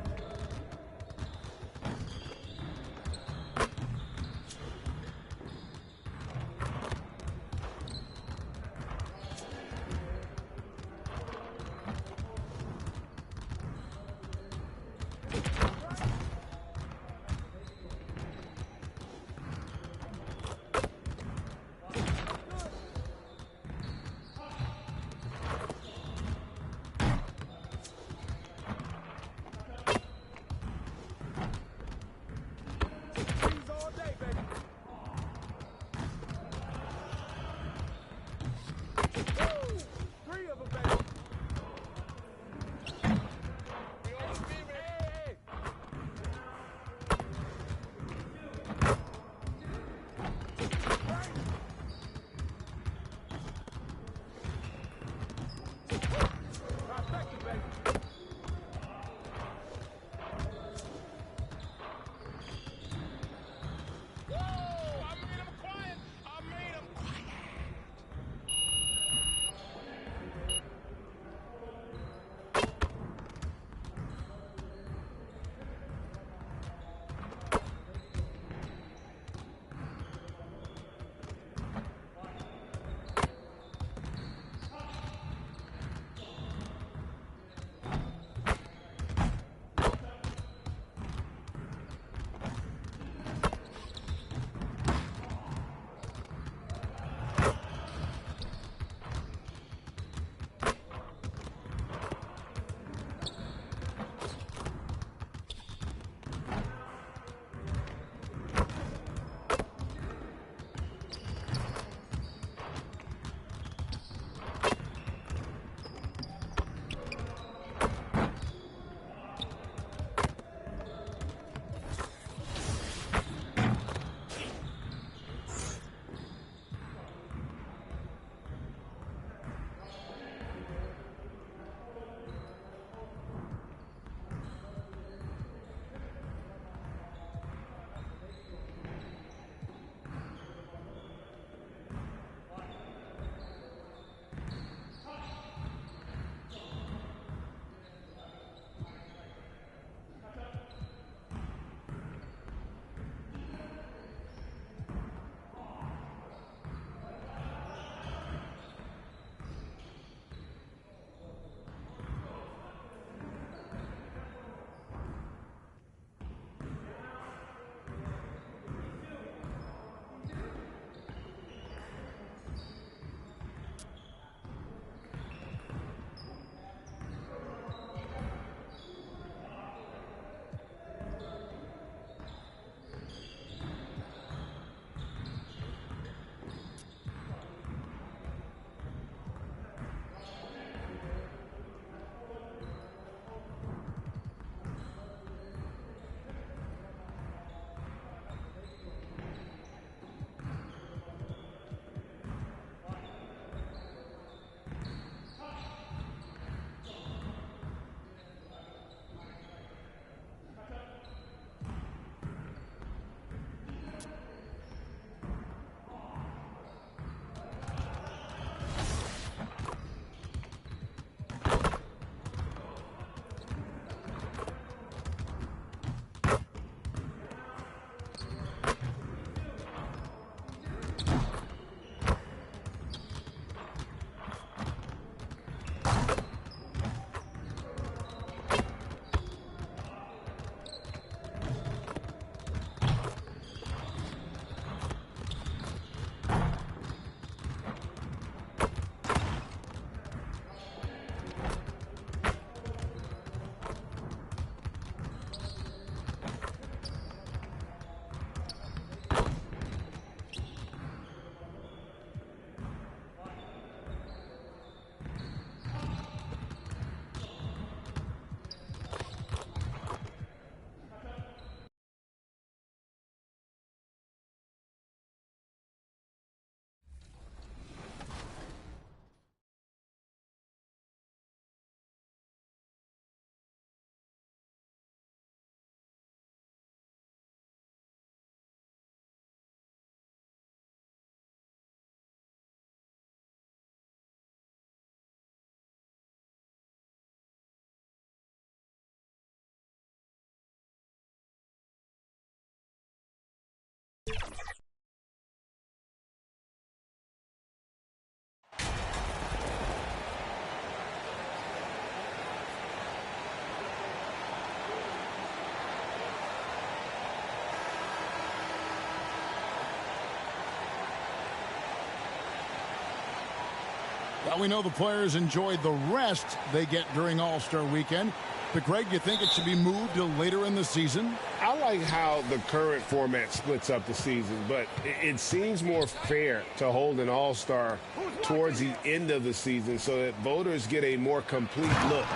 Speaker 10: Well, we know the players enjoyed the rest they get during All-Star Weekend. But, Greg, you think it should be moved to later in the season?
Speaker 11: I like how the current format splits up the season, but it seems more fair to hold an All-Star towards the end of the season so that voters get a more complete look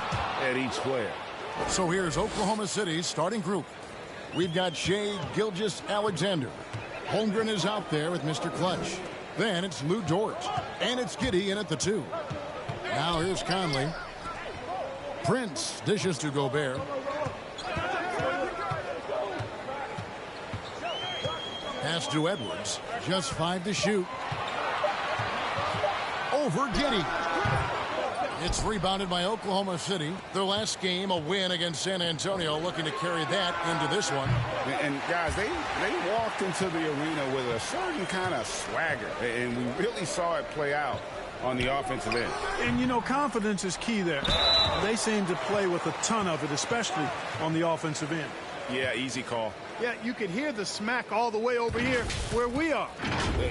Speaker 11: at each player.
Speaker 10: So here's Oklahoma City's starting group. We've got Shai Gilgeous-Alexander. Holmgren is out there with Mr. Clutch. Then it's Lou Dort. And it's Giddey in at the 2. Now here's Conley. Prince dishes to Gobert. Pass to Edwards. Just 5 to shoot. Over Giddey. It's rebounded by Oklahoma City. Their last game, a win against San Antonio, looking to carry that into this one.
Speaker 11: And guys, they walked into the arena with a certain kind of swagger, and we really saw it play out on the offensive end.
Speaker 21: And, you know, confidence is key there. They seem to play with a ton of it, especially on the offensive end.
Speaker 11: Yeah, easy call.
Speaker 21: Yeah, you could hear the smack all the way over here where we are.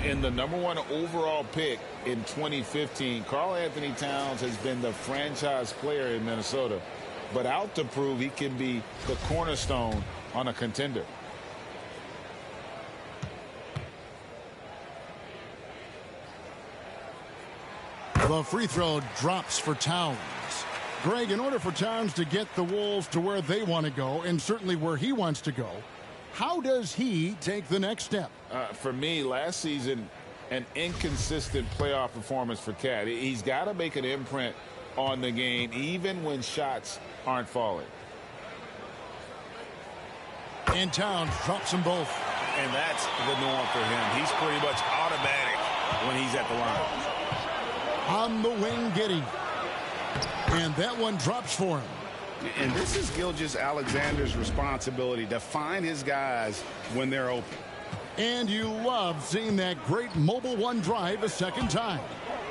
Speaker 11: And the #1 overall pick in 2015, Karl Anthony Towns has been the franchise player in Minnesota, but out to prove he can be the cornerstone on a contender.
Speaker 10: The free throw drops for Towns. Greg, in order for Towns to get the Wolves to where they want to go, and certainly where he wants to go, how does he take the next step?
Speaker 11: For me, last season, an inconsistent playoff performance for Cat. He's got to make an imprint on the game, even when shots aren't falling.
Speaker 10: And Towns drops them both.
Speaker 11: And that's the norm for him. He's pretty much automatic when he's at the line.
Speaker 10: On the wing, Giddey. And that one drops for him.
Speaker 11: And this is Gilgeous-Alexander's responsibility to find his guys when they're open.
Speaker 10: And you love seeing that great mobile one drive a second time.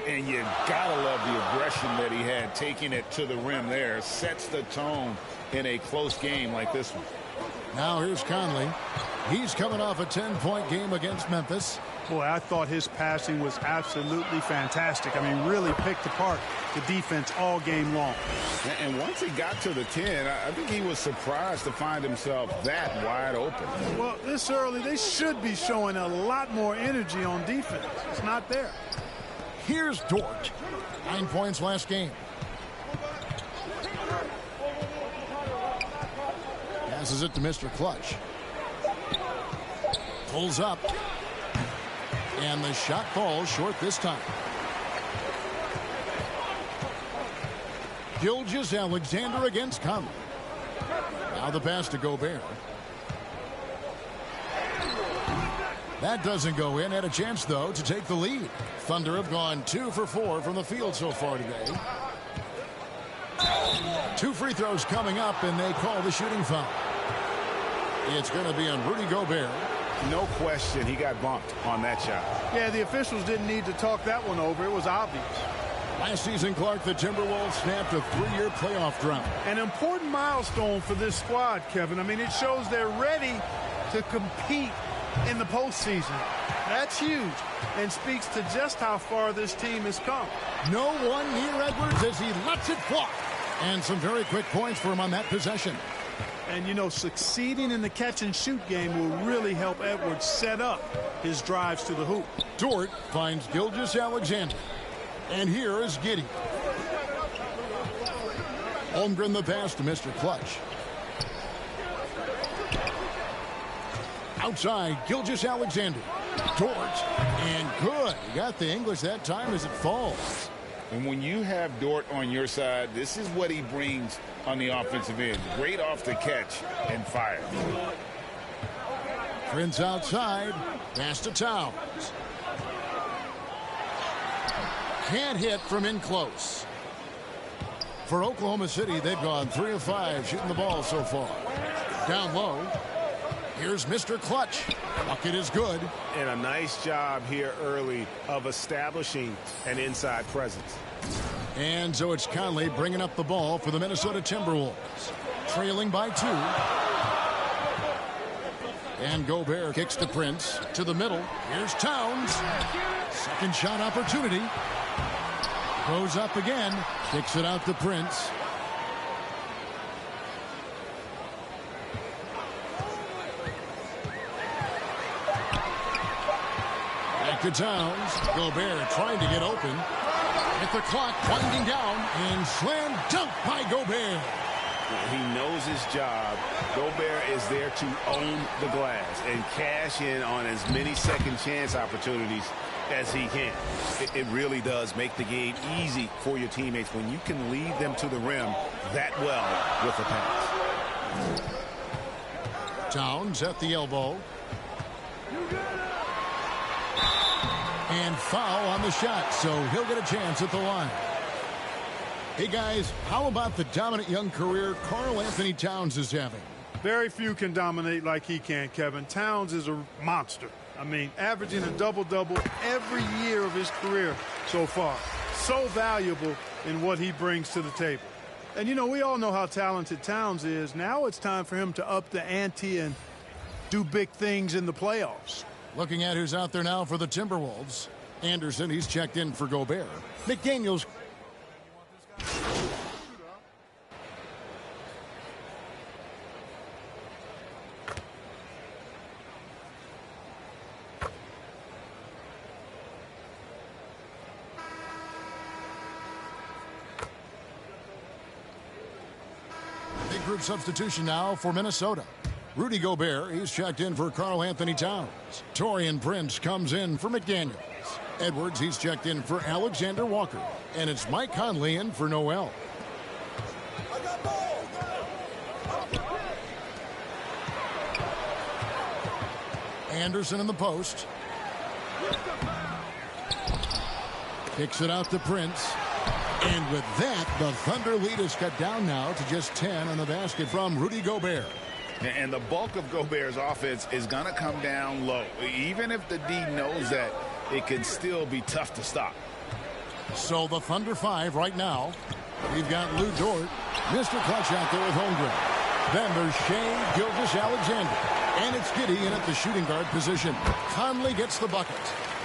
Speaker 11: And you gotta love the aggression that he had taking it to the rim there. Sets the tone in a close game like this one.
Speaker 10: Now here's Conley. He's coming off a 10-point game against Memphis.
Speaker 21: Boy, I thought his passing was absolutely fantastic. I mean, really picked apart the defense all game long.
Speaker 11: And once he got to the 10, I think he was surprised to find himself that wide open.
Speaker 21: Well, this early, they should be showing a lot more energy on defense. It's not there.
Speaker 10: Here's Dort. 9 points last game. Passes it to Mr. Clutch. Pulls up. And the shot falls short this time. Gilgeous-Alexander against Conley. Now the pass to Gobert. That doesn't go in. Had a chance, though, to take the lead. Thunder have gone 2 for 4 from the field so far today. 2 free throws coming up, and they call the shooting foul. It's going to be on Rudy Gobert.
Speaker 11: No question he got bumped on that shot.
Speaker 21: Yeah, the officials didn't need to talk that one over. It was obvious.
Speaker 10: Last season, Clark, the Timberwolves snapped a 3-year playoff drought.
Speaker 21: An important milestone for this squad, Kevin. I mean, it shows they're ready to compete in the postseason. That's huge and speaks to just how far this team has come.
Speaker 10: No one near Edwards as he lets it fly. And some very quick points for him on that possession.
Speaker 21: And, you know, succeeding in the catch-and-shoot game will really help Edwards set up his drives to the hoop.
Speaker 10: Dort finds Gilgeous-Alexander. And here is Giddey. Holmgren the pass to Mr. Clutch. Outside, Gilgeous-Alexander. Dort. And good. He got the English that time as it falls.
Speaker 11: And when you have Dort on your side, this is what he brings on the offensive end. Great off the catch and fire.
Speaker 10: Prince outside. Pass to Towns. Can't hit from in close. For Oklahoma City, they've gone 3 of 5 shooting the ball so far. Down low. Here's Mr. Clutch. Bucket is good.
Speaker 8: And a nice job here early of establishing an inside presence.
Speaker 10: And so it's Conley bringing up the ball for the Minnesota Timberwolves. Trailing by 2. And Gobert kicks to Prince to the middle. Here's Towns. Second shot opportunity. Goes up again. Kicks it out to Prince. Back to Towns. Gobert trying to get open. At the clock winding down. And slam dunk by Gobert.
Speaker 11: He knows his job. Gobert is there to own the glass and cash in on as many second chance opportunities as he can. It really does make the game easy for your teammates when you can lead them to the rim that well with a pass.
Speaker 10: Towns at the elbow. And foul on the shot, so he'll get a chance at the line. Hey, guys, how about the dominant young career Karl Anthony Towns is having?
Speaker 21: Very few can dominate like he can, Kevin. Towns is a monster. I mean, averaging a double-double every year of his career so far. So valuable in what he brings to the table. And, you know, we all know how talented Towns is. Now it's time for him to up the ante and do big things in the playoffs.
Speaker 10: Looking at who's out there now for the Timberwolves. Anderson, he's checked in for Gobert. McDaniels. Big group substitution now for Minnesota. Rudy Gobert, he's checked in for Karl Anthony Towns. Taurean Prince comes in for McDaniels. Edwards, he's checked in for Alexander Walker. And it's Mike Conley in for Noel. Anderson in the post. Kicks it out to Prince. And with that, the Thunder lead is cut down now to just 10 on the basket from Rudy Gobert.
Speaker 11: And the bulk of Gobert's offense is going to come down low. Even if the D knows that, it can still be tough to stop.
Speaker 10: So the Thunder 5 right now. We've got Lou Dort, Mr. Clutch out there with Holmgren. Then there's Shea Gilgeous-Alexander. And it's Giddey in at the shooting guard position. Conley gets the bucket.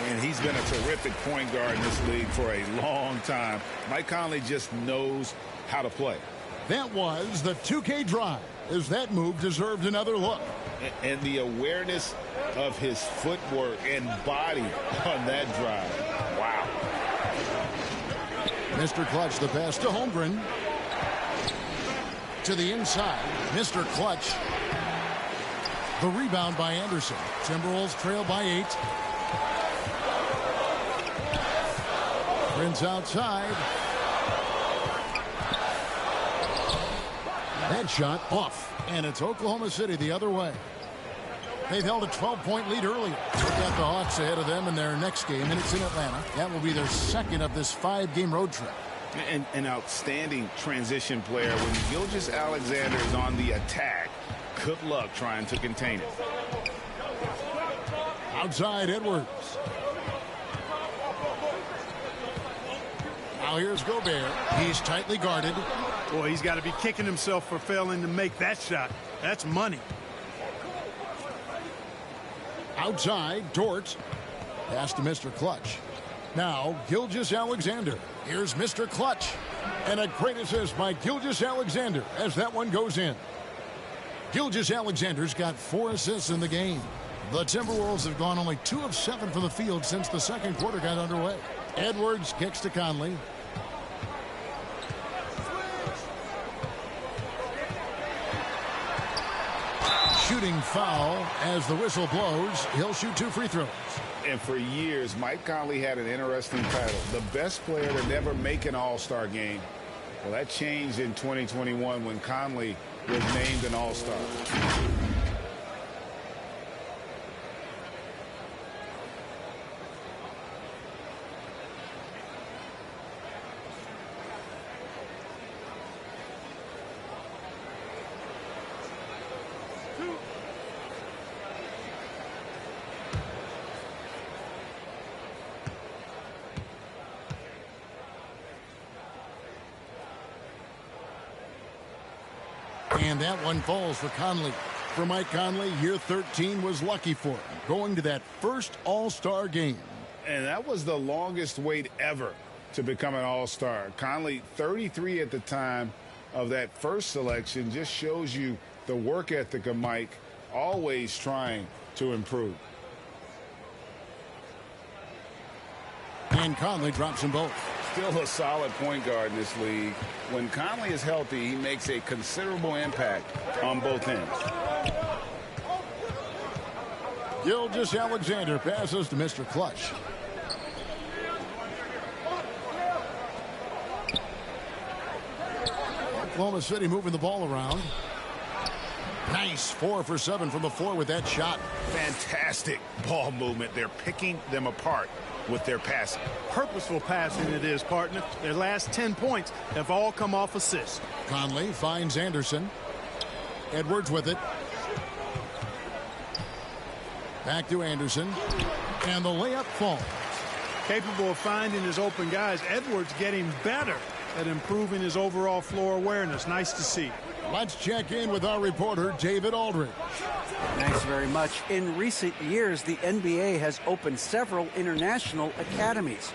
Speaker 11: And he's been a terrific point guard in this league for a long time. Mike Conley just knows how to play.
Speaker 10: That was the 2K drive, as that move deserved another look.
Speaker 11: And the awareness of his footwork and body on that drive. Wow.
Speaker 10: Mr. Clutch, the pass to Holmgren. To the inside, Mr. Clutch. The rebound by Anderson. Timberwolves trail by 8. Prince outside. That shot off. And it's Oklahoma City the other way. They've held a 12-point lead earlier. They've got the Hawks ahead of them in their next game, and it's in Atlanta. That will be their second of this 5-game road trip.
Speaker 11: And an outstanding transition player. When Gilgeous-Alexander is on the attack, good luck trying to contain it.
Speaker 10: Outside Edwards. Now here's Gobert. He's tightly guarded.
Speaker 21: Boy, he's got to be kicking himself for failing to make that shot. That's money.
Speaker 10: Outside, Dort. Pass to Mr. Clutch. Now, Gilgeous-Alexander. Here's Mr. Clutch. And a great assist by Gilgeous-Alexander as that one goes in. Gilgeous-Alexander's got 4 assists in the game. The Timberwolves have gone only 2 of 7 from the field since the second quarter got underway. Edwards kicks to Conley. Shooting foul as the whistle blows. He'll shoot 2 free throws.
Speaker 11: And for years, Mike Conley had an interesting title. The best player to never make an All-Star game. Well, that changed in 2021 when Conley was named an All-Star.
Speaker 10: And that one falls for Conley. For Mike Conley, year 13 was lucky for him, going to that first All-Star game.
Speaker 11: And that was the longest wait ever to become an all-star. Conley, 33 at the time of that first selection, just shows you the work ethic of Mike, always trying to improve.
Speaker 10: And Conley drops them both.
Speaker 11: Still a solid point guard in this league. When Conley is healthy, he makes a considerable impact on both ends.
Speaker 10: Gilgeous-Alexander passes to Mr. Clutch. Oklahoma City moving the ball around. Nice 4 for 7 from the floor with that shot.
Speaker 11: Fantastic ball movement. They're picking them apart with their passing.
Speaker 21: Purposeful passing it is, partner. Their last 10 points have all come off assists.
Speaker 10: Conley finds Anderson. Edwards with it. Back to Anderson. And the layup falls.
Speaker 21: Capable of finding his open guys. Edwards getting better at improving his overall floor awareness. Nice to see.
Speaker 10: Let's check in with our reporter, David Aldridge.
Speaker 14: Thanks very much. In recent years, the NBA has opened several international academies.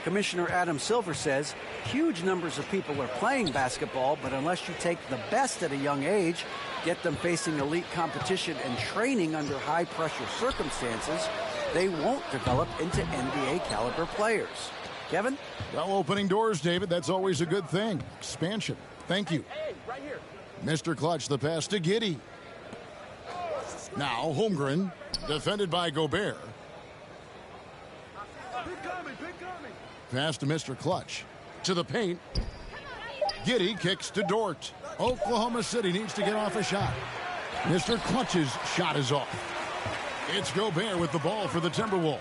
Speaker 14: Commissioner Adam Silver says huge numbers of people are playing basketball, but unless you take the best at a young age, get them facing elite competition and training under high-pressure circumstances, they won't develop into NBA-caliber players. Kevin?
Speaker 10: Well, opening doors, David, that's always a good thing. Expansion. Thank you.
Speaker 20: Hey, right here.
Speaker 10: Mr. Clutch, the pass to Giddey. Now Holmgren, defended by Gobert. Pass to Mr. Clutch. To the paint. Giddey kicks to Dort. Oklahoma City needs to get off a shot. Mr. Clutch's shot is off. It's Gobert with the ball for the Timberwolves.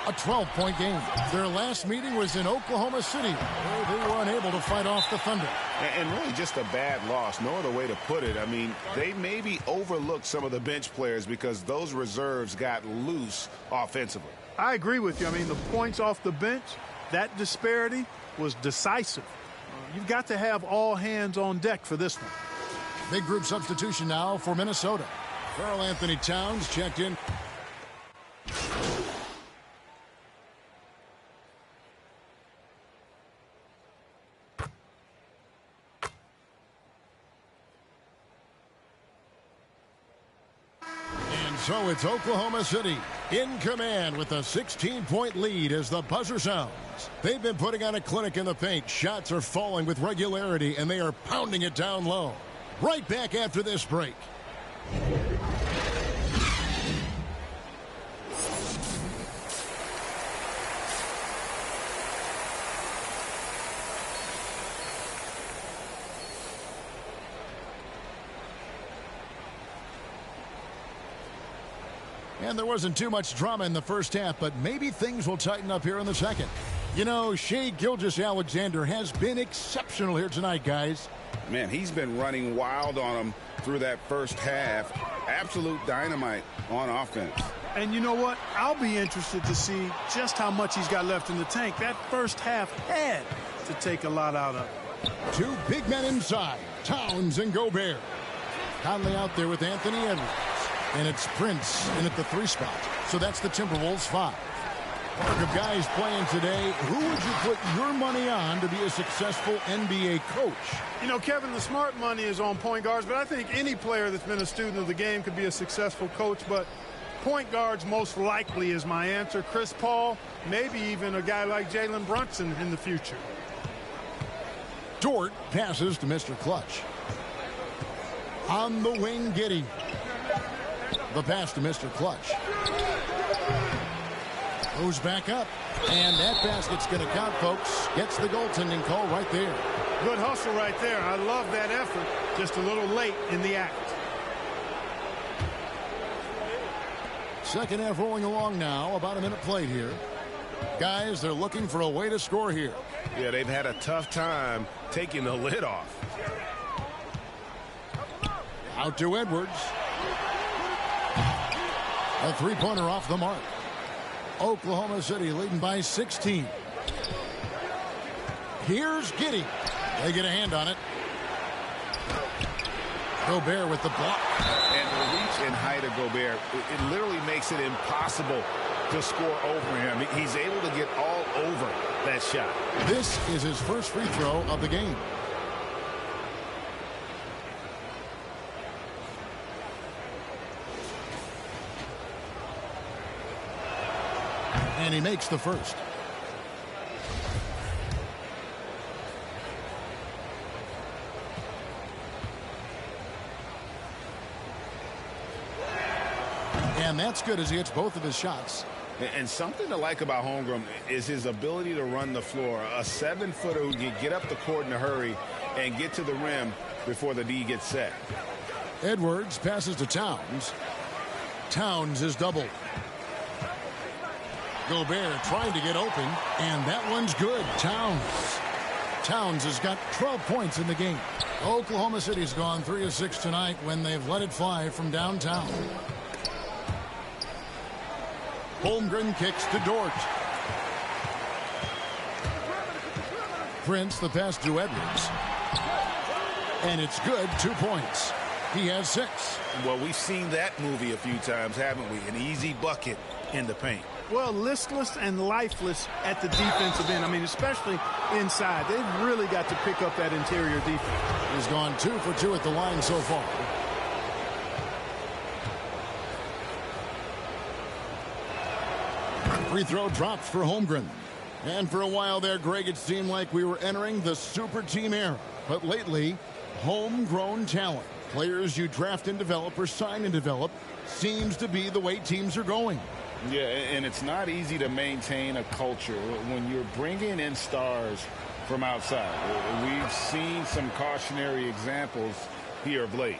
Speaker 10: A 12-point game. Their last meeting was in Oklahoma City, where they were unable to fight off the Thunder.
Speaker 11: And really just a bad loss. No other way to put it. I mean, they maybe overlooked some of the bench players because those reserves got loose offensively.
Speaker 21: I agree with you. I mean, the points off the bench, that disparity was decisive. You've got to have all hands on deck for this one.
Speaker 10: Big group substitution now for Minnesota. Karl Anthony Towns checked in. So it's Oklahoma City in command with a 16-point lead as the buzzer sounds. They've been putting on a clinic in the paint. Shots are falling with regularity, and they are pounding it down low. Right back after this break. And there wasn't too much drama in the first half, but maybe things will tighten up here in the second. You know, Shai Gilgeous-Alexander has been exceptional here tonight, guys.
Speaker 11: Man, he's been running wild on them through that first half. Absolute dynamite on offense.
Speaker 21: And you know what? I'll be interested to see just how much he's got left in the tank. That first half had to take a lot out of it.
Speaker 10: Two big men inside, Towns and Gobert. Conley out there with Anthony Edwards. And it's Prince in at the 3 spot. So that's the Timberwolves 5. Mark of guys playing today, who would you put your money on to be a successful NBA coach?
Speaker 21: You know, Kevin, the smart money is on point guards, but I think any player that's been a student of the game could be a successful coach. But point guards most likely is my answer. Chris Paul, maybe even a guy like Jalen Brunson in the future.
Speaker 10: Dort passes to Mr. Clutch. On the wing, Giddey. The pass to Mr. Clutch. Goes back up. And that basket's going to count, folks. Gets the goaltending call right there.
Speaker 21: Good hustle right there. I love that effort. Just a little late in the act.
Speaker 10: Second half rolling along now. About a minute played here. Guys, they're looking for a way to score here.
Speaker 13: Yeah, they've had a tough time taking the lid off.
Speaker 10: Out to Edwards. A three-pointer off the mark. Oklahoma City leading by 16. Here's Giddey. They get a hand on it. Gobert with the block.
Speaker 11: And the reach and height of Gobert, it literally makes it impossible to score over him. He's able to get all over that shot.
Speaker 10: This is his first free throw of the game. And he makes the first. And that's good as he hits both of his shots.
Speaker 11: And something to like about Holmgren is his ability to run the floor. A 7-footer who can get up the court in a hurry and get to the rim before the D gets set.
Speaker 10: Edwards passes to Towns. Towns is doubled. Gobert trying to get open, and that one's good. Towns has got 12 points in the game. Oklahoma City's gone 3 of 6 tonight when they've let it fly from downtown. Holmgren kicks to Dort. Prince the pass to Edwards. And it's good, 2 points. He has 6.
Speaker 11: Well, we've seen that movie a few times, haven't we? An easy bucket in the paint.
Speaker 21: Well, listless and lifeless at the defensive end. I mean, especially inside. They've really got to pick up that interior defense.
Speaker 10: He's gone 2 for 2 at the line so far. Free throw drops for Holmgren. And for a while there, Greg, it seemed like we were entering the super team era. But lately, homegrown talent, players you draft and develop or sign and develop, seems to be the way teams are going.
Speaker 11: Yeah, and it's not easy to maintain a culture when you're bringing in stars from outside. We've seen some cautionary examples here of late.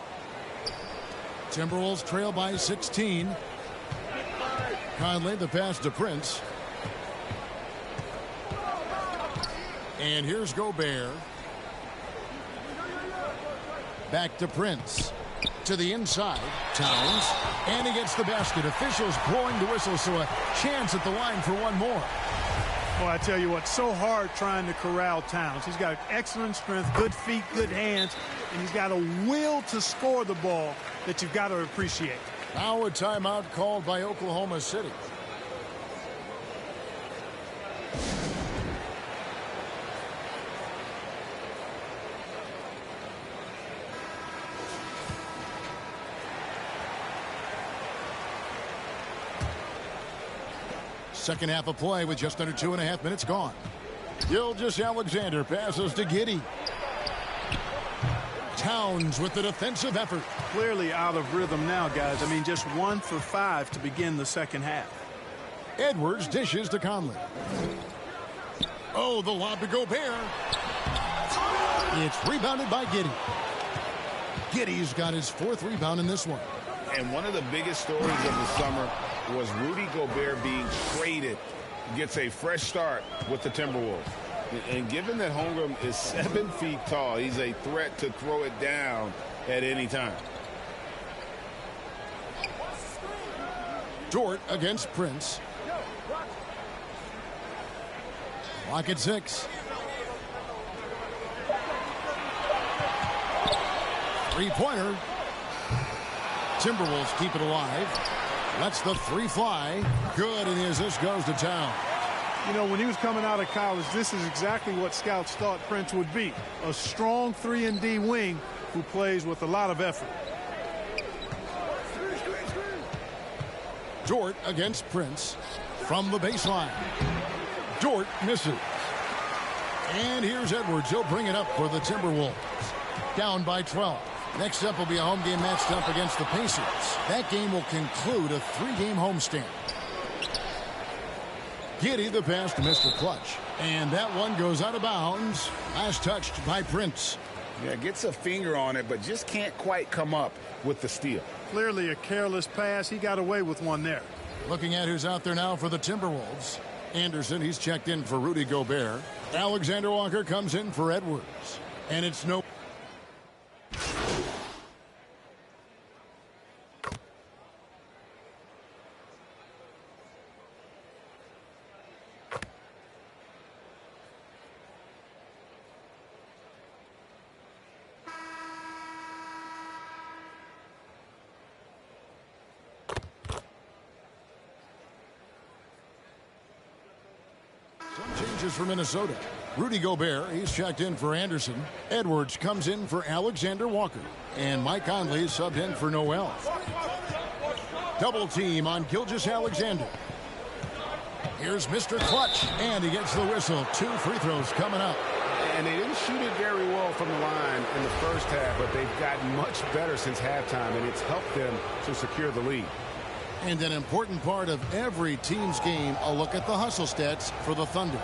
Speaker 10: Timberwolves trail by 16. Conley the pass to Prince. And here's Gobert. Back to Prince. To the inside. Towns. And he gets the basket. Officials blowing the whistle, so a chance at the line for one more.
Speaker 21: Well, I tell you what, so hard trying to corral Towns. He's got excellent strength, good feet, good hands, and he's got a will to score the ball that you've got to appreciate.
Speaker 10: Now a timeout called by Oklahoma City. Second half of play with just under 2.5 minutes gone. Gilgeous-Alexander passes to Giddey. Towns with the defensive effort.
Speaker 21: Clearly out of rhythm now, guys. I mean, just 1 for 5 to begin the second half.
Speaker 10: Edwards dishes to Conley. Oh, the lob to Gobert. It's rebounded by Giddey. Giddey's got his 4th rebound in this one.
Speaker 11: And one of the biggest stories of the summer was Rudy Gobert being traded. Gets a fresh start with the Timberwolves. And given that Holmgren is 7 feet tall, he's a threat to throw it down at any time.
Speaker 10: Dort against Prince. Clock at 6. Three-pointer. Timberwolves keep it alive. Lets the 3 fly. Good, and the assist goes to Town.
Speaker 21: You know, when he was coming out of college, this is exactly what scouts thought Prince would be. A strong 3-and-D wing who plays with a lot of effort.
Speaker 10: Dort against Prince from the baseline. Dort misses. And here's Edwards. He'll bring it up for the Timberwolves. Down by 12. Next up will be a home game matched up against the Pacers. That game will conclude a 3-game homestand. Giddey the pass to Mr. Clutch. And that one goes out of bounds. Last touched by Prince.
Speaker 11: Yeah, gets a finger on it, but just can't quite come up with the steal.
Speaker 21: Clearly a careless pass. He got away with one there.
Speaker 10: Looking at who's out there now for the Timberwolves. Anderson, he's checked in for Rudy Gobert. Alexander Walker comes in for Edwards. And it's no... pitches for Minnesota. Rudy Gobert, he's checked in for Anderson. Edwards comes in for Alexander Walker. And Mike Conley subbed in for Noel. Double team on Gilgeous-Alexander. Here's Mr. Clutch, and he gets the whistle. 2 free throws coming up.
Speaker 11: And they didn't shoot it very well from the line in the first half, but they've gotten much better since halftime, and it's helped them to secure the lead.
Speaker 10: And an important part of every team's game, a look at the hustle stats for the Thunder.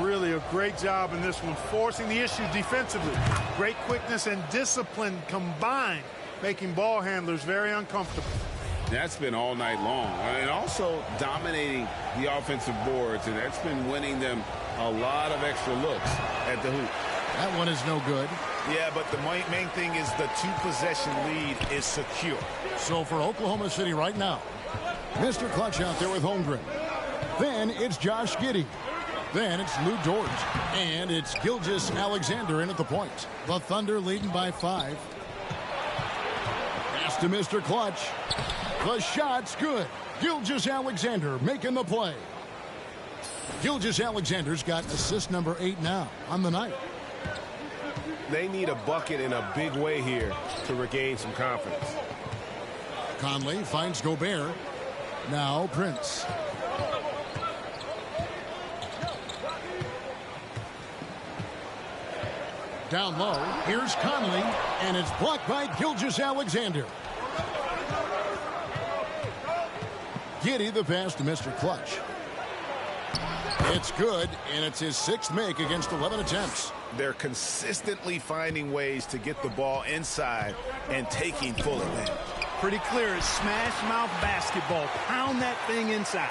Speaker 21: Really a great job in this one, forcing the issue defensively. Great quickness and discipline combined, making ball handlers very uncomfortable.
Speaker 11: That's been all night long. And also dominating the offensive boards, and that's been winning them a lot of extra looks at the hoop.
Speaker 10: That one is no good.
Speaker 11: Yeah, but the main thing is the 2-possession lead is secure.
Speaker 10: So for Oklahoma City right now, Mr. Clutch out there with Holmgren. Then it's Josh Giddey. Then it's Lou Dort. And it's Gilgeous-Alexander in at the point. The Thunder leading by 5. Pass to Mr. Clutch. The shot's good. Gilgeous-Alexander making the play. Gilgeous-Alexander's got assist number 8 now on the night.
Speaker 13: They need a bucket in a big way here to regain some confidence.
Speaker 10: Conley finds Gobert. Now Prince. Down low, here's Conley, and it's blocked by Gilgeous-Alexander. Giddey the pass to Mr. Clutch. It's good, and it's his 6th make against 11 attempts.
Speaker 11: They're consistently finding ways to get the ball inside and taking full advantage.
Speaker 21: Pretty clear, it's smash mouth basketball. Pound that thing inside.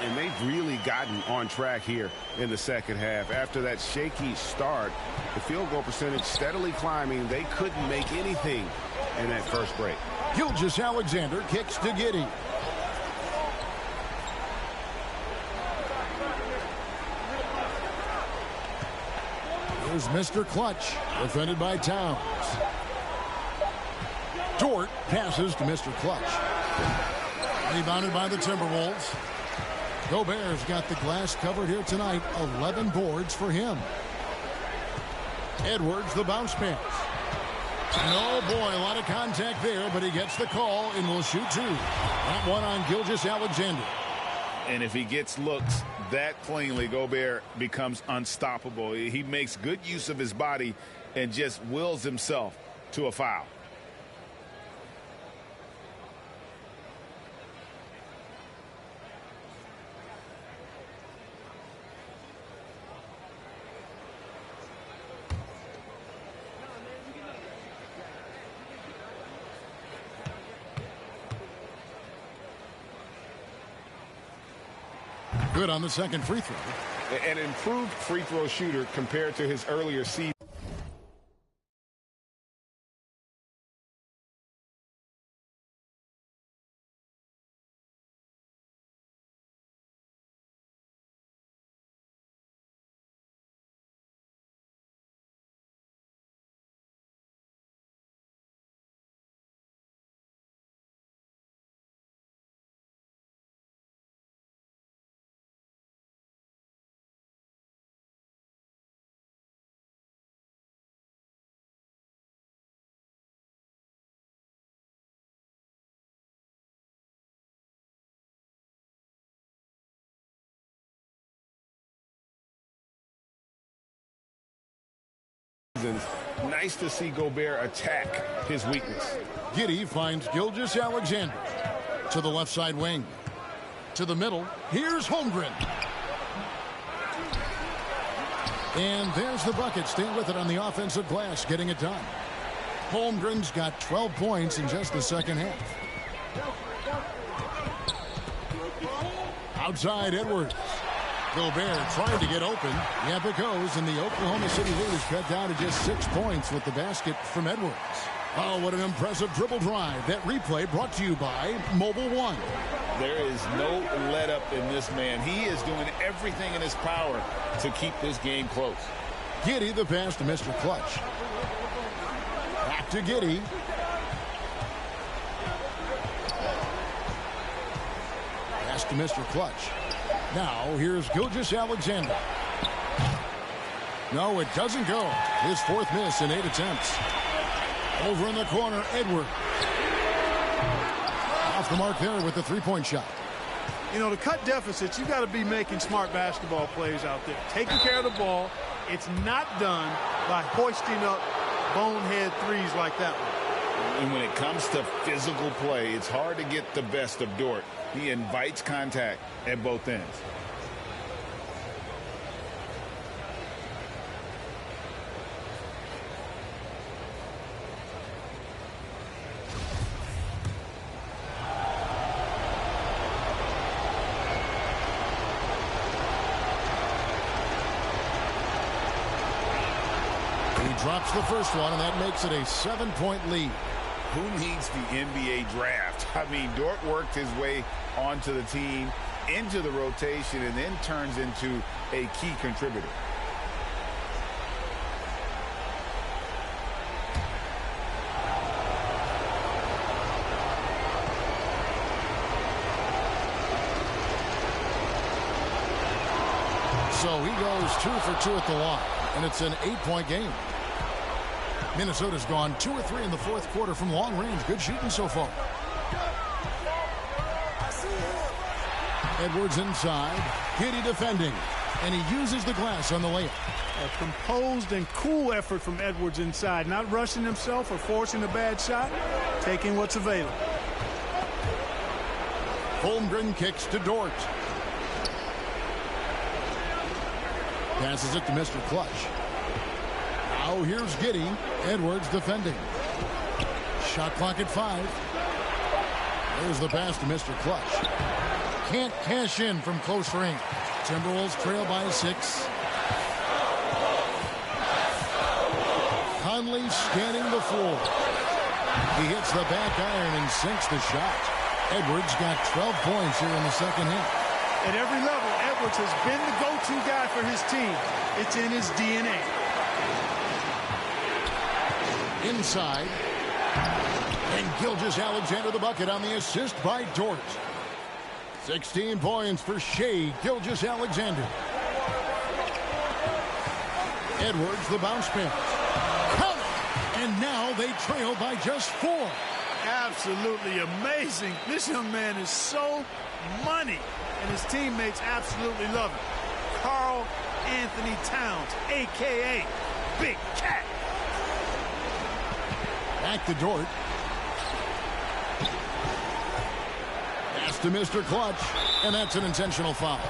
Speaker 11: And they've really gotten on track here in the second half. After that shaky start, the field goal percentage steadily climbing. They couldn't make anything in that first break.
Speaker 10: Gilgeous-Alexander kicks to Giddey. Here's Mr. Clutch, defended by Towns. Dort passes to Mr. Clutch. Rebounded by the Timberwolves. Gobert's got the glass covered here tonight. 11 boards for him. Edwards, the bounce pass. And oh boy, a lot of contact there, but he gets the call and will shoot 2. That one on Gilgeous-Alexander.
Speaker 11: And if he gets looks that cleanly, Gobert becomes unstoppable. He makes good use of his body and just wills himself to a foul.
Speaker 10: Good on the second free throw.
Speaker 11: An improved free throw shooter compared to his earlier season. Nice to see Gobert attack his weakness.
Speaker 10: Giddey finds Gilgeous-Alexander to the left side wing. To the middle. Here's Holmgren. And there's the bucket. Staying with it on the offensive glass, getting it done. Holmgren's got 12 points in just the second half. Outside Edwards. Gobert trying to get open. Yep, it goes, and the Oklahoma City lead is cut down to just 6 points with the basket from Edwards. Oh, what an impressive dribble drive. That replay brought to you by Mobile One.
Speaker 11: There is no let up in this man. He is doing everything in his power to keep this game close.
Speaker 10: Giddey the pass to Mr. Clutch. Back to Giddey. Pass to Mr. Clutch. Now, here's Gilgeous-Alexander. No, it doesn't go. His fourth miss in 8 attempts. Over in the corner, Edward. Off the mark there with the three-point shot.
Speaker 21: You know, to cut deficits, you got to be making smart basketball plays out there. Taking care of the ball. It's not done by hoisting up bonehead threes like that one.
Speaker 11: And when it comes to physical play, it's hard to get the best of Dort. He invites contact at both ends.
Speaker 10: Drops the first one, and that makes it a 7-point lead.
Speaker 11: Who needs the NBA draft? I mean, Dort worked his way onto the team, into the rotation, and then turns into a key contributor.
Speaker 10: So he goes 2 for 2 at the line, and it's an 8-point game. Minnesota's gone 2 or 3 in the fourth quarter from long range. Good shooting so far. Edwards inside. Giddey defending. And he uses the glass on the layup.
Speaker 21: A composed and cool effort from Edwards inside. Not rushing himself or forcing a bad shot. Taking what's available.
Speaker 10: Holmgren kicks to Dort. Passes it to Mr. Clutch. Now here's Giddey. Edwards defending. Shot clock at 5. There's the pass to Mr. Clutch. Can't cash in from close range. Timberwolves trail by 6. Conley scanning the floor. He hits the back iron and sinks the shot. Edwards got 12 points here in the second half.
Speaker 21: At every level, Edwards has been the go-to guy for his team. It's in his DNA.
Speaker 10: Inside. And Gilgeous-Alexander the bucket on the assist by Dort. 16 points for Shai Gilgeous-Alexander. Edwards the bounce pass. Count it! And now they trail by just 4.
Speaker 21: Absolutely amazing. This young man is so money, and his teammates absolutely love him. Karl Anthony Towns, a.k.a. Big Cat.
Speaker 10: Back to Dort. Pass to Mr. Clutch, and that's an intentional foul.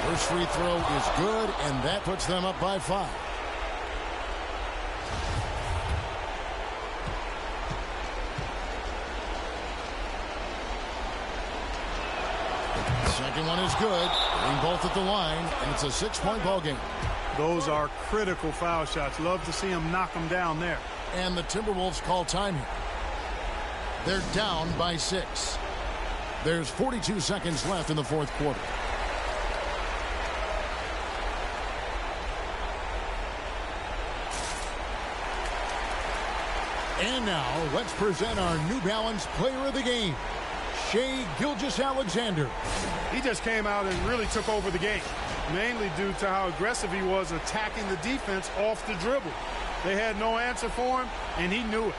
Speaker 10: First free throw is good, and that puts them up by 5. Second one is good. Bring both at the line, and it's a 6-point ball game.
Speaker 21: Those are critical foul shots. Love to see him knock them down there.
Speaker 10: And the Timberwolves call time here. They're down by 6. There's 42 seconds left in the fourth quarter. And now, let's present our New Balance Player of the Game, Shai Gilgeous-Alexander.
Speaker 21: He just came out and really took over the game, mainly due to how aggressive he was attacking the defense off the dribble. They had no answer for him, and he knew it.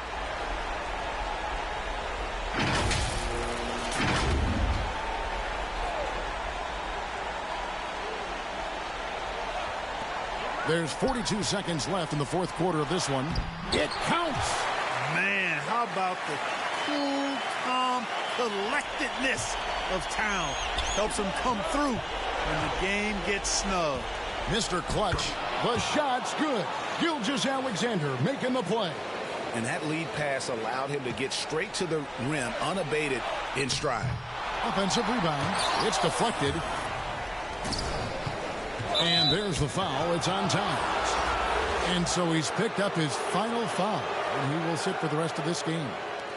Speaker 10: There's 42 seconds left in the fourth quarter of this one. It counts!
Speaker 21: Man, how about the cool, calm, collectedness of Town. Helps him come through when the game gets snug.
Speaker 10: Mr. Clutch, the shot's good. Gilgeous-Alexander making the play.
Speaker 1: And that lead pass allowed him to get straight to the rim, unabated, in stride.
Speaker 10: Offensive rebound. It's deflected. And there's the foul. It's on Towns. And so he's picked up his final foul. And he will sit for the rest of this game.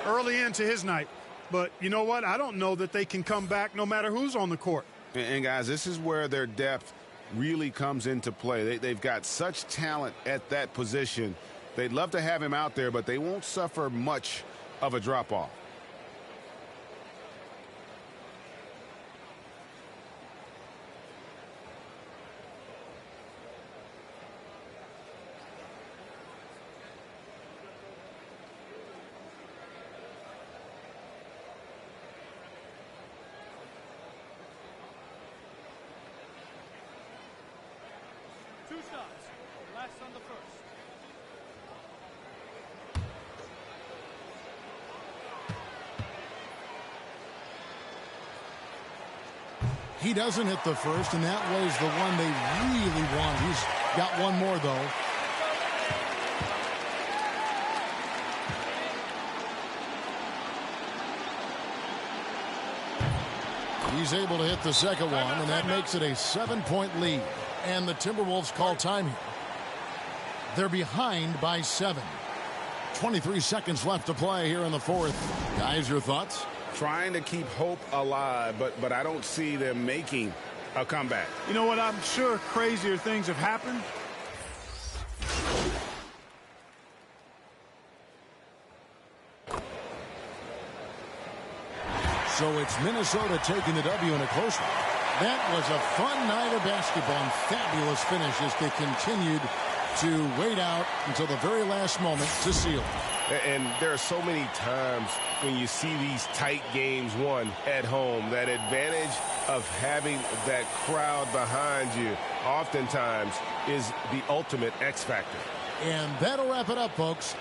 Speaker 21: Early into his night. But you know what? I don't know that they can come back no matter who's on the court.
Speaker 11: And guys, this is where their depth really comes into play. They've got such talent at that position. They'd love to have him out there, but they won't suffer much
Speaker 13: of a drop-off.
Speaker 6: Two shots. Last on the first.
Speaker 10: He doesn't hit the first, and that was the one they really wanted. He's got one more, though. He's able to hit the second one, and that makes it a 7-point lead. And the Timberwolves call time here. They're behind by 7. 23 seconds left to play here in the fourth. Guys, your thoughts?
Speaker 11: Trying to keep hope alive, but I don't see them making a comeback.
Speaker 21: You know what? I'm sure crazier things have happened.
Speaker 10: So it's Minnesota taking the W in a close one. That was a fun night of basketball and fabulous finish as they continued to wait out until the very last moment to seal it.
Speaker 13: And there are so many times when you see these tight games won at home, that advantage of having that crowd behind you oftentimes is the ultimate X factor.
Speaker 10: And that'll wrap it up, folks.